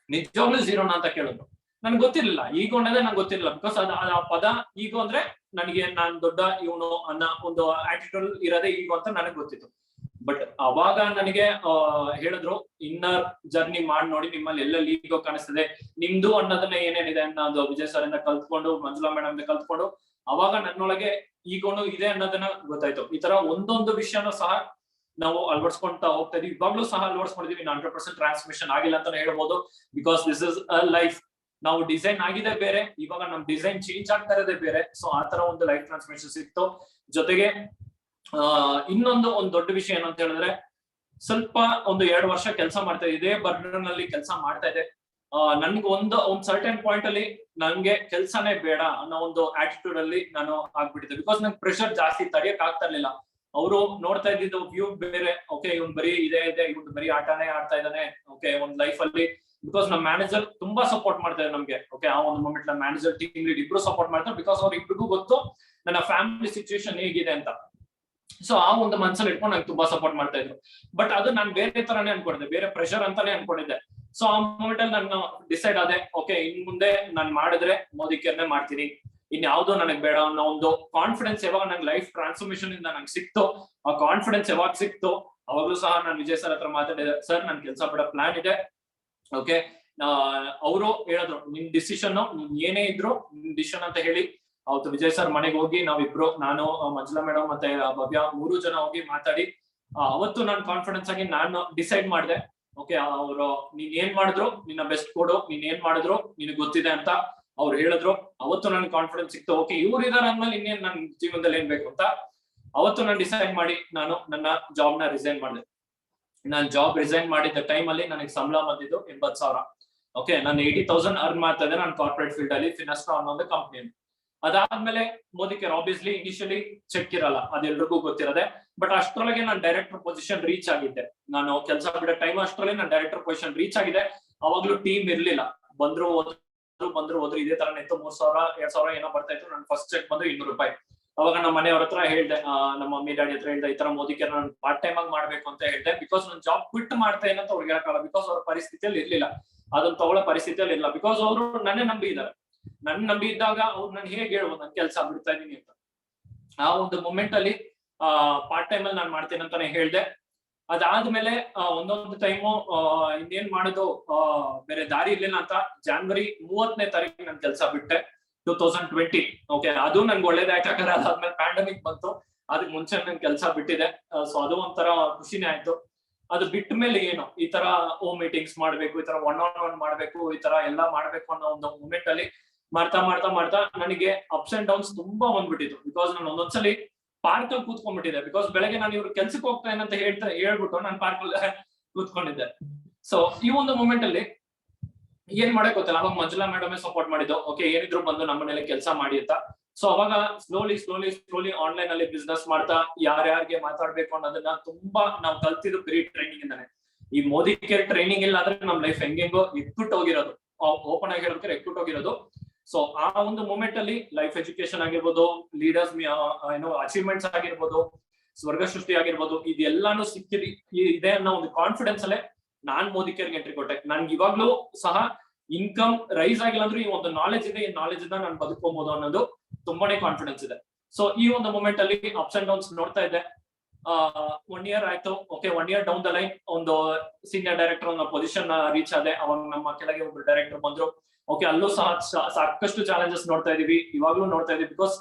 ನಿಜವಾಗ್ಲೂ 0 ಅಂತ ಕೇಳಿದ್ರು. ನನ್ಗೆ ಗೊತ್ತಿರ್ಲಿಲ್ಲ, ಈಗೋ ಅನ್ನೋದೇ ನಂಗೆ ಗೊತ್ತಿರಲಿಲ್ಲ. ಬಿಕಾಸ್ ಆ ಪದ ಈಗೋ ಅಂದ್ರೆ ನನಗೆ ನಾನ್ ದೊಡ್ಡ ಇವನು ಅನ್ನೋ ಒಂದು ಆಟಿಟ್ಯೂಡ್ ಇರೋದೇ ಈಗೋ ಅಂತ ನನಗೆ ಗೊತ್ತಿತ್ತು. ಬಟ್ ಅವಾಗ ನನಗೆ ಹೇಳಿದ್ರು, ಇನ್ನರ್ ಜರ್ನಿ ಮಾಡಿ ನೋಡಿ, ನಿಮ್ಮಲ್ಲಿ ಎಲ್ಲೆಲ್ಲಿ ಈಗೋ ಕಾಣಿಸ್ತದೆ, ನಿಮ್ದು ಅನ್ನೋದನ್ನ ಏನೇನಿದೆ ಅನ್ನೋದು ವಿಜಯ್ ಸರ್ ಇಂದ ಕಲ್ತ್ಕೊಂಡು, ಮಂಜುಳಾ ಮೇಡಮ್ ಇಂದ ಕಲ್ತ್ಕೊಂಡು, ಅವಾಗ ನನ್ನೊಳಗೆ ಈಗೋನು ಇದೆ ಅನ್ನೋದನ್ನ ಗೊತ್ತಾಯ್ತು. ಈ ತರ ಒಂದೊಂದು ವಿಷಯನೂ ಸಹ ನಾವು ಅಳವಡಿಸ್ಕೊಂತ ಹೋಗ್ತಾ ಇದೀವಿ. ಇವಾಗ್ಲೂ ಸಹ ಅಳವಡಿಸ್ಕೊಂಡಿದೀವಿ. 100% ಟ್ರಾನ್ಸ್ಫಾರ್ಮೇಶನ್ ಆಗಿಲ್ಲ ಅಂತಾನೆ ಹೇಳ್ಬೋದು. Because this is a life. ನಾವು ಡಿಸೈನ್ ಆಗಿದೆ ಬೇರೆ, ಇವಾಗ ನಮ್ ಡಿಸೈನ್ ಚೇಂಜ್ ಆಗ್ತಾ ಇರೋದೇ ಬೇರೆ. ಸೊ ಆ ತರ ಒಂದು ಲೈಫ್ ಟ್ರಾನ್ಸ್ಫಾರ್ಮೇಶನ್ ಸಿಕ್ತು. ಜೊತೆಗೆ ಇನ್ನೊಂದು ದೊಡ್ಡ ವಿಷಯ ಏನು ಅಂತ ಹೇಳಿದ್ರೆ, ಸ್ವಲ್ಪ ಒಂದು 2 ವರ್ಷ ಕೆಲಸ ಮಾಡ್ತಾ ಇದೇ ಬರ್ಡನ್ ಅಲ್ಲಿ ಕೆಲಸ ಮಾಡ್ತಾ ಇದೆ. ನನ್ಗೆ ಒಂದು ಸರ್ಟನ್ ಪಾಯಿಂಟ್ ಅಲ್ಲಿ ನನ್ಗೆ ಕೆಲ್ಸನೇ ಬೇಡ ಅನ್ನೋ ಒಂದು ಆಟಿಟ್ಯೂಡ್ ಅಲ್ಲಿ ನಾನು ಆಗ್ಬಿಟ್ಟಿದ್ದೆ. ಬಿಕಾಸ್ ನಂಗೆ ಪ್ರೆಷರ್ ಜಾಸ್ತಿ ತಡೆಯಕ್ ಆಗ್ತಾ ಇರ್ಲಿಲ್ಲ. ಅವರು ನೋಡ್ತಾ ಇದ್ದಿದ್ದು ವ್ಯೂ ಬೇರೆ. ಓಕೆ ಇವ್ನ್ ಬರೀ ಇದೆ ಇವ್ನು ಬರೀ ಆಟನೇ ಆಡ್ತಾ ಇದ್ದಾನೆ. ಓಕೆ ಒಂದ್ ಲೈಫ್ ಅಲ್ಲಿ ಬಿಕಾಸ್ ನಮ್ಮ ಮ್ಯಾನೇಜರ್ ತುಂಬಾ ಸಪೋರ್ಟ್ ಮಾಡ್ತಾರೆ ನಮ್ಗೆ. ಓಕೆ ಆ ಒಂದು ಮೂಮೆಂಟ್ ನಮ್ಮ ಮ್ಯಾನೇಜರ್, ಟೀಮ್ ಲೀಡ್ ಇಬ್ರು ಸಪೋರ್ಟ್ ಮಾಡ್ತಾರೆ. ಬಿಕಾಸ್ ಅವ್ರ ಇಬ್ರಿಗೂ ಗೊತ್ತು ನನ್ನ ಫ್ಯಾಮಿಲಿ ಸಿಚುವೇಶನ್ ಹೇಗಿದೆ ಅಂತ. ಸೊ ಆ ಒಂದು ಮನ್ಸಲ್ಲಿ ಇಟ್ಕೊಂಡು ನಂಗೆ ತುಂಬಾ ಸಪೋರ್ಟ್ ಮಾಡ್ತಾ ಇದ್ರು. ಬಟ್ ಅದು ನಾನು ಬೇರೆ ತರಾನೇ ಅನ್ಕೊಂಡಿದ್ದೆ, ಬೇರೆ ಪ್ರೆಷರ್ ಅಂತಾನೆ ಅನ್ಕೊಂಡಿದ್ದೆ. ಸೊ ಆ ಮೂಮೆಂಟ್ ಅಲ್ಲಿ ನಾನು ಡಿಸೈಡ್ ಆದೆ, ಓಕೆ ಇನ್ ಮುಂದೆ ನಾನು ಮಾಡಿದ್ರೆ ಮೋದಿ ಕೇರ್ನೇ ಮಾಡ್ತೀನಿ, ಇನ್ಯಾವುದೋ ನನಗೆ ಬೇಡ ಅನ್ನೋ ಒಂದು ಕಾನ್ಫಿಡೆನ್ಸ್ ಯಾವಾಗ ನಂಗೆ ಲೈಫ್ ಟ್ರಾನ್ಸ್ಫಾರ್ಮೇಶನ್ ಇಂದ ನಂಗೆ ಸಿಕ್ತು, ಆ ಕಾನ್ಫಿಡೆನ್ಸ್ ಯಾವಾಗ ಸಿಕ್ತು ಅವಾಗ್ಲೂ ಸಹ ನಾನು ವಿಜಯ್ ಸರ್ ಹತ್ರ ಮಾತಾಡಿದೆ. ಸರ್ ನನ್ ಕೆಲಸ ಬಿಡೋ ಪ್ಲಾನ್ ಇದೆ. ಓಕೆ ಅವರು ಹೇಳಿದ್ರು, ನಿನ್ ಡಿಸಿಷನ್ ಏನೇ ಇದ್ರು ನಿನ್ ಡಿಸಿಷನ್ ಅಂತ ಹೇಳಿ. ಅವತ್ತು ವಿಜಯ್ ಸರ್ ಮನೆಗೆ ಹೋಗಿ ನಾವಿಬ್ರು, ನಾನು, ಮಂಜುಳಾ ಮೇಡಮ್ ಮತ್ತೆ ಭವ್ಯ 3 ಜನ ಹೋಗಿ ಮಾತಾಡಿ ಅವತ್ತು ನಾನು ಕಾನ್ಫಿಡೆನ್ಸ್ ಆಗಿ ನಾನು ಡಿಸೈಡ್ ಮಾಡಿದೆ. ಓಕೆ ಅವರು ನೀನ್ ಏನ್ ಮಾಡಿದ್ರು ನಿನ್ನ ಬೆಸ್ಟ್ ಕೊಡು, ನೀನ್ ಏನ್ ಮಾಡಿದ್ರು ನಿನಗೆ ಗೊತ್ತಿದೆ ಅಂತ ಅವ್ರು ಹೇಳಿದ್ರು. ಅವತ್ತು ನನ್ ಕಾನ್ಫಿಡೆನ್ಸ್ ಸಿಕ್ತು. ಓಕೆ ಇವ್ರು ಇದಾರೆ ಅಂದ್ಮೇಲೆ ಇನ್ನೇನ್ ನನ್ ಜೀವನದಲ್ಲಿ ಏನ್ ಬೇಕು ಅಂತ ಅವತ್ತು ನಾನು ಡಿಸೈಡ್ ಮಾಡಿ ನಾನು ನನ್ನ ಜಾಬ್ ನ ರಿಸೈನ್ ಮಾಡಿದೆ. ನಾನು ಜಾಬ್ ರಿಸೈನ್ ಮಾಡಿದ್ದ ಟೈಮ್ ಅಲ್ಲಿ ನನಗೆ ಸಂಬಳ ಬಂದಿದ್ದು 80,000. ಓಕೆ ನಾನು 80,000 ಅರ್ನ್ ಮಾಡ್ತಾ ಇದ್ದೆ ನಾನು ಕಾರ್ಪೊರೇಟ್ ಫೀಲ್ಡ್ ಅಲ್ಲಿ ಫಿನಾಸ್ಟ್ರಾ ಅನ್ನೋ ಒಂದು ಕಂಪ್ನಿ. ಅದಾದ್ಮೇಲೆ Modi care obviously initially check ಇರಲ್ಲ, ಅದೆಲ್ರಿಗೂ ಗೊತ್ತಿರದೆ. ಬಟ್ ಅಷ್ಟರೊಳಗೆ ನಾನು ಡೈರೆಕ್ಟರ್ ಪೊಸಿಷನ್ ರೀಚ್ ಆಗಿದ್ದೆ. ನಾನು ಕೆಲಸ ಬಿಡೋ ಟೈಮ್ ಅಷ್ಟರಲ್ಲೇ ನಾನು ಡೈರೆಕ್ಟರ್ ಪೊಸಿಷನ್ ರೀಚ್ ಆಗಿದೆ. ಅವಾಗ್ಲೂ ಟೀಮ್ ಇರ್ಲಿಲ್ಲ, ಬಂದ್ರು ಹೋದ್ರು ಇದೇ ತರ ಇತ್ತು. 3,000 2,000 ಏನೋ ಬರ್ತಾ ಇತ್ತು. ನನ್ ಫಸ್ಟ್ ಚೆಕ್ ಬಂದು 200 ರೂಪಾಯಿ. ಅವಾಗ ನಮ್ಮ ಮನೆಯವ್ರ ಹತ್ರ ಹೇಳ್ದೆ, ನಮ್ಮ ಮಮ್ಮಿ ಡ್ಯಾಡಿ ಹತ್ರ ಹೇಳ್ದೆ, ಈ ತರ ಮೋದಿ ಕೇರ್ ನಾನು ಪಾರ್ಟ್ ಟೈಮ್ ಆಗಿ ಮಾಡ್ಬೇಕು ಅಂತ ಹೇಳ್ದೆ. ಬಿಕಾಸ್ ನಾನು ಜಾಬ್ ಕ್ವಿಟ್ ಮಾಡ್ತಾ ಏನಂತ ಅವ್ರಿಗೆ ಹೇಳಕ್ಕಾಗಲ್ಲ, ಬಿಕಾಸ್ ಅವ್ರ ಪರಿಸ್ಥಿತಿಯಲ್ಲಿ ಇರ್ಲಿಲ್ಲ, ಅದನ್ನ ತಗೊಳ್ಳೋ ಪರಿಸ್ಥಿತಿಯಲ್ಲಿ ಇಲ್ಲ. ಬಿಕಾಸ್ ಅವರು ನನ್ನೇ ನಂಬಿ ಇದ್ದಾರೆ. ನಂಬಿ ಇದ್ದಾಗ ಅವ್ರು ನಾನು ಹೇಗೆ ಹೇಳ್ಬೋದು ನನ್ ಕೆಲಸ ಬಿಡ್ತಾ ಇದೀನಿ ಅಂತ. ಆ ಒಂದು ಮೂಮೆಂಟ್ ಅಲ್ಲಿ ಪಾರ್ಟ್ ಟೈಮ್ ಅಲ್ಲಿ ನಾನು ಮಾಡ್ತೇನೆ ಅಂತಾನೆ ಹೇಳ್ದೆ. ಅದಾದ್ಮೇಲೆ ಒಂದೊಂದು ಟೈಮು ಇನ್ನೇನ್ ಮಾಡೋದು ಬೇರೆ ದಾರಿ ಇರ್ಲಿಲ್ಲ ಅಂತ January 30ನೇ ತಾರೀಕು ನಾನು ಕೆಲಸ ಬಿಟ್ಟೆ 2020. ಓಕೆ, ಅದು ನನ್ಗೆ ಒಳ್ಳೇದಾಯ್ತು, ಯಾಕಂದ್ರೆ ಅದಾದ್ಮೇಲೆ ಪ್ಯಾಂಡಮಿಕ್ ಬಂತು. ಅದಕ್ಕೆ ಮುಂಚೆ ನನ್ ಕೆಲಸ ಬಿಟ್ಟಿದೆ. ಸೊ ಅದು ಒಂಥರ ಖುಷಿನೇ ಆಯ್ತು. ಅದು ಬಿಟ್ಟ ಮೇಲೆ ಏನು ಈ ತರ ಹೋಮ್ ಮೀಟಿಂಗ್ಸ್ ಮಾಡ್ಬೇಕು, ಈ ತರ ಒನ್ ಮಾಡ್ಬೇಕು, ಈ ತರ ಎಲ್ಲಾ ಮಾಡ್ಬೇಕು ಅನ್ನೋ ಒಂದು ಮೂಮೆಂಟ್ ಅಲ್ಲಿ ಮಾಡ್ತಾ ನನಗೆ ಅಪ್ಸ್ ಅಂಡ್ ಡೌನ್ಸ್ ತುಂಬಾ ಬಂದ್ಬಿಟ್ಟಿತ್ತು. ಬಿಕಾಸ್ ನಾನು ಒಂದೊಂದ್ಸಲಿ ಪಾರ್ಕ್ ಅಲ್ಲಿ ಕೂತ್ಕೊಂಡ್ಬಿಟ್ಟಿದೆ. ಬಿಕಾಸ್ ಬೆಳಗ್ಗೆ ನಾನು ಇವ್ರು ಕೆಲ್ಸಕ್ಕೆ ಹೋಗ್ತೇನೆ ಅಂತ ಹೇಳ್ಬಿಟ್ಟು ನಾನು ಪಾರ್ಕ್ ಅಲ್ಲಿ ಕೂತ್ಕೊಂಡಿದ್ದೆ. ಸೊ ಈ ಒಂದು ಮೂಮೆಂಟ್ ಅಲ್ಲಿ ಏನ್ ಮಾಡಕ್ ಗೊತ್ತಿಲ್ಲ. ಅವಾಗ ಮಂಜುಳಾ ಮೇಡಮೇ ಸಪೋರ್ಟ್ ಮಾಡಿದ್ದು. ಓಕೆ, ಏನಿದ್ರು ಬಂದು ನಮ್ಮ ಮನೇಲಿ ಕೆಲಸ ಮಾಡಿ ಅಂತ. ಸೊ ಅವಾಗ ಸ್ಲೋಲಿ ಆನ್ಲೈನ್ ಅಲ್ಲಿ ಬಿಸ್ನೆಸ್ ಮಾಡ್ತಾ ಯಾರ್ಯಾರಿಗೆ ಮಾತಾಡ್ಬೇಕು ಅನ್ನೋದನ್ನ ತುಂಬಾ ನಾವು ಕಲ್ತಿದ್ದು ಬರೀ ಟ್ರೈನಿಂಗ್ ಇಂದಾನೆ. ಈ ಮೋದಿ ಕೇರ್ ಟ್ರೈನಿಂಗ್ ಇಲ್ಲ ಅಂದ್ರೆ ನಮ್ ಲೈಫ್ ಹೆಂಗೆಂಗೋ ಎಕ್ಬಿಟ್ಟು ಹೋಗಿರೋದು, ಓಪನ್ ಆಗಿ ಹೇಳೋದಕ್ಕೆ ಎಕ್ಬಿಟ್ಟು ಹೋಗಿರೋದು. ಸೊ ಆ ಒಂದು ಮೂಮೆಂಟ್ ಅಲ್ಲಿ ಲೈಫ್ ಎಜುಕೇಶನ್ ಆಗಿರ್ಬೋದು, ಲೀಡರ್ಸ್ ಅಚೀವ್ಮೆಂಟ್ಸ್ ಆಗಿರ್ಬೋದು, ಸ್ವರ್ಗ ಸೃಷ್ಟಿ ಆಗಿರ್ಬೋದು, ಇದೆಲ್ಲಾನು ಇದೆ ಅನ್ನೋ ಒಂದು ಕಾನ್ಫಿಡೆನ್ಸ್ ಅಲ್ಲೇ ನಾನ್ ಮೋದಿ ಕೇರ್ಗೆ ಎಂಟ್ರಿ ಕೊಟ್ಟೆ. ನನ್ಗೆ ಇವಾಗ್ಲೂ ಸಹ ಇನ್ಕಮ್ ರೈಸ್ ಆಗಿಲ್ಲ ಅಂದ್ರೆ ಈ ಒಂದು ನಾಲೆಜ್ ಇದೆ, ಈ ನಾಲೆಜ್ ಇಂದ ನಾನು ಬದುಕೋಬಹುದು ಅನ್ನೋದು ತುಂಬಾನೇ ಕಾನ್ಫಿಡೆನ್ಸ್ ಇದೆ. ಸೊ ಈ ಒಂದು ಮೂಮೆಂಟ್ ಅಲ್ಲಿ ಅಪ್ಸ್ ಅಂಡ್ ಡೌನ್ಸ್ ನೋಡ್ತಾ ಇದ್ದೆ. 1 year ಆಯ್ತು. Okay, 1 year down the line ಒಂದು ಸೀನಿಯರ್ ಡೈರೆಕ್ಟರ್ ಅನ್ನೋ ಪೊಸಿಷನ್ ರೀಚ್ ಆದೆ. ಅವಾಗ ನಮ್ಮ ಕೆಳಗೆ ಒಬ್ರು ಡೈರೆಕ್ಟರ್ ಬಂದ್ರು. ಓಕೆ, ಅಲ್ಲೂ ಸಹ ಸಾಕಷ್ಟು ಚಾಲೆಂಜಸ್ ನೋಡ್ತಾ ಇದೀವಿ, ಇವಾಗ್ಲೂ ನೋಡ್ತಾ ಇದೀವಿ. Because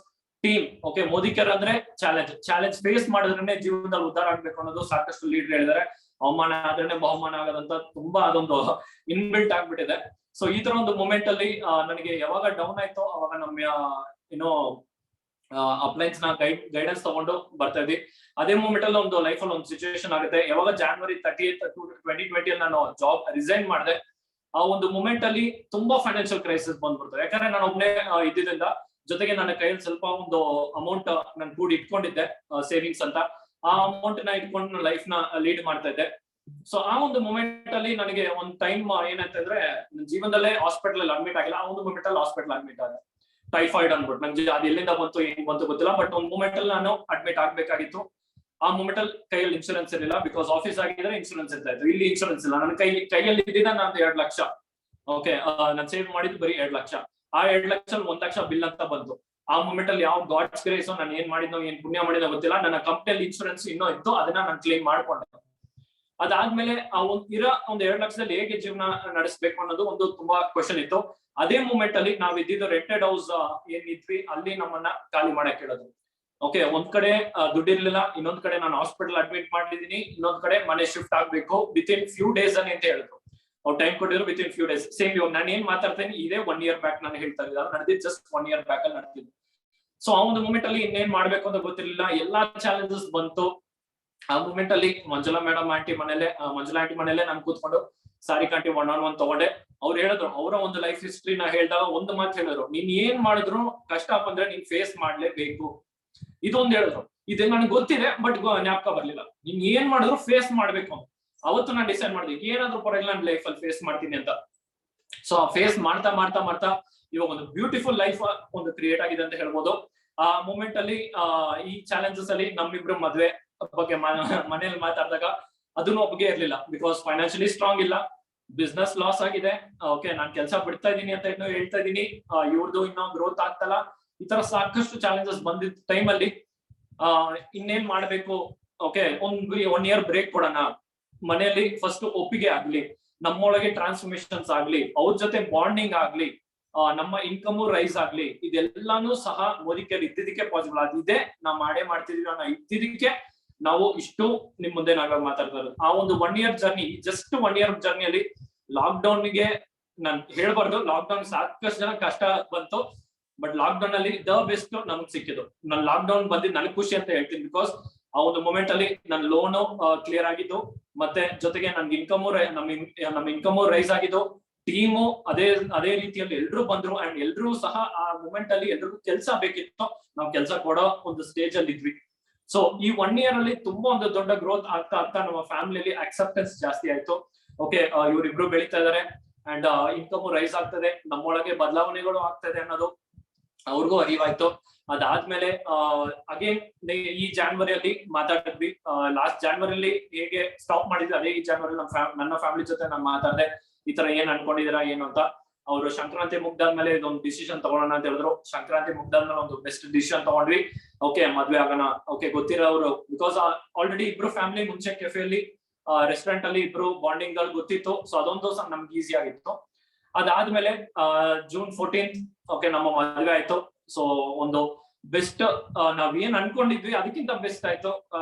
team, okay, Modi care ಅಂದ್ರೆ ಚಾಲೆಂಜ್ ಫೇಸ್ ಮಾಡಿದ್ರೆ ಜೀವನದಲ್ಲಿ ಉದ್ಧಾರ ಆಗ್ಬೇಕು ಅನ್ನೋದು ಸಾಕಷ್ಟು ಲೀಡರ್ ಹೇಳಿದ್ದಾರೆ. ಅವಮಾನ ಆದ್ರೆ ಬಹುಮಾನ ಆಗೋದಂತ ತುಂಬಾ ಅದೊಂದು ಇನ್ಬಿಲ್ಟ್ ಆಗ್ಬಿಟ್ಟಿದೆ. ಸೊ ಈ ತರ ಒಂದು ಮೂಮೆಂಟ್ ಅಲ್ಲಿ ನನಗೆ ಯಾವಾಗ ಡೌನ್ ಆಯ್ತೋ ಅವಾಗ ನಮ್ಮ ಅಪ್ಲೈನ್ಸ್ ನ ಗೈಡೆನ್ಸ್ ತಗೊಂಡು ಬರ್ತಾ ಇದ್ವಿ. ಅದೇ ಮೂಮೆಂಟ್ ಅಲ್ಲಿ ಒಂದು ಲೈಫ್ ಅಲ್ಲಿ ಒಂದು ಸಿಚುವೇಶನ್ ಆಗುತ್ತೆ. ಯಾವಾಗ January 30th 2020 ನಾನು ಜಾಬ್ ರಿಸೈನ್ ಮಾಡಿದೆ. ಆ ಒಂದು ಮೂಮೆಂಟ್ ಅಲ್ಲಿ ತುಂಬಾ ಫೈನಾನ್ಷಿಯಲ್ ಕ್ರೈಸಿಸ್ ಬಂದ್ಬಿಡ್ತು. ಯಾಕಂದ್ರೆ ನಾನು ಒಬ್ಬನೇ ಇದ್ದಿದ್ರಿಂದ, ಜೊತೆಗೆ ನನ್ನ ಕೈಯಲ್ಲಿ ಸ್ವಲ್ಪ ಒಂದು ಅಮೌಂಟ್ ನಾನು ಕೂಡಿ ಇಟ್ಕೊಂಡಿದ್ದೆ ಸೇವಿಂಗ್ಸ್ ಅಂತ. ಆ ಅಮೌಂಟ್ ನ ಇಟ್ಕೊಂಡು ನನ್ನ ಲೈಫ್ ನ ಲೀಡ್ ಮಾಡ್ತಾ ಇದ್ದೆ. ಸೊ ಆ ಒಂದು ಮೂಮೆಂಟ್ ಅಲ್ಲಿ ನನಗೆ ಒಂದು ಟೈಮ್ ಏನಂತಂದ್ರೆ ನನ್ನ ಜೀವನದಲ್ಲೇ ಹಾಸ್ಪಿಟಲ್ ಅಲ್ಲಿ ಅಡ್ಮಿಟ್ ಆಗಿಲ್ಲ. ಆ ಒಂದು ಮೂಮೆಂಟ್ ಅಲ್ಲಿ ಹಾಸ್ಪಿಟಲ್ ಅಡ್ಮಿಟ್ ಆದ ಟೈಫಾಯ್ಡ್ ಅನ್ಬಿಟ್ಟು. ನಂಗೆ ಅದು ಎಲ್ಲಿಂದ ಬಂತು ಏನ್ ಬಂತು ಗೊತ್ತಿಲ್ಲ. ಬಟ್ ಒಂದು ಮೂಮೆಂಟ್ ಅಲ್ಲಿ ನಾನು ಅಡ್ಮಿಟ್ ಆಗ್ಬೇಕಾಗಿತ್ತು. ಆ ಮೂಮೆಂಟ್ ಅಲ್ಲಿ ಕೈಯಲ್ಲಿ ಇನ್ಶೂರೆನ್ಸ್ ಇರಲಿಲ್ಲ. ಬಿಕಾಸ್ ಆಫೀಸ್ ಆಗಿದ್ರೆ ಇನ್ಶೂರೆನ್ಸ್ ಇರ್ತಾ ಇತ್ತು, ಇಲ್ಲಿ ಇನ್ಶೂರೆನ್ಸ್ ಇಲ್ಲ. ನನ್ನ ಕೈಯಲ್ಲಿ ಇದ್ದಿದ್ದ ನಾನು 2 ಲಕ್ಷ. ಓಕೆ, ನಾನು ಸೇವ್ ಮಾಡಿದ್ದು ಬರೀ 2 ಲಕ್ಷ. ಆ 2 ಲಕ್ಷ 1 ಲಕ್ಷ ಬಿಲ್ ಅಂತ ಬಂತು. ಆ ಮೂಮೆಂಟ್ ಅಲ್ಲಿ ಯಾವ ಗಾಡ್ಸ್ ಗ್ರೇಸ್ ನಾನು ಏನ್ ಮಾಡಿದ್ನೋ ಏನ್ ಪುಣ್ಯ ಮಾಡಿದೋ ಗೊತ್ತಿಲ್ಲ. ನನ್ನ ಕಂಪ್ನಿಯಲ್ಲಿ ಇನ್ಶೂರೆನ್ಸ್ ಇನ್ನೂ ಇತ್ತು, ಅದನ್ನ ನಾನು ಕ್ಲೇಮ್ ಮಾಡ್ಕೊಂಡೆ. ಅದಾದ್ಮೇಲೆ ಆ ಒಂದು 2 ಲಕ್ಷದಲ್ಲಿ ಹೇಗೆ ಜೀವನ ನಡೆಸಬೇಕು ಅನ್ನೋದು ಒಂದು ತುಂಬಾ ಕ್ವಶನ್ ಇತ್ತು. ಅದೇ ಮೂಮೆಂಟ್ ಅಲ್ಲಿ ನಾವ್ ಇದ್ದಿದ್ದು ರೆಂಟೆಡ್ ಹೌಸ್ ಏನಿದ್ವಿ ಅಲ್ಲಿ ನಮ್ಮನ್ನ ಖಾಲಿ ಮಾಡಕ್ ಹೇಳೋದು. ಓಕೆ, ಒಂದ್ ಕಡೆ ದುಡ್ಡಿರ್ಲಿಲ್ಲ, ಇನ್ನೊಂದ್ ಕಡೆ ನಾನು ಹಾಸ್ಪಿಟಲ್ ಅಡ್ಮಿಟ್ ಮಾಡಿದೀನಿ, ಇನ್ನೊಂದ್ ಕಡೆ ಮನೆ ಶಿಫ್ಟ್ ಆಗ್ಬೇಕು ವಿತಿನ್ ಫ್ಯೂ ಡೇಸ್ ಅಂತ ಹೇಳಿದ್ರು. ಅವ್ರು ಟೈಮ್ ಕೊಟ್ಟಿದ್ರು ವಿತಿನ್ ಫ್ಯೂ ಡೇಸ್. ಸೇಮ್ ಇವಾಗ ನಾನು ಏನ್ ಮಾತಾಡ್ತೇನೆ ಇದೇ 1 year ಬ್ಯಾಕ್ ನಾನು ಹೇಳ್ತಾ ಇದ್ದ ನಡೆದಿದ್ದು ಜಸ್ಟ್ 1 year ಬ್ಯಾಕ್ ಅಲ್ಲಿ ನಡೆದಿದ್ದು. ಸೊ ಆ ಒಂದು ಮೂಮೆಂಟ್ ಅಲ್ಲಿ ಇನ್ನೇನ್ ಮಾಡ್ಬೇಕು ಅಂತ ಗೊತ್ತಿರ್ಲಿಲ್ಲ. ಎಲ್ಲಾ ಚಾಲೆಂಜಸ್ ಬಂತು. ಆ ಮೂಮೆಂಟ್ ಅಲ್ಲಿ ಮಂಜುಳಾ ಆಂಟಿ ಮನೇಲೆ ನಾನು ಕೂತ್ಕೊಂಡು ಸಾರಿಕಾ ಆಂಟಿ 1-on-1 ತಗೊಂಡೆ. ಅವ್ರು ಹೇಳಿದ್ರು, ಅವರ ಒಂದು ಲೈಫ್ ಹಿಸ್ಟ್ರಿನ ಹೇಳಿದಾಗ ಒಂದು ಮಾತು ಹೇಳಿದ್ರು, ನೀನ್ ಏನ್ ಮಾಡಿದ್ರು ಕಷ್ಟ ಬಂದ್ರೆ ನೀನ್ ಫೇಸ್ ಮಾಡ್ಲೇಬೇಕು. ಇದೊಂದು ಹೇಳಿದ್ರು. ಇದು ನನಗೆ ಗೊತ್ತಿದೆ, ಬಟ್ ಜ್ಞಾಪಕ ಬರ್ಲಿಲ್ಲ. ನೀನ್ ಏನ್ ಮಾಡಿದ್ರು ಫೇಸ್ ಮಾಡ್ಬೇಕು ಅಂತ. ಅವತ್ತು ನಾನು ಡಿಸೈಡ್ ಮಾಡಿದೆ, ಏನಾದ್ರೂ ಪರವಾಗಿಲ್ಲ ನನ್ನ ಲೈಫ್ ಅಲ್ಲಿ ಫೇಸ್ ಮಾಡ್ತೀನಿ ಅಂತ. ಸೊ ಫೇಸ್ ಮಾಡ್ತಾ ಇವಾಗ ಒಂದು ಬ್ಯೂಟಿಫುಲ್ ಲೈಫ್ ಒಂದು ಕ್ರಿಯೇಟ್ ಆಗಿದೆ ಅಂತ ಹೇಳ್ಬೋದು. ಆ ಮೂಮೆಂಟ್ ಅಲ್ಲಿ ಈ ಚಾಲೆಂಜಸ್ ಅಲ್ಲಿ ನಮ್ಮಿಬ್ರು ಮದ್ವೆ ಬಗ್ಗೆ ಮನೇಲಿ ಮಾತಾಡಿದಾಗ ಅದನ್ನು ಒಪ್ಪಿಗೆ ಇರ್ಲಿಲ್ಲ. ಬಿಕಾಸ್ ಫೈನಾನ್ಷಿಯಲಿ ಸ್ಟ್ರಾಂಗ್ ಇಲ್ಲ, ಬಿಸ್ನೆಸ್ ಲಾಸ್ ಆಗಿದೆ. ಓಕೆ, ನಾನ್ ಕೆಲಸ ಬಿಡ್ತಾ ಇದೀನಿ ಅಂತ ಇನ್ನೂ ಹೇಳ್ತಾ ಇದೀನಿ, ಇವ್ರದ್ದು ಇನ್ನೂ ಗ್ರೋತ್ ಆಗ್ತಲ್ಲ. ಈ ತರ ಸಾಕಷ್ಟು ಚಾಲೆಂಜಸ್ ಬಂದಿದ್ದ ಟೈಮ್ ಅಲ್ಲಿ ಇನ್ನೇನ್ ಮಾಡ್ಬೇಕು. ಓಕೆ, 1 year ಬ್ರೇಕ್ ಕೊಡೋಣ. ಮನೆಯಲ್ಲಿ ಫಸ್ಟ್ ಒಪ್ಪಿಗೆ ಆಗ್ಲಿ, ನಮ್ಮೊಳಗೆ ಟ್ರಾನ್ಸ್ಫಾರ್ಮೇಶನ್ಸ್ ಆಗ್ಲಿ, ಅವ್ರ ಜೊತೆ ಬಾಂಡಿಂಗ್ ಆಗ್ಲಿ, ನಮ್ಮ ಇನ್ಕಮ್ ರೈಸ್ ಆಗ್ಲಿ, ಇದೆಲ್ಲಾನು ಸಹ ಮೋದಿ ಕೇರ್ ಇದ್ದಿದ್ದಕ್ಕೆ ಪಾಸಿಬಲ್ ಆಗಿದೆ. ನಾವು ಮಾಡ್ತಿದೀವಿ ಅನ್ನೋ ಇದ್ದಿದ್ದಕ್ಕೆ ನಾವು ಇಷ್ಟು ನಿಮ್ ಮುಂದೆ ನಾವಾಗ ಮಾತಾಡ್ತಾ ಇರೋದು. ಆ ಒಂದು 1 year ಜರ್ನಿ, ಜಸ್ಟ್ 1 year ಜರ್ನಿಯಲ್ಲಿ ಲಾಕ್ ಡೌನ್ಗೆ ನಾನ್ ಹೇಳ್ಬಾರ್ದು, ಲಾಕ್ ಡೌನ್ ಸಾಕಷ್ಟು ಜನ ಕಷ್ಟ ಬಂತು. ಬಟ್ ಲಾಕ್ ಡೌನ್ ಅಲ್ಲಿ ದ ಬೆಸ್ಟ್ ನಮ್ಗೆ ಸಿಕ್ಕಿದ್ದು. ನಾನು ಲಾಕ್ ಡೌನ್ ಬಂದಿದ್ದು ನನಗೆ ಖುಷಿ ಅಂತ ಹೇಳ್ತೀನಿ. ಬಿಕಾಸ್ ಆ ಒಂದು ಮೂಮೆಂಟ್ ಅಲ್ಲಿ ನನ್ನ ಲೋನು ಕ್ಲಿಯರ್ ಆಗಿದ್ದು, ಮತ್ತೆ ಜೊತೆಗೆ ನನ್ಗೆ ನಮ್ಮ ಇನ್ಕಮ್ ರೈಸ್ ಆಗಿದ್ದು, ಟೀಮು ಅದೇ ರೀತಿಯಲ್ಲಿ ಎಲ್ರು ಬಂದ್ರು ಅಂಡ್ ಎಲ್ರು ಸಹ ಆ ಮೂಮೆಂಟ್ ಅಲ್ಲಿ ಎಲ್ರಿಗೂ ಕೆಲಸ ಬೇಕಿತ್ತು, ನಾವು ಕೆಲಸ ಕೊಡೋ ಒಂದು ಸ್ಟೇಜ್ ಅಲ್ಲಿ ಇದ್ವಿ. ಸೊ ಈ 1 year ಅಲ್ಲಿ ತುಂಬಾ ಒಂದು ದೊಡ್ಡ ಗ್ರೋತ್ ಆಗ್ತಾ ಆಗ್ತಾ ನಮ್ಮ ಫ್ಯಾಮಿಲಿಯಲ್ಲಿ ಅಕ್ಸೆಪ್ಟೆನ್ಸ್ ಜಾಸ್ತಿ ಆಯ್ತು. ಓಕೆ, ಇವ್ರಿಬ್ರು ಬೆಳೀತಾ ಇದಾರೆ ಅಂಡ್ ಇನ್ಕಮ್ ರೈಸ್ ಆಗ್ತದೆ, ನಮ್ಮೊಳಗೆ ಬದಲಾವಣೆಗಳು ಆಗ್ತದೆ ಅನ್ನೋದು ಅವ್ರಿಗೂ ಅರಿವಾಯ್ತು. ಅದಾದ್ಮೇಲೆ ಅಗೇನ್ ಈ ಜಾನ್ವರಿಯಲ್ಲಿ ಮಾತಾಡಿದ್ವಿ. ಲಾಸ್ಟ್ ಜಾನ್ವರಿಲಿ ಹೇಗೆ ಸ್ಟಾಪ್ ಮಾಡಿದ್ವಿ ಅದೇ ಈ ಜಾನ್ವರಿ ನನ್ನ ಫ್ಯಾಮಿಲಿ ಜೊತೆ ನಾನು ಮಾತಾಡಿದೆ, ಈ ತರ ಏನ್ ಅನ್ಕೊಂಡಿದೀರಾ ಏನು ಅಂತ. ಅವರು ಸಂಕ್ರಾಂತಿ ಮುಗ್ದಾದ್ಮೇಲೆ ಇದೊಂದು ಡಿಸಿಷನ್ ತಗೊಳ್ಳೋಣ ಅಂತ ಹೇಳಿದ್ರು. ಸಂಕ್ರಾಂತಿ ಮುಗ್ದಾದ್ಮೇಲೆ ಒಂದು ಬೆಸ್ಟ್ ಡಿಸಿಷನ್ ತಗೊಂಡ್ವಿ. ಓಕೆ, ಮದ್ವೆ ಆಗೋಣ. ಓಕೆ, ಗೊತ್ತಿರೋರು ಬಿಕಾಸ್ ಆಲ್ರೆಡಿ ಇಬ್ರು ಫ್ಯಾಮಿಲಿ ಮುಂಚೆ ಕೆಫೆಯಲ್ಲಿ ರೆಸ್ಟೋರೆಂಟ್ ಅಲ್ಲಿ ಇಬ್ರು ಬಾಂಡಿಂಗ್ ಗಳು ಗೊತ್ತಿತ್ತು. ಸೊ ಅದೊಂದು ನಮ್ಗೆ ಈಸಿ ಆಗಿತ್ತು. ಅದಾದ್ಮೇಲೆ June 14th ಓಕೆ ನಮ್ಮ ಮದ್ವೆ ಆಯ್ತು. ಸೊ ಒಂದು ಬೆಸ್ಟ್ ನಾವ್ ಏನ್ ಅನ್ಕೊಂಡಿದ್ವಿ ಅದಕ್ಕಿಂತ ಬೆಸ್ಟ್ ಆಯ್ತು.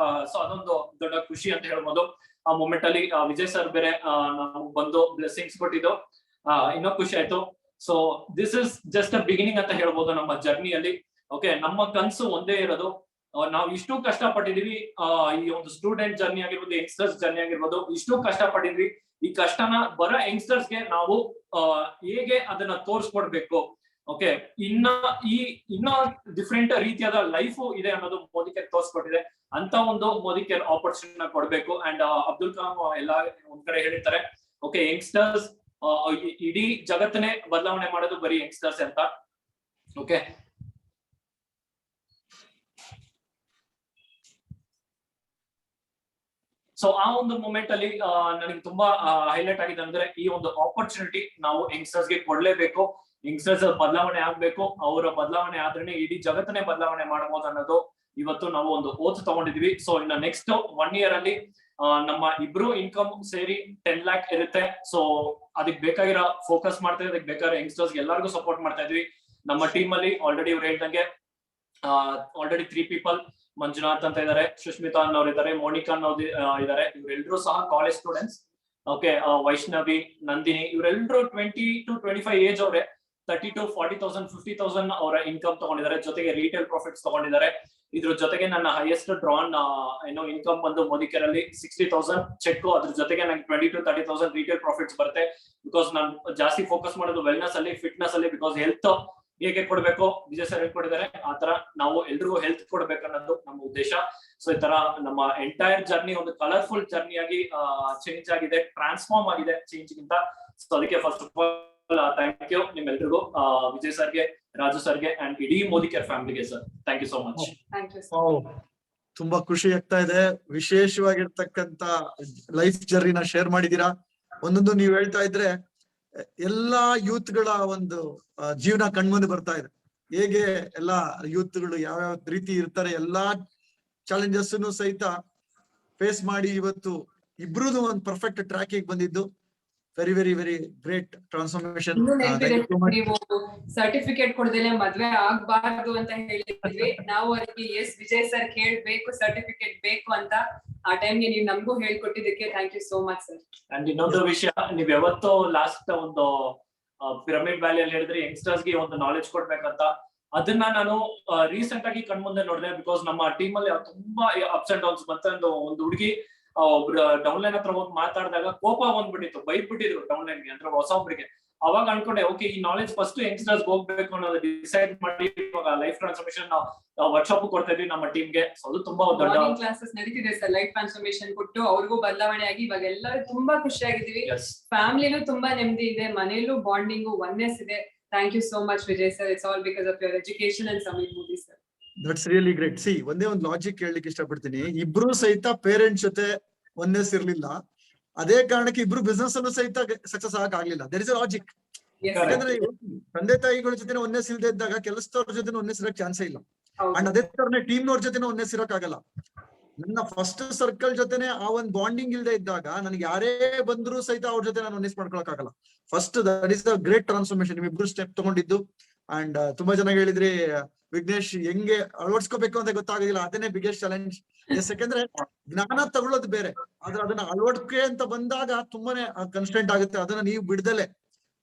ಸೊ ಅದೊಂದು ದೊಡ್ಡ ಖುಷಿ ಅಂತ ಹೇಳ್ಬೋದು. ಆ ಮೂಮೆಂಟ್ ಅಲ್ಲಿ ವಿಜಯ್ ಸರ್ ಬೇರೆ ನಮಗ್ ಬಂದು ಬ್ಲೆಸ್ಸಿಂಗ್ಸ್ ಕೊಟ್ಟಿದ್ದು ಇನ್ನೂ ಖುಷಿ ಆಯ್ತು. So this is just a beginning ಅಂತ ಹೇಳ್ಬೋದು ನಮ್ಮ ಜರ್ನಿಯಲ್ಲಿ. ಓಕೆ, ನಮ್ಮ ಕನ್ಸು ಒಂದೇ ಇರೋದು. ನಾವು ಇಷ್ಟು ಕಷ್ಟ ಪಟ್ಟಿದೀವಿ. ಈ ಒಂದು ಸ್ಟೂಡೆಂಟ್ ಜರ್ನಿ ಆಗಿರ್ಬೋದು, ಯಂಗ್ಸ್ಟರ್ಸ್ ಜರ್ನಿ ಆಗಿರ್ಬೋದು, ಇಷ್ಟು ಕಷ್ಟ ಪಟ್ಟಿದ್ವಿ. ಈ ಕಷ್ಟನ ಬರೋ ಯಂಗ್ಸ್ಟರ್ಸ್ಗೆ ನಾವು ಹೇಗೆ ಅದನ್ನ ತೋರಿಸ್ಕೊಡ್ಬೇಕು, ಓಕೆ, ಇನ್ನ ಡಿಫ್ರೆಂಟ್ ರೀತಿಯಾದ ಲೈಫ್ ಇದೆ ಅನ್ನೋದು ಮೋದಿ ಕೇರ್ ತೋರಿಸ್ಕೊಟ್ಟಿದೆ. ಅಂತ ಒಂದು ಮೋದಿ ಕೇರ್ ಆಪರ್ಚುನಿಟಿ ಕೊಡ್ಬೇಕು. ಅಂಡ್ ಅಬ್ದುಲ್ ಕಲಾಂ ಎಲ್ಲ ಒಂದ್ ಕಡೆ ಹೇಳಿರ್ತಾರೆ, ಓಕೆ, ಯಂಗ್ಸ್ಟರ್ಸ್ ಇಡೀ ಜಗತ್ತನ್ನೇ ಬದಲಾವಣೆ ಮಾಡೋದು ಬರೀ ಯಂಗ್ಸ್ಟರ್ಸ್ ಅಂತ. ಓಕೆ, ಸೊ ಆ ಒಂದು ಮೂಮೆಂಟ್ ಅಲ್ಲಿ ನನಗೆ ತುಂಬಾ ಹೈಲೈಟ್ ಆಗಿದೆ ಅಂದ್ರೆ ಈ ಒಂದು ಆಪರ್ಚುನಿಟಿ ನಾವು ಯಂಗ್ಸ್ಟರ್ಸ್ ಗೆ ಕೊಡ್ಲೇಬೇಕು. ಯಂಗ್ಸ್ಟರ್ಸ್ ಬದಲಾವಣೆ ಆಗ್ಬೇಕು. ಅವರ ಬದಲಾವಣೆ ಆದ್ರೇನೆ ಇಡೀ ಜಗತ್ತನ್ನೇ ಬದಲಾವಣೆ ಮಾಡಬಹುದು ಅನ್ನೋದು ಇವತ್ತು ನಾವು ಒಂದು ಓತ್ ತಗೊಂಡಿದ್ವಿ. ಸೊ ಇನ್ನ ನೆಕ್ಸ್ಟ್ 1 year ಅಲ್ಲಿ ನಮ್ಮ ಇಬ್ರು ಇನ್ಕಮ್ ಸೇರಿ 10 lakh ಇರುತ್ತೆ. ಸೊ ಅದಕ್ಕೆ ಬೇಕಾಗಿರೋ ಫೋಕಸ್ ಮಾಡ್ತಾ ಇದ್ವಿ. ಅದಕ್ಕೆ ಬೇಕಾಗಿರೋ ಯಂಗ್ಸ್ಟರ್ಸ್ ಎಲ್ಲರಿಗೂ ಸಪೋರ್ಟ್ ಮಾಡ್ತಾ ಇದ್ವಿ. ನಮ್ಮ ಟೀಮ್ ಅಲ್ಲಿ ಆಲ್ರೆಡಿ ಇವ್ರು ಹೇಳ್ದಂಗೆ ಆಲ್ರೆಡಿ 3 people, ಮಂಜುನಾಥ್ ಅಂತ ಇದಾರೆ, ಸುಷ್ಮಿತಾ ಅನ್ನೋರು ಇದಾರೆ, ಮೋನಿಕಾ ಅನ್ನೋರು ಇದಾರೆ. ಇವರೆಲ್ಲರೂ ಸಹ college students. Okay, Vaishnavi, Nandini ಇವರೆಲ್ಲರೂ 20 to 25 ಏಜ್ ಅವರೇ. 30 to 40,000 50,000 ಅವರ ಇನ್ಕಮ್ ತಗೊಂಡಿದ್ದಾರೆ. ಜೊತೆಗೆ ರಿಟೇಲ್ ಪ್ರಾಫಿಟ್ಸ್ ತಗೊಂಡಿದ್ದಾರೆ. ಇದ್ರ ಜೊತೆಗೆ ನನ್ನ ಹೈಯೆಸ್ಟ್ ಡ್ರಾನ್ ಏನೋ ಇನ್ಕಮ್ ಬಂದು ಮೋದಿ ಕೇರ್ ಅಲ್ಲಿ 60,000 ಚೆಕ್. ಅದ್ರ ಜೊತೆಗೆ ನಂಗೆ 20 to 30,000 ರಿಟೇಲ್ ಪ್ರಾಫಿಟ್ಸ್ ಬರುತ್ತೆ. ಬಿಕಾಸ್ ನಾನು ಜಾಸ್ತಿ ಫೋಕಸ್ ಮಾಡೋದು ವೆಲ್ನೆಸ್ ಅಲ್ಲಿ, ಫಿಟ್ನೆಸ್ ಅಲ್ಲಿ. ಬಿಕಾಸ್ ಹೆಲ್ತ್ ಹೇಗೆ ಕೊಡ್ಬೇಕು ವಿಜಯ್ ಸರ್ ಹೇಳ್ಕೊಟ್ಟಿದ್ದಾರೆ, ಆ ತರ ನಾವು ಎಲ್ರಿಗೂ ಹೆಲ್ತ್ ಕೊಡ್ಬೇಕು ಅನ್ನೋದು ನಮ್ಮ ಉದ್ದೇಶ. ಸೊ ಈ ತರ ನಮ್ಮ ಎಂಟೈರ್ ಜರ್ನಿ ಒಂದು ಕಲರ್ಫುಲ್ ಜರ್ನಿ ಆಗಿ ಚೇಂಜ್ ಆಗಿದೆ, ಟ್ರಾನ್ಸ್ಫಾರ್ಮ್ ಆಗಿದೆ ಚೇಂಜ್ ಗಿಂತ. ಸೊ ಅದಕ್ಕೆ first of all thank you ನಿಮ್ಮೆಲ್ರಿಗೂ, ವಿಜಯ್ ಸರ್ಗೆ, ರಾಜು ಸರ್ಗೆ ಅಂಡ್ ಇಡೀ ಮೋದಿ ಕೇರ್ ಫ್ಯಾಮಿಲಿಗೆ sir. Thank you so much. Thank you. ತುಂಬಾ ಖುಷಿ ಆಗ್ತಾ ಇದೆ. ವಿಶೇಷವಾಗಿರ್ತಕ್ಕಂತ ಲೈಫ್ ಜರ್ನಿನ ಶೇರ್ ಮಾಡಿದೀರಾ. ಒಂದೊಂದು ನೀವ್ ಹೇಳ್ತಾ ಇದ್ರೆ ಎಲ್ಲಾ ಯೂತ್ ಗಳ ಒಂದು ಜೀವನ ಕಣ್ಮುಂದೆ ಬರ್ತಾ ಇದೆ. ಹೇಗೆ ಎಲ್ಲಾ ಯೂತ್ ಗಳು ಯಾವ್ಯಾವ ರೀತಿ ಇರ್ತಾರೆ, ಎಲ್ಲಾ ಚಾಲೆಂಜಸ್ ಸಹಿತ ಫೇಸ್ ಮಾಡಿ ಇವತ್ತು ಇಬ್ರುದು ಒಂದು ಪರ್ಫೆಕ್ಟ್ ಟ್ರ್ಯಾಕ್ ಬಂದಿದ್ದು. Very very very great transformation. ನೀವು ಸರ್ಟಿಫಿಕೇಟ್ ಕೊಡದೇನೆ ಮದ್ವೆ ಆಗ್ಬಾರ್ದು ಅಂತ ಹೇಳಿದ್ವಿ ನಾವು. ಅದಕ್ಕೆ ಎಸ್ ವಿಜಯ್ ಸರ್ ಕೇಳ್ಬೇಕು, ಸರ್ಟಿಫಿಕೇಟ್ ಬೇಕು ಅಂತ. ಆ ಟೈಮ್ಗೆ ನೀವು ನಮಗೂ ಹೇಳ್ಕೊಟ್ಟಿದ್ದಕ್ಕೆ thank you so much sir. And ಇನ್ನೊಂದು ವಿಷಯ, ನೀವ್ ಯಾವತ್ತೂ ಲಾಸ್ಟ್ ಒಂದು ಪಿರಮಿಡ್ ವ್ಯಾಲಿ ಅಲ್ಲಿ ಹೇಳಿದ್ರೆ ಯಂಗ್ಸ್ಟರ್ಸ್ ಗೆ ಒಂದು ನಾಲೆಜ್ ಕೊಡ್ಬೇಕಂತ. ಅದನ್ನ ನಾನು ರೀಸೆಂಟ್ ಆಗಿ ಕಣ್ಮುಂದೆ ನೋಡಿದೆ. ಬಿಕಾಸ್ ನಮ್ಮ ಟೀಮ್ ಅಲ್ಲಿ ತುಂಬಾ ಅಪ್ಸ್ ಅಂಡ್ ಡೌನ್ಸ್ ಬಂತ. ಒಂದು ಹುಡುಗಿ ಒಬ್ರು ಡೌನ್ ಲೈನ್ ಹತ್ರ ಹೋಗಿ ಮಾತಾಡಿದಾಗ ಕೋಪ ಬಂದ್ಬಿಟ್ಟಿತ್ತು, ಬೈದ್ಬಿಟ್ಟಿದ್ರು ಡೌನ್ ಲೈನ್ಗೆ, ಅಂದ್ರೆ ಹೊಸೊಬ್ರಿಗೆ. ಅವಾಗ ಅನ್ಕೊಂಡೆ, ಓಕೆ, ಈ ನಾಲೆಜ್ ಫಸ್ಟ್ ಯಂಗ್ಸ್ಟರ್ಸ್ ಹೋಗ್ಬೇಕು ಅನ್ನೋದು ಡಿಸೈಡ್ ಮಾಡಿ ಇವಾಗ ಲೈಫ್ ಟ್ರಾನ್ಸ್ಫಾರ್ಮೇಶನ್ ವರ್ಕ್ಶಾಪ್ ಕೊಡ್ತಾ ಇದ್ವಿ ನಮ್ಮ ಟೀಮ್ಗೆ. ಅದು ತುಂಬಾ ದೊಡ್ಡ ಕ್ಲಾಸಸ್ ನಡೀತಿದೆ ಸರ್. ಲೈಫ್ ಟ್ರಾನ್ಸ್ಫಾರ್ಮೇಶನ್ ಕೊಟ್ಟು ಅವ್ರಿಗೂ ಬದಲಾವಣೆ ಆಗಿ ಇವಾಗ ಎಲ್ಲರೂ ತುಂಬಾ ಖುಷಿಯಾಗಿದ್ದೀವಿ. ಫ್ಯಾಮಿಲಿನೂ ತುಂಬಾ ನೆಮ್ಮದಿ ಇದೆ, ಮನೆಯಲ್ಲೂ ಬಾಂಡಿಂಗು ಒನ್ನೆಸ್ ಇದೆ. Thank you so much Vijay sir. It's all because of your education and Sameer Modi sir. That's really great. See, ಒಂದೇ ಒಂದು ಲಾಜಿಕ್ ಹೇಳಲಿಕ್ಕೆ ಇಷ್ಟಪಡ್ತೀನಿ. ಇಬ್ರು ಸಹಿತ ಪೇರೆಂಟ್ಸ್ ಜೊತೆ ಒನ್ನೆಸ್ ಇರ್ಲಿಲ್ಲ. ಅದೇ ಕಾರಣಕ್ಕೆ ಇಬ್ರು ಬಿಸ್ನೆಸ್ ಅನ್ನು ಸಹಿತ ಸಕ್ಸಸ್ ಆಗಕ್ ಆಗ್ಲಿಲ್ಲ. There is a logic. ಯಾಕಂದ್ರೆ ತಂದೆ ತಾಯಿಗಳ ಜೊತೆ ಒನ್ನೆಸ್ ಇಲ್ದೇ ಇದ್ದಾಗ ಕೆಲಸದವ್ರ ಜೊತೆ ಒನ್ನೆಸ್ ಇರಕ್ ಚಾನ್ಸೇ ಇಲ್ಲ. ಅಂಡ್ ಅದೇ ತರನೇ ಟೀಮ್ ನವ್ರ ಜೊತೆ ಒನ್ನೆಸ್ ಇರಕ್ ಆಗಲ್ಲ. ನನ್ನ ಫಸ್ಟ್ ಸರ್ಕಲ್ ಜೊತೆನೆ ಆ ಒಂದ್ ಬಾಂಡಿಂಗ್ ಇಲ್ದೇ ಇದ್ದಾಗ ನನಗೆ ಯಾರೇ ಬಂದ್ರು ಸಹಿತ ಅವ್ರ ಜೊತೆ ನಾನು ಒನ್ನೆಸ್ ಮಾಡ್ಕೊಳಕ್ ಆಗಲ್ಲ. First that is the great transformation ನಿಮ್ಮಿಬ್ರು ಸ್ಟೆಪ್ ತಗೊಂಡಿದ್ದು. ಅಂಡ್ ತುಂಬಾ ಜನ ಹೇಳಿದ್ರಿ ವಿಘ್ನೇಶ್ ಹೆಂಗೆ ಅಳವಡಿಸ್ಕೋಬೇಕು ಅಂತ ಗೊತ್ತಾಗೋದಿಲ್ಲ, ಅದನ್ನೇ ಬಿಗ್ಗೆಸ್ಟ್ ಚಾಲೆಂಜ್. ಯಾಕಂದ್ರೆ ಜ್ಞಾನ ತಗೊಳ್ಳೋದು ಬೇರೆ, ಆದ್ರೆ ಅದನ್ನ ಅಳವಡಿಕೆ ಅಂತ ಬಂದಾಗ ತುಂಬಾನೇ ಕನ್ಸ್ಟೆಂಟ್ ಆಗುತ್ತೆ. ಅದನ್ನ ನೀವು ಬಿಡ್ದಲೆ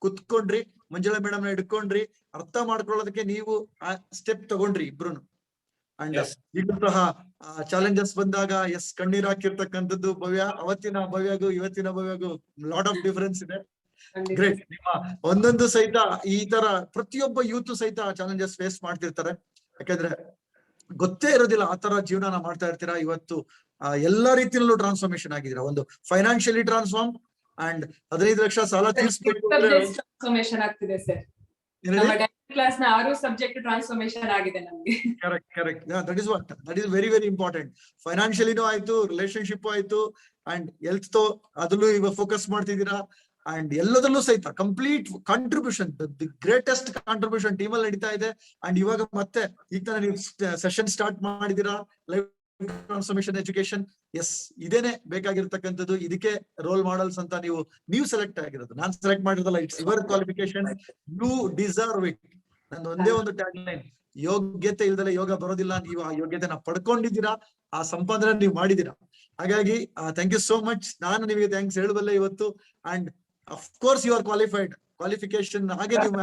ಕುತ್ಕೊಂಡ್ರಿ, ಮಂಜುಳಾ ಮೇಡಮ್ ನ ಹಿಡ್ಕೊಂಡ್ರಿ, ಅರ್ಥ ಮಾಡ್ಕೊಳ್ಳೋದಕ್ಕೆ ನೀವು ಆ ಸ್ಟೆಪ್ ತಗೊಂಡ್ರಿ ಇಬ್ರುನು. ಅಂಡ್ ಈಗ ಸಹ ಚಾಲೆಂಜಸ್ ಬಂದಾಗ ಕಣ್ಣೀರ್ ಹಾಕಿರ್ತಕ್ಕಂಥದ್ದು ಭವ್ಯ, ಅವತ್ತಿನ ಭವ್ಯಗೂ ಇವತ್ತಿನ ಭವ್ಯಗೂ ಲಾಟ್ ಆಫ್ ಡಿಫರೆನ್ಸ್ ಇದೆ. ಗ್ರೇಟ್. ನಿಮ್ಮ ಒಂದೊಂದು ಸಹಿತ ಈ ತರ ಪ್ರತಿಯೊಬ್ಬ ಯೂತ್ ಸಹಿತ ಚಾಲೆಂಜಸ್ ಫೇಸ್ ಮಾಡ್ತಿರ್ತಾರೆ. ಯಾಕಂದ್ರೆ ಗೊತ್ತೇ ಇರೋದಿಲ್ಲ ಆ ತರ ಜೀವನ ಮಾಡ್ತಾ ಇರ್ತೀರಾ. ಇವತ್ತು ಎಲ್ಲಾ ರೀತಿಯಲ್ಲೂ ಟ್ರಾನ್ಸ್ಫಾರ್ಮೇಶನ್ ಆಗಿದ್ದೀರಾ. ಒಂದು ಫೈನಾನ್ಷಿಯಲಿ ಟ್ರಾನ್ಸ್ಫಾರ್ಮ್ ಅಂಡ್ 15 ಲಕ್ಷ ಸಾಲ ತೀರಿಸಬೇಕು. ಟ್ರಾನ್ಸ್ಫಾರ್ಮೇಶನ್ ಆಗ್ತಿದೆ ಸರ್. ನಮ್ಮ ಡೈರೆಕ್ಟ್ ಕ್ಲಾಸ್ ನ 6 ಸಬ್ಜೆಕ್ಟ್ ಟ್ರಾನ್ಸ್ಫಾರ್ಮೇಶನ್ ಆಗಿದೆ ನಮ್ಗೆ. Correct. That is very very important. ಫೈನಾನ್ಷಿಯಲಿನೂ ಆಯ್ತು, ರಿಲೇಶನ್ಶಿಪ್ ಆಯ್ತು, ಅಂಡ್ ಹೆಲ್ತ್ ತೋ ಅದಲ್ಲೂ ಇವಾಗ ಫೋಕಸ್ ಮಾಡ್ತಿದ್ದೀರಾ. ಅಂಡ್ ಎಲ್ಲದಲ್ಲೂ ಸಹಿತ complete contribution, the greatest contribution team ಅಲ್ಲಿ ನಡೀತಾ ಇದೆ. ಅಂಡ್ ಇವಾಗ ಮತ್ತೆ ಈಗ ತಾನೇ ನೀವು ಸೆಷನ್ ಸ್ಟಾರ್ಟ್ ಮಾಡಿದೀರಾ, ಲೈಫ್ ಟ್ರಾನ್ಸ್ಫಾರ್ಮೇಶನ್ ಎಜುಕೇಶನ್. ಎಸ್, ಇದೇನೆ ಬೇಕಾಗಿರ್ತಕ್ಕಂಥದ್ದು. ಇದಕ್ಕೆ ರೋಲ್ ಮಾಡೆಲ್ಸ್ ಅಂತ ನೀವು ಸೆಲೆಕ್ಟ್ ಆಗಿರೋದು, ನಾನ್ ಸೆಲೆಕ್ಟ್ ಮಾಡಿರೋದಲ್ಲ. It's your qualification, you deserve it. ನಂದು ಒಂದೇ ಒಂದು ಟ್ಯಾಗ್ ಲೈನ್, ಯೋಗ್ಯತೆ ಇಲ್ದಲೆ ಯೋಗ ಬರೋದಿಲ್ಲ. ನೀವು ಆ ಯೋಗ್ಯತೆನ ಪಡ್ಕೊಂಡಿದ್ದೀರಾ, ಆ ಸಂಪಾದನೆ ನೀವು ಮಾಡಿದೀರಾ. ಹಾಗಾಗಿ ಥ್ಯಾಂಕ್ ಯು ಸೋ ಮಚ್. ನಾನು ನಿಮಗೆ ಥ್ಯಾಂಕ್ಸ್ ಹೇಳಬಲ್ಲೆ ಇವತ್ತು. And of course you are qualified, qualification ಹಾಗೆ ನೀವು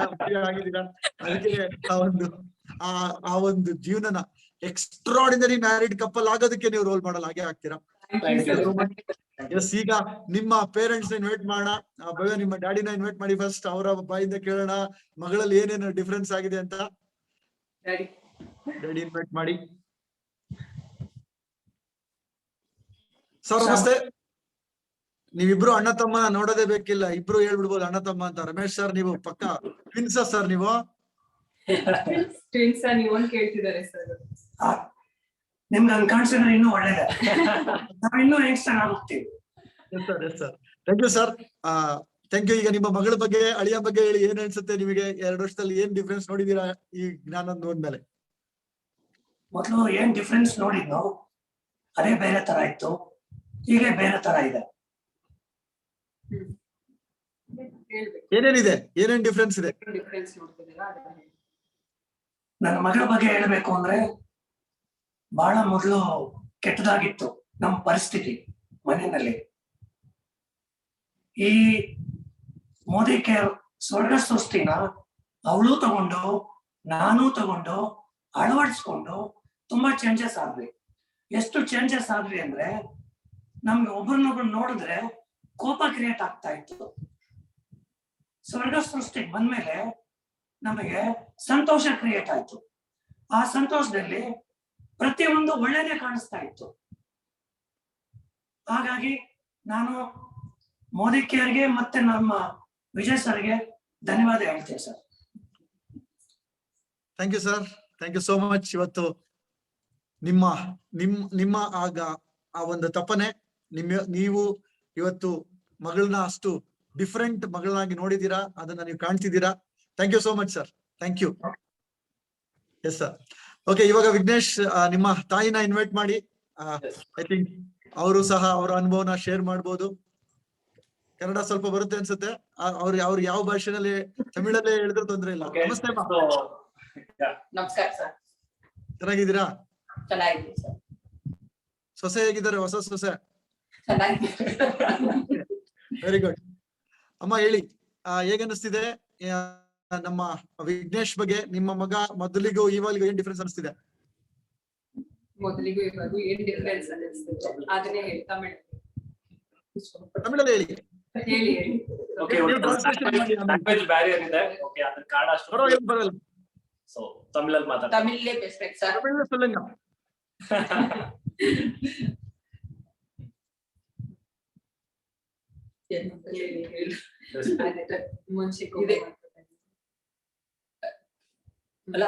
ಆಗಿದ್ದೀರಾ. ಅದಕ್ಕೆ ಆ ಒಂದು ಜೀವನನ ಎಕ್ಸ್ಟ್ರಾರ್ಡಿನರಿ ಮ್ಯಾರಿಡ್ ಕಪಲ್ ಆಗೋದಕ್ಕೆ ನೀವು ರೋಲ್ ಮಾಡಲ್ ಹಾಗೆ ಆಗ್ತೀರಾ. ಎಸ್, ಈಗ ನಿಮ್ಮ ಪೇರೆಂಟ್ಸ್ ಇನ್ವೈಟ್ ಮಾಡೋಣ. ಭವ್ಯ, ನಿಮ್ಮ ಡ್ಯಾಡಿನ ಇನ್ವೈಟ್ ಮಾಡಿ. ಫಸ್ಟ್ ಅವರ ಬಾಯಿಂದ ಕೇಳೋಣ ಮಗಳಲ್ಲಿ ಏನೇನು ಡಿಫ್ರೆನ್ಸ್ ಆಗಿದೆ ಅಂತ. ಡ್ಯಾಡಿ ಇನ್ವೈಟ್ ಮಾಡಿ. ಸರ್ ನಮಸ್ತೆ. ನೀವಿಬ್ರು ಅಣ್ಣ ತಮ್ಮ ನೋಡೋದೇ ಬೇಕಿಲ್ಲ, ಇಬ್ರು ಹೇಳ್ಬಿಡ್ಬೋದು ಅಣ್ಣ ತಮ್ಮ ಅಂತ. ರಮೇಶ್ ಸರ್, ನೀವು ಪಕ್ಕ ಟ್ವಿನ್ಸ್ ಸರ್? ನೀವು ಟ್ವಿನ್ಸ್ ನೀವು ಅಂತ ಕೇಳ್ತಿದ್ದಾರೆ ಸರ್. ನಿಮ್ಗೆ ಹಂಗ್ ಕಾಣಿಸಿದ್ರೆ ಇನ್ನೂ ಒಳ್ಳೇದೇ. ನಾವ್ ಇನ್ನೂ ಯಂಗ್ಸ್ಟರ್ ಆಗೋಗ್ತೀವಿ. Yes sir, thank you sir. Thank you. ಈಗ ನಿಮ್ಮ ಮಗಳ ಬಗ್ಗೆ, ಅಳಿಯ ಬಗ್ಗೆ ಹೇಳಿ. ಏನ್ ಅನ್ಸುತ್ತೆ ನಿಮಗೆ? 2 ವರ್ಷದಲ್ಲಿ ಏನ್ ಡಿಫ್ರೆನ್ಸ್ ನೋಡಿದೀರಾ ಈ ಜ್ಞಾನ ನೋಡ್ಮೇಲೆ? ಮೊದ್ಲು ಏನ್ ಡಿಫ್ರೆನ್ಸ್ ನೋಡಿದ್ನೋ ಅದೇ ಬೇರೆ ತರ ಇತ್ತು, ಈಗ ಬೇರೆ ತರ ಇದೆ. ಏನೇನಿದೆ, ಏನೇನ್ ಡಿಫ್ರೆನ್ಸ್ ಇದೆ? ನನ್ನ ಮಗಳ ಬಗ್ಗೆ ಹೇಳ್ಬೇಕು ಅಂದ್ರೆ, ಬಹಳ ಮೊದಲು ಕೆಟ್ಟದಾಗಿತ್ತು ನಮ್ಮ ಪರಿಸ್ಥಿತಿ ಮನೆಯಲ್ಲಿ. ಈ ಮೋದಿ ಕೇರ್ ಸ್ವರ್ಗ ಸೃಷ್ಟಿನ ಅವಳು ತಗೊಂಡು ನಾನು ತಗೊಂಡು ಅಳವಡಿಸ್ಕೊಂಡು ತುಂಬಾ ಚೇಂಜಸ್ ಆದ್ವಿ. ಎಷ್ಟು ಚೇಂಜಸ್ ಆದ್ವಿ ಅಂದ್ರೆ, ನಮ್ಗೆ ಒಬ್ರನ್ನೊಬ್ರು ನೋಡಿದ್ರೆ ಕೋಪ ಕ್ರಿಯೇಟ್ ಆಗ್ತಾ ಇತ್ತು. ಸ್ವರ್ಗ ಸೃಷ್ಟಿಗೆ ಬಂದ್ಮೇಲೆ ನಮಗೆ ಸಂತೋಷ ಕ್ರಿಯೇಟ್ ಆಯ್ತು. ಆ ಸಂತೋಷದಲ್ಲಿ ಪ್ರತಿಯೊಂದು ಒಳ್ಳೆಯದೇ ಕಾಣಿಸ್ತಾ ಇತ್ತು. ಹಾಗಾಗಿ ನಾನು ಮೋದಿ ಕೇರ್ಗೆ ಮತ್ತೆ ನಮ್ಮ ವಿಜಯ್ ಸರ್ಗೆ ಧನ್ಯವಾದ ಹೇಳ್ತೇನೆ sir. Thank you sir, thank you so much. ಇವತ್ತು ನಿಮ್ಮ ಆಗ ಆ ಒಂದು ತಪನೆ, ನೀವು ಇವತ್ತು ಮಗಳನ್ನ ಅಷ್ಟು ಡಿಫ್ರೆಂಟ್ ಮಗಳನ್ನಾಗಿ ನೋಡಿದೀರಾ, ಅದನ್ನ ನೀವು ಕಾಣ್ತಿದ್ದೀರಾ. Thank you so much sir, thank you. Yes sir. Okay, ಇವಾಗ ವಿಘ್ನೇಶ್, ನಿಮ್ಮ ತಾಯಿನ ಇನ್ವೈಟ್ ಮಾಡಿ. ಐ ಥಿಂಕ್ ಅವರು ಸಹ ಅವರ ಅನುಭವನ ಶೇರ್ ಮಾಡ್ಬೋದು. ಕನ್ನಡ ಸ್ವಲ್ಪ ಬರುತ್ತೆ ಅನ್ಸುತ್ತೆ. ಅವ್ರು ಯಾವ ಭಾಷೆನಲ್ಲಿ, ತಮಿಳಲ್ಲೇ ಹೇಳಿದ್ರು ತೊಂದ್ರೆ ಇಲ್ಲ. ನಮಸ್ತೆ ಅಮ್ಮ. ನಮಸ್ಕಾರ ಸರ್. ಚೆನ್ನಾಗಿದ್ದೀರಾ? ಚೆನ್ನಾಗಿದ್ದೀನಿ ಸರ್. ಸೊಸೆ ಹೇಗಿದ್ದಾರೆ? ಹೊಸ ಸೊಸೆ? ಚೆನ್ನಾಗಿದ್ದೀನಿ. Very good. ಅಮ್ಮ ಹೇಳಿ, ಹೇಗನ್ನಿಸ್ತಿದೆ ನಮ್ಮ ವಿಘ್ನೇಶ್ ಬಗ್ಗೆ? ನಿಮ್ಮ ಮಗ ಮೊದಲಿಗೂ ಇವಾಗಲಿಗೂ ಏನ್ ಡಿಫ್ರೆನ್ಸ್ ಅನಿಸ್ತಿದೆ? ಮೊದಲಿಗೂ ಇವಾಗೂ ಏನ್ ಡಿಫ್ರೆನ್ಸ್ ಅನಿಸ್ತಿದೆ ಅದನ್ನೇ ಹೇಳಿ. ತಮಿಳಲ್ಲಿ ಹೇಳಿ. ಹೇಳಿ. ಓಕೆ, ಲ್ಯಾಂಗ್ವೇಜ್ ಬ್ಯಾರಿಯರ್ ಇದೆ. ಓಕೆ, ಅದ್ರ ಕಾರಣ ಅಷ್ಟು ಬರಲ್ಲ. ಸೊ ತಮಿಳಲ್ಲಿ ಮಾತಾಡ. ತಮಿಳೇ ಬೆಸ್ಟ್ ಸರ್. ತಮಿಳಲ್ಲಿ சொல்லுங்க. ಮುಂಚೆ ಹಲೋ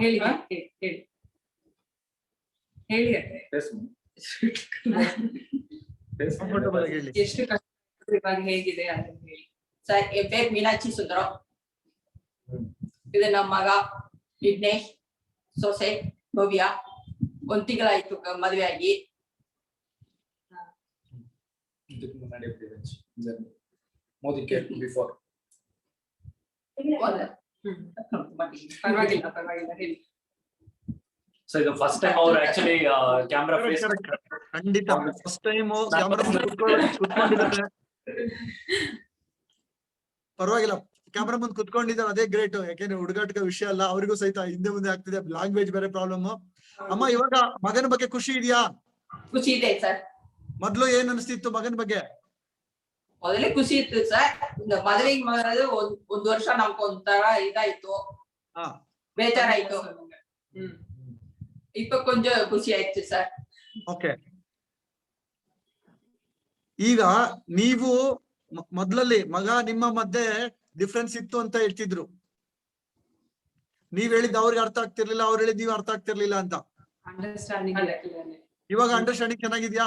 ಹೇಳಿ ಹೇಳಿ ಕಂಫರ್ಟಬಲ್ ಆಗಿ ಹೇಳಿ. ಎಷ್ಟು ಕಷ್ಟ ಇವಾಗ ಹೇಗಿದೆ ಅಂತ ಹೇಳಿ. ಸರ್, ಎನ್ ಪೇರು ಮೀನಾಕ್ಷಿ ಸುಂದರಂ. ಇದು ನಮ್ಮ ಮಗ ವಿಘ್ನೇಶ್, ಸೊಸೆ ಭವ್ಯ. 1 ತಿಂಗಳಾಯ್ತು ಮದುವೆ ಆಗಿ. Modi care before. ಪರವಾಗಿಲ್ಲ ಹೇಳಿ. ಸೊ ಇದು ಫಸ್ಟ್ ಟೈಮ್ ಅವ್ರು ಆಕ್ಚುಲಿ ಕ್ಯಾಮ್ರಾ ಫೇಸ್. ಖಂಡಿತ ಫಸ್ಟ್ ಟೈಮ್ ಕ್ಯಾಮರಾ ಕುತ್ಕೊಂಡಿದ್ದಾರೆ. ಪರವಾಗಿಲ್ಲ, ಕ್ಯಾಮರಾ ಮುಂದೆ ಕುತ್ಕೊಂಡಿದ್ದಾರೆ, ಅದೇ ಗ್ರೇಟ್. ಯಾಕೆಂದ್ರೆ ಹುಡುಗಾಟಕ ವಿಷಯ ಅಲ್ಲ, ಅವರಿಗೂ ಸಹಿತ ಹಿಂದೆ ಮುಂದೆ ಆಗ್ತಿದೆ. ಲ್ಯಾಂಗ್ವೇಜ್ ಬೇರೆ ಪ್ರಾಬ್ಲಮ್. ಅಮ್ಮ, ಇವಾಗ ಮಗನ ಬಗ್ಗೆ ಖುಷಿ ಇದೆಯಾ? ಖುಷಿ ಇದೆ ಸರ್. ಮೊದ್ಲು ಏನ್ ಅನಿಸ್ತಿತ್ತು ಮಗನ ಬಗ್ಗೆ? ಮೊದಲೇ ಖುಷಿ ಇತ್ತು ಸರ್. ಮದುವೆಗೆ ಮಾಡೋದು ಒಂದ್ ವರ್ಷ ನಮ್ಗೊಂಥರ ಇದಾಯ್ತು, ಹಾ ಬೇಜಾರಾಯ್ತು. ಹ್ಮ್. ಇಪ್ಪ ಕೊಂಚ ಖುಷಿ ಆಯ್ತು ಸರ್. ಓಕೆ. ಈಗ ನೀವು ಮೊದ್ಲಲ್ಲಿ ಮಗ ನಿಮ್ಮ ಮಧ್ಯೆ ಡಿಫ್ರೆನ್ಸ್ ಇತ್ತು ಅಂತ ಹೇಳ್ತಿದ್ರು. ನೀವ್ ಹೇಳಿದ್ ಅವ್ರಿಗೆ ಅರ್ಥ ಆಗ್ತಿರ್ಲಿಲ್ಲ, ಅವ್ರು ಹೇಳಿದ್ ನೀವು ಅರ್ಥ ಆಗ್ತಿರ್ಲಿಲ್ಲ ಅಂತ. ಅಂಡರ್ಸ್ಟ್ಯಾಂಡಿಂಗ್ ಇವಾಗ ಅಂಡರ್ಸ್ಟ್ಯಾಂಡಿಂಗ್ ಚೆನ್ನಾಗಿದ್ಯಾ?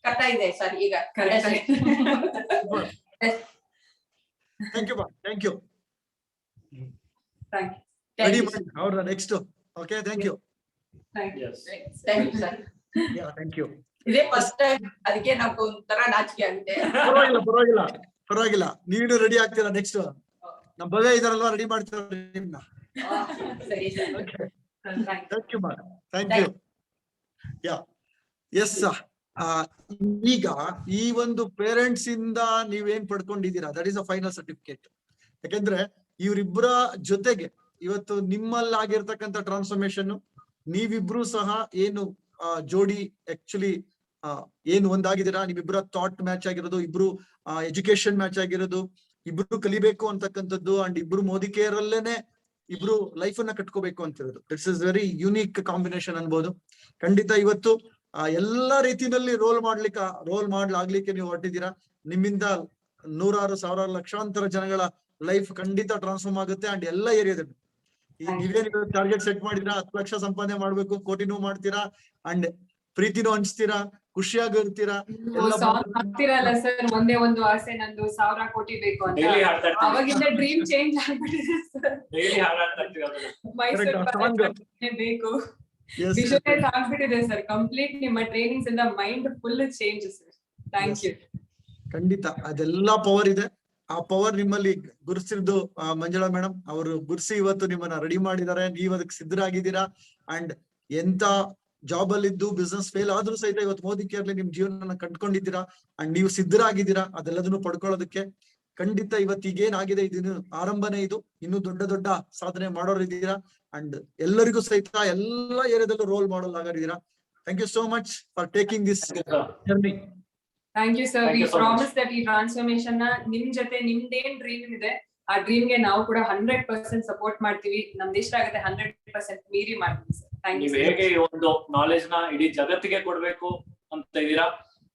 ಕರೆಕ್ಟ್ ಇದೆ ಸರ್ ಈಗ. Thank you thank you. Thank ready you ಮಾಡಿ ಅವ್ರ next. Okay, thank you. Yes. Sir. Thank you. ಇದೇ ಫಸ್ಟ್ ಟೈಮ್, ಅದಕ್ಕೆ ನಮ್ಗೆ ಒಂಥರ ನಾಚಿಕೆ ಆಗಿದೆ. ಪರವಾಗಿಲ್ಲ ಪರವಾಗಿಲ್ಲ ಪರವಾಗಿಲ್ಲ, ನೀನು ರೆಡಿ ಆಗ್ತೀರಾ ನೆಕ್ಸ್ಟ್. ನಮ್ ಭವ್ಯ ಇದಾರಲ್ವಾ, ರೆಡಿ ಮಾಡ್ತೀರ ನಿಮ್ನ. ಸರಿ sir. Thank you madam, thank you. Ya yes. ಈಗ ಈ ಒಂದು ಪೇರೆಂಟ್ಸ್ ಇಂದ ನೀವೇನ್ ಪಡ್ಕೊಂಡಿದ್ದೀರಾ, that is a final certificate. ಯಾಕೆಂದ್ರೆ ಇವರಿಬ್ಬರ ಜೊತೆಗೆ ಇವತ್ತು ನಿಮ್ಮಲ್ಲಾಗಿರ್ತಕ್ಕಂಥ ಟ್ರಾನ್ಸ್ಫಾರ್ಮೇಶನ್, ನೀವಿಬ್ರು ಸಹ ಏನು ಜೋಡಿ ಆಕ್ಚುಲಿ ಏನು ಒಂದಾಗಿದ್ದೀರಾ, ನೀವಿಬ್ಬರ ಥಾಟ್ ಮ್ಯಾಚ್ ಆಗಿರೋದು, ಇಬ್ರು ಎಜುಕೇಶನ್ ಮ್ಯಾಚ್ ಆಗಿರೋದು, ಇಬ್ರು ಕಲಿಬೇಕು ಅಂತಕ್ಕಂಥದ್ದು, ಅಂಡ್ ಇಬ್ರು ಮೋದಿ ಕೇರ್ ಅಲ್ಲೇನೆ ಇಬ್ರು ಲೈಫ್ ಅನ್ನ ಕಟ್ಕೋಬೇಕು ಅಂತಿರೋದು. ದಿಟ್ಸ್ ಇಸ್ ವೆರಿ ಯುನೀಕ್ ಕಾಂಬಿನೇಷನ್ ಅನ್ಬೋದು. ಖಂಡಿತ ಇವತ್ತು ಎಲ್ಲಾ ರೀತಿಯಲ್ಲಿ ರೋಲ್ ಮಾಡ್ಲಾಗ್ಲಿಕ್ಕೆ ನೀವು ಹೊರಟಿದ್ದೀರಾ. ನಿಮ್ಮಿಂದ ನೂರಾರು ಸಾವಿರಾರು ಲಕ್ಷಾಂತರ ಜನಗಳ ಲೈಫ್ ಖಂಡಿತ ಟ್ರಾನ್ಸ್ಫಾರ್ಮ್ ಆಗುತ್ತೆ. ಅಂಡ್ ಎಲ್ಲ ಏರಿಯಾದಲ್ಲಿ ನೀವೇನ್ ಟಾರ್ಗೆಟ್ ಸೆಟ್ ಮಾಡಿದ್ರಾ, 10 ಲಕ್ಷ ಸಂಪಾದನೆ ಮಾಡ್ಬೇಕು, ಕೋಟಿನೂ ಮಾಡ್ತೀರಾ, ಅಂಡ್ ಪ್ರೀತಿನೂ ಹಂಚ್ತೀರಾ, ಖುಷಿಯಾಗಿರ್ತೀರಾ. ಆಗ್ತಿರಲ್ಲ ಸರ್, ಒಂದೇ ಒಂದು ಆಸೆ ನಂದು 1000 ಕೋಟಿ ಬೇಕು ಅಂತ. Daily ಹಾಡ್ತಾ ಇರ್ತೀವಿ. ಅವಾಗಿಂದ ಡ್ರೀಮ್ ಚೇಂಜ್ ಆಗ್ಬಿಟ್ಟಿದೆ ಸರ್. Daily ಹಾಡಾಡ್ತಾ ಇರ್ತೀವಿ ಅದನ್ನ. ಮೈಸೂರು ಬೇಕು, ವಿಜುವಲೈಸ್ ಆಗ್ಬಿಟ್ಟಿದೆ ಸರ್ ಕಂಪ್ಲೀಟ್. ನಿಮ್ಮ ಟ್ರೈನಿಂಗ್ಸ್ ಇಂದ mind full change sir. Thank you. ಖಂಡಿತ ಅದೆಲ್ಲಾ ಪವರ್ ಇದೆ. ಆ ಪವರ್ ನಿಮ್ಮಲ್ಲಿ ಗುರುಸಿದ್ದು ಮಂಜುಳಾ ಮೇಡಮ್ ಅವರು ಗುರುಸಿ ಇವತ್ತು ನಿಮ್ಮನ್ನ ರೆಡಿ ಮಾಡಿದ್ದಾರೆ. ನೀವ್ ಅದಕ್ಕೆ ಸಿದ್ಧರಾಗಿದ್ದೀರಾ. ಅಂಡ್ ಎಂತ ಜಾಬ್ ಅಲ್ಲಿ ಇದ್ದು ಬಿಸ್ನೆಸ್ ಫೇಲ್ ಆದ್ರೂ ಸಹಿತ ಇವತ್ತು ಮೋದಿ ಕೇರ್ಲಿ ನಿಮ್ ಜೀವನ ಕಂಡ್ಕೊಂಡಿದ್ದೀರಾ. ಅಂಡ್ ನೀವು ಸಿದ್ಧರಾಗಿದ್ದೀರಾ ಅದೆಲ್ಲದನ್ನು ಪಡ್ಕೊಳ್ಳೋದಕ್ಕೆ. ಖಂಡಿತ ಇವತ್ತು ಈಗೇನಾಗಿದೆ ಇದನ್ನು ಆರಂಭನೇ, ಇದು ಇನ್ನೂ ದೊಡ್ಡ ದೊಡ್ಡ ಸಾಧನೆ ಮಾಡೋರು ಇದ್ದೀರಾ. ಅಂಡ್ ಎಲ್ಲರಿಗೂ ಸಹಿತ ಎಲ್ಲಾ ಏರಿಯಾದಲ್ಲೂ ರೋಲ್ ಮಾಡಲ್ ಆಗಿದ್ದೀರಾ. Thank you so much for taking this journey. Thank you sir. Thank we you so promise that ಈ ಟ್ರಾನ್ಸ್ಫಾರ್ಮೇಶನ್ ನ ನಿಮ್ ಜೊತೆ ನಿಮ್ದೇನ್ ಡ್ರೀಮ್ ಇದೆ ಆ ಡ್ರೀಮ್ ಗೆ ನಾವು ಕೂಡ 100% ಸಪೋರ್ಟ್ ಮಾಡ್ತೀವಿ. ನಮ್ದು ಇಷ್ಟ ಆಗುತ್ತೆ 100% ಮೀರಿ ಮಾಡ್ತೀವಿ ಸರ್. Thank you. ನೀವ್ ಹೇಗೆ ಈ ಒಂದು ನಾಲೆಜ್ ನ ಇಡೀ ಜಗತ್ತಿಗೆ ಕೊಡ್ಬೇಕು ಅಂತ ಇದೀರಾ,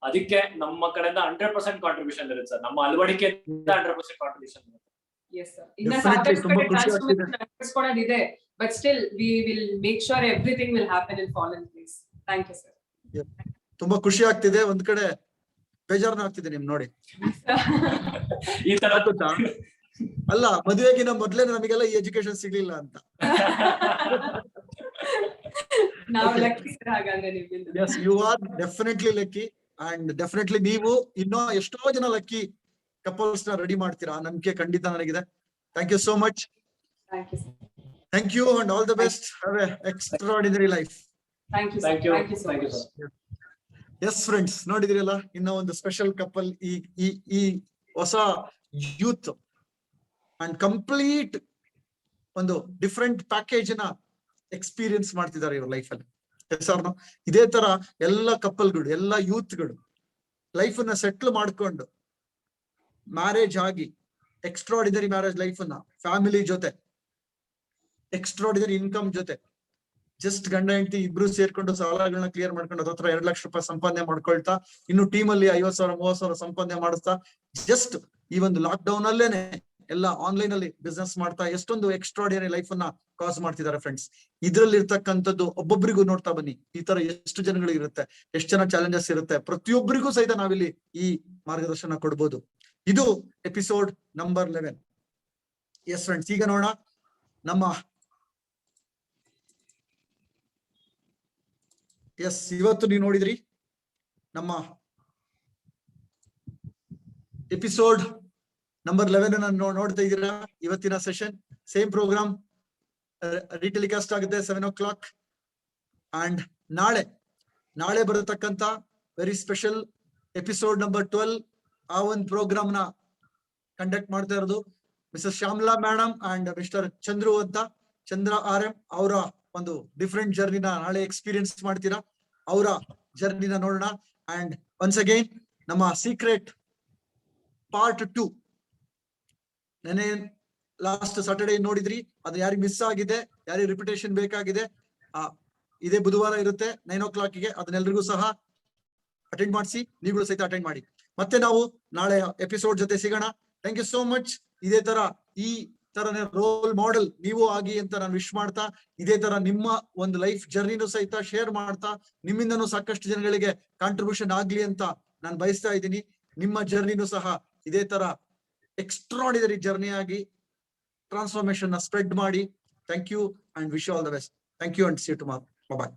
ಅದಕ್ಕೆ ನಮ್ಮ ಕಡೆಯಿಂದ 100% ಕಾಂಟ್ರಿಬ್ಯೂಷನ್ ಇರುತ್ತೆ ಸರ್. ನಮ್ಮ ಅಳವಡಿಕೆ 100% ಕಾಂಟ್ರಿಬ್ಯೂಷನ್ ಇರುತ್ತೆ. Yes sir. ಇನ್ನ Definitely, ಸಾಕಷ್ಟು ತುಂಬಾ ಕಡೆ ಖುಷಿ ಆಗ್ತಿದೆ. ಟ್ರಾನ್ಸ್ಫಾರ್ಮೇಶನ್ ನಡೆಸ್ಕೊಳ್ಳೋದಿದೆ, but still we will make sure everything will happen in fallen place. Thank you sir. ತುಂಬಾ ಖುಷಿ ಆಗ್ತಿದೆ. ಒಂದ್ ಕಡೆ ಬೇಜಾರ್ನ ಆಗ್ತಿದೆ ನಿಮ್ ನೋಡಿ. ಈ ತರ ಗೊತ್ತಾ? ಅಲ್ಲ, ಮದುವೆಗಿನ ಮೊದ್ಲೇ ನಮಗೆಲ್ಲ ಈ ಎಜುಕೇಶನ್ ಸಿಗ್ಲಿಲ್ಲ ಅಂತ. ನಾವು ಲಕ್ಕಿ ಸರ್ ಹಾಗಾದ್ರೆ ನಿಮ್ಮಿಂದ. Yes, you are definitely lucky. And definitely ನೀವು ಇನ್ನೂ ಎಷ್ಟೋ ಜನ ಲಕ್ಕಿ ಕಪಲ್ಸ್ ನ ರೆಡಿ ಮಾಡ್ತೀರಾ, ನಂಬಿಕೆ ಖಂಡಿತ ನನಗಿದೆ. Thank you so much. Thank you sir. Thank you and all the best. Have a extraordinary life. Thank you thank you thank you so thank you much. Sir. Yes friends, ನೋಡಿದ್ರಲ್ಲ ಇನ್ನ ಒಂದು special couple ಈ ಹೊಸ youth and complete ಒಂದು different package ನ experience ಮಾಡ್ತಿದ್ದಾರೆ ಇವ್ರ life ಅಲ್ಲಿ. ಸರ್, ಇದೇ ತರ ಎಲ್ಲ ಕಪಲ್ಗಳು, ಎಲ್ಲ ಯೂತ್ಗಳು ಲೈಫ್ ಅನ್ನ ಸೆಟ್ಲ್ ಮಾಡ್ಕೊಂಡು ಮ್ಯಾರೇಜ್ ಆಗಿ ಎಕ್ಸ್ಟ್ರಾರ್ಡಿನರಿ ಮ್ಯಾರೇಜ್ ಲೈಫ್ ಅನ್ನ ಫ್ಯಾಮಿಲಿ ಜೊತೆ, ಎಕ್ಸ್ಟ್ರಾರ್ಡಿನರಿ ಇನ್ಕಮ್ ಜೊತೆ, ಜಸ್ಟ್ ಗಂಡ ಹೆಂಡತಿ ಇಬ್ರು ಸೇರ್ಕೊಂಡು ಸಾಲಗಳನ್ನ ಕ್ಲಿಯರ್ ಮಾಡ್ಕೊಂಡು ಹತ್ರ 2 ಲಕ್ಷ ರೂಪಾಯಿ ಸಂಪಾದನೆ ಮಾಡ್ಕೊಳ್ತಾ, ಇನ್ನು ಟೀಮ್ ಅಲ್ಲಿ 50,000 30,000 ಸಂಪಾದನೆ ಮಾಡಿಸ್ತಾ, ಜಸ್ಟ್ ಈ ಒಂದು ಲಾಕ್ ಡೌನ್ ಅಲ್ಲೇನೆ ಎಲ್ಲ ಆನ್ಲೈನ್ ಅಲ್ಲಿ ಬಿಸ್ನೆಸ್ ಮಾಡ್ತಾ ಎಷ್ಟೊಂದು ಎಕ್ಸ್ಟ್ರಾರ್ಡಿನರಿ ಲೈಫ್ ಅನ್ನ ಕಾಸ್ ಮಾಡ್ತಿದ್ದಾರೆ ಫ್ರೆಂಡ್ಸ್. ಇದ್ರಲ್ಲಿ ಇರ್ತಕ್ಕಂಥದ್ದು ಒಬ್ಬೊಬ್ಬರಿಗೂ ನೋಡ್ತಾ ಬನ್ನಿ, ಈ ತರ ಎಷ್ಟು ಜನಗಳಿಗೆ ಇರುತ್ತೆ, ಎಷ್ಟು ಜನ ಚಾಲೆಂಜಸ್ ಇರುತ್ತೆ, ಪ್ರತಿಯೊಬ್ಬರಿಗೂ ಸಹಿತ ನಾವಿಲ್ಲಿ ಈ ಮಾರ್ಗದರ್ಶನ ಕೊಡ್ಬೋದು. ಇದು ಎಪಿಸೋಡ್ ನಂಬರ್ 11. ಎಸ್ ಫ್ರೆಂಡ್ಸ್, ಈಗ ನೋಡೋಣ ನಮ್ಮ ಇವತ್ತು ನೀವು ನೋಡಿದ್ರಿ ನಮ್ಮ ಎಪಿಸೋಡ್ ನಂಬರ್ 11 ಅನ್ನು ನೋಡ್ತಾ ಇದ್ದೀರಾ. ಇವತ್ತಿನ ಸೆಷನ್ ಸೇಮ್ ಪ್ರೋಗ್ರಾಮ್ ರೀಟೆಲಿಕಾಸ್ಟ್ ಆಗುತ್ತೆ 7 o'clock. ಅಂಡ್ ನಾಳೆ ಬರತಕ್ಕಂತ ವೆರಿ ಸ್ಪೆಷಲ್ ಎಪಿಸೋಡ್ ನಂಬರ್ 12 ಆ ಒಂದು ಪ್ರೋಗ್ರಾಮ್ ನ ಕಂಡಕ್ಟ್ ಮಾಡ್ತಾ ಇರೋದು Mrs Shyamala madam and mister Chandra RM. ಅವರ ಒಂದು ಡಿಫ್ರೆಂಟ್ ಜರ್ನಿನ ನಾಳೆ ಎಕ್ಸ್ಪೀರಿಯನ್ಸ್ ಮಾಡ್ತೀರಾ. ಅವರ ಜರ್ನಿನ ನೋಡೋಣ. ಅಂಡ್ ಒನ್ಸ್ ಅಗೈನ್ ನಮ್ಮ ಸೀಕ್ರೆಟ್ ಪಾರ್ಟ್ 2. ನೆನೆ ಲಾಸ್ಟ್ ಸಾಟರ್ಡೆ ನೋಡಿದ್ರಿ, ಅದು ಯಾರಿಗೆ ಮಿಸ್ ಆಗಿದೆ, ಯಾರಿಗೆ ರಿಪಿಟೇಷನ್ ಬೇಕಾಗಿದೆ, ಇದೇ ಬುಧವಾರ ಇರುತ್ತೆ 9 o'clock ಗೆ. ಅದನ್ನೆಲ್ಲರಿಗೂ ಸಹ ಅಟೆಂಡ್ ಮಾಡಿಸಿ, ನೀವುಗಳು ಸಹಿತ ಅಟೆಂಡ್ ಮಾಡಿ. ಮತ್ತೆ ನಾವು ನಾಳೆ ಎಪಿಸೋಡ್ ಜೊತೆ ಸಿಗೋಣ. Thank you so much. ಇದೇ ತರ ಈ ತರನೇ ರೋಲ್ ಮಾಡೆಲ್ ನೀವು ಆಗಿ ಅಂತ ನಾನು ವಿಶ್ ಮಾಡ್ತಾ, ಇದೇ ತರ ನಿಮ್ಮ ಒಂದು ಲೈಫ್ ಜರ್ನಿನೂ ಸಹಿತ ಶೇರ್ ಮಾಡ್ತಾ, ನಿಮ್ಮಿಂದನೂ ಸಾಕಷ್ಟು ಜನಗಳಿಗೆ ಕಾಂಟ್ರಿಬ್ಯೂಷನ್ ಆಗ್ಲಿ ಅಂತ ನಾನು ಬಯಸ್ತಾ ಇದ್ದೀನಿ. ನಿಮ್ಮ ಜರ್ನಿನೂ ಸಹ ಇದೇ ತರ ಎಕ್ಸ್ಟ್ರಾರ್ಡಿನರಿ ಜರ್ನಿ ಆಗಿ ಟ್ರಾನ್ಸ್ಫಾರ್ಮೇಶನ್ ನ ಸ್ಪ್ರೆಡ್ ಮಾಡಿ. Thank you and wish all the best. Thank you and see you tomorrow. Bye.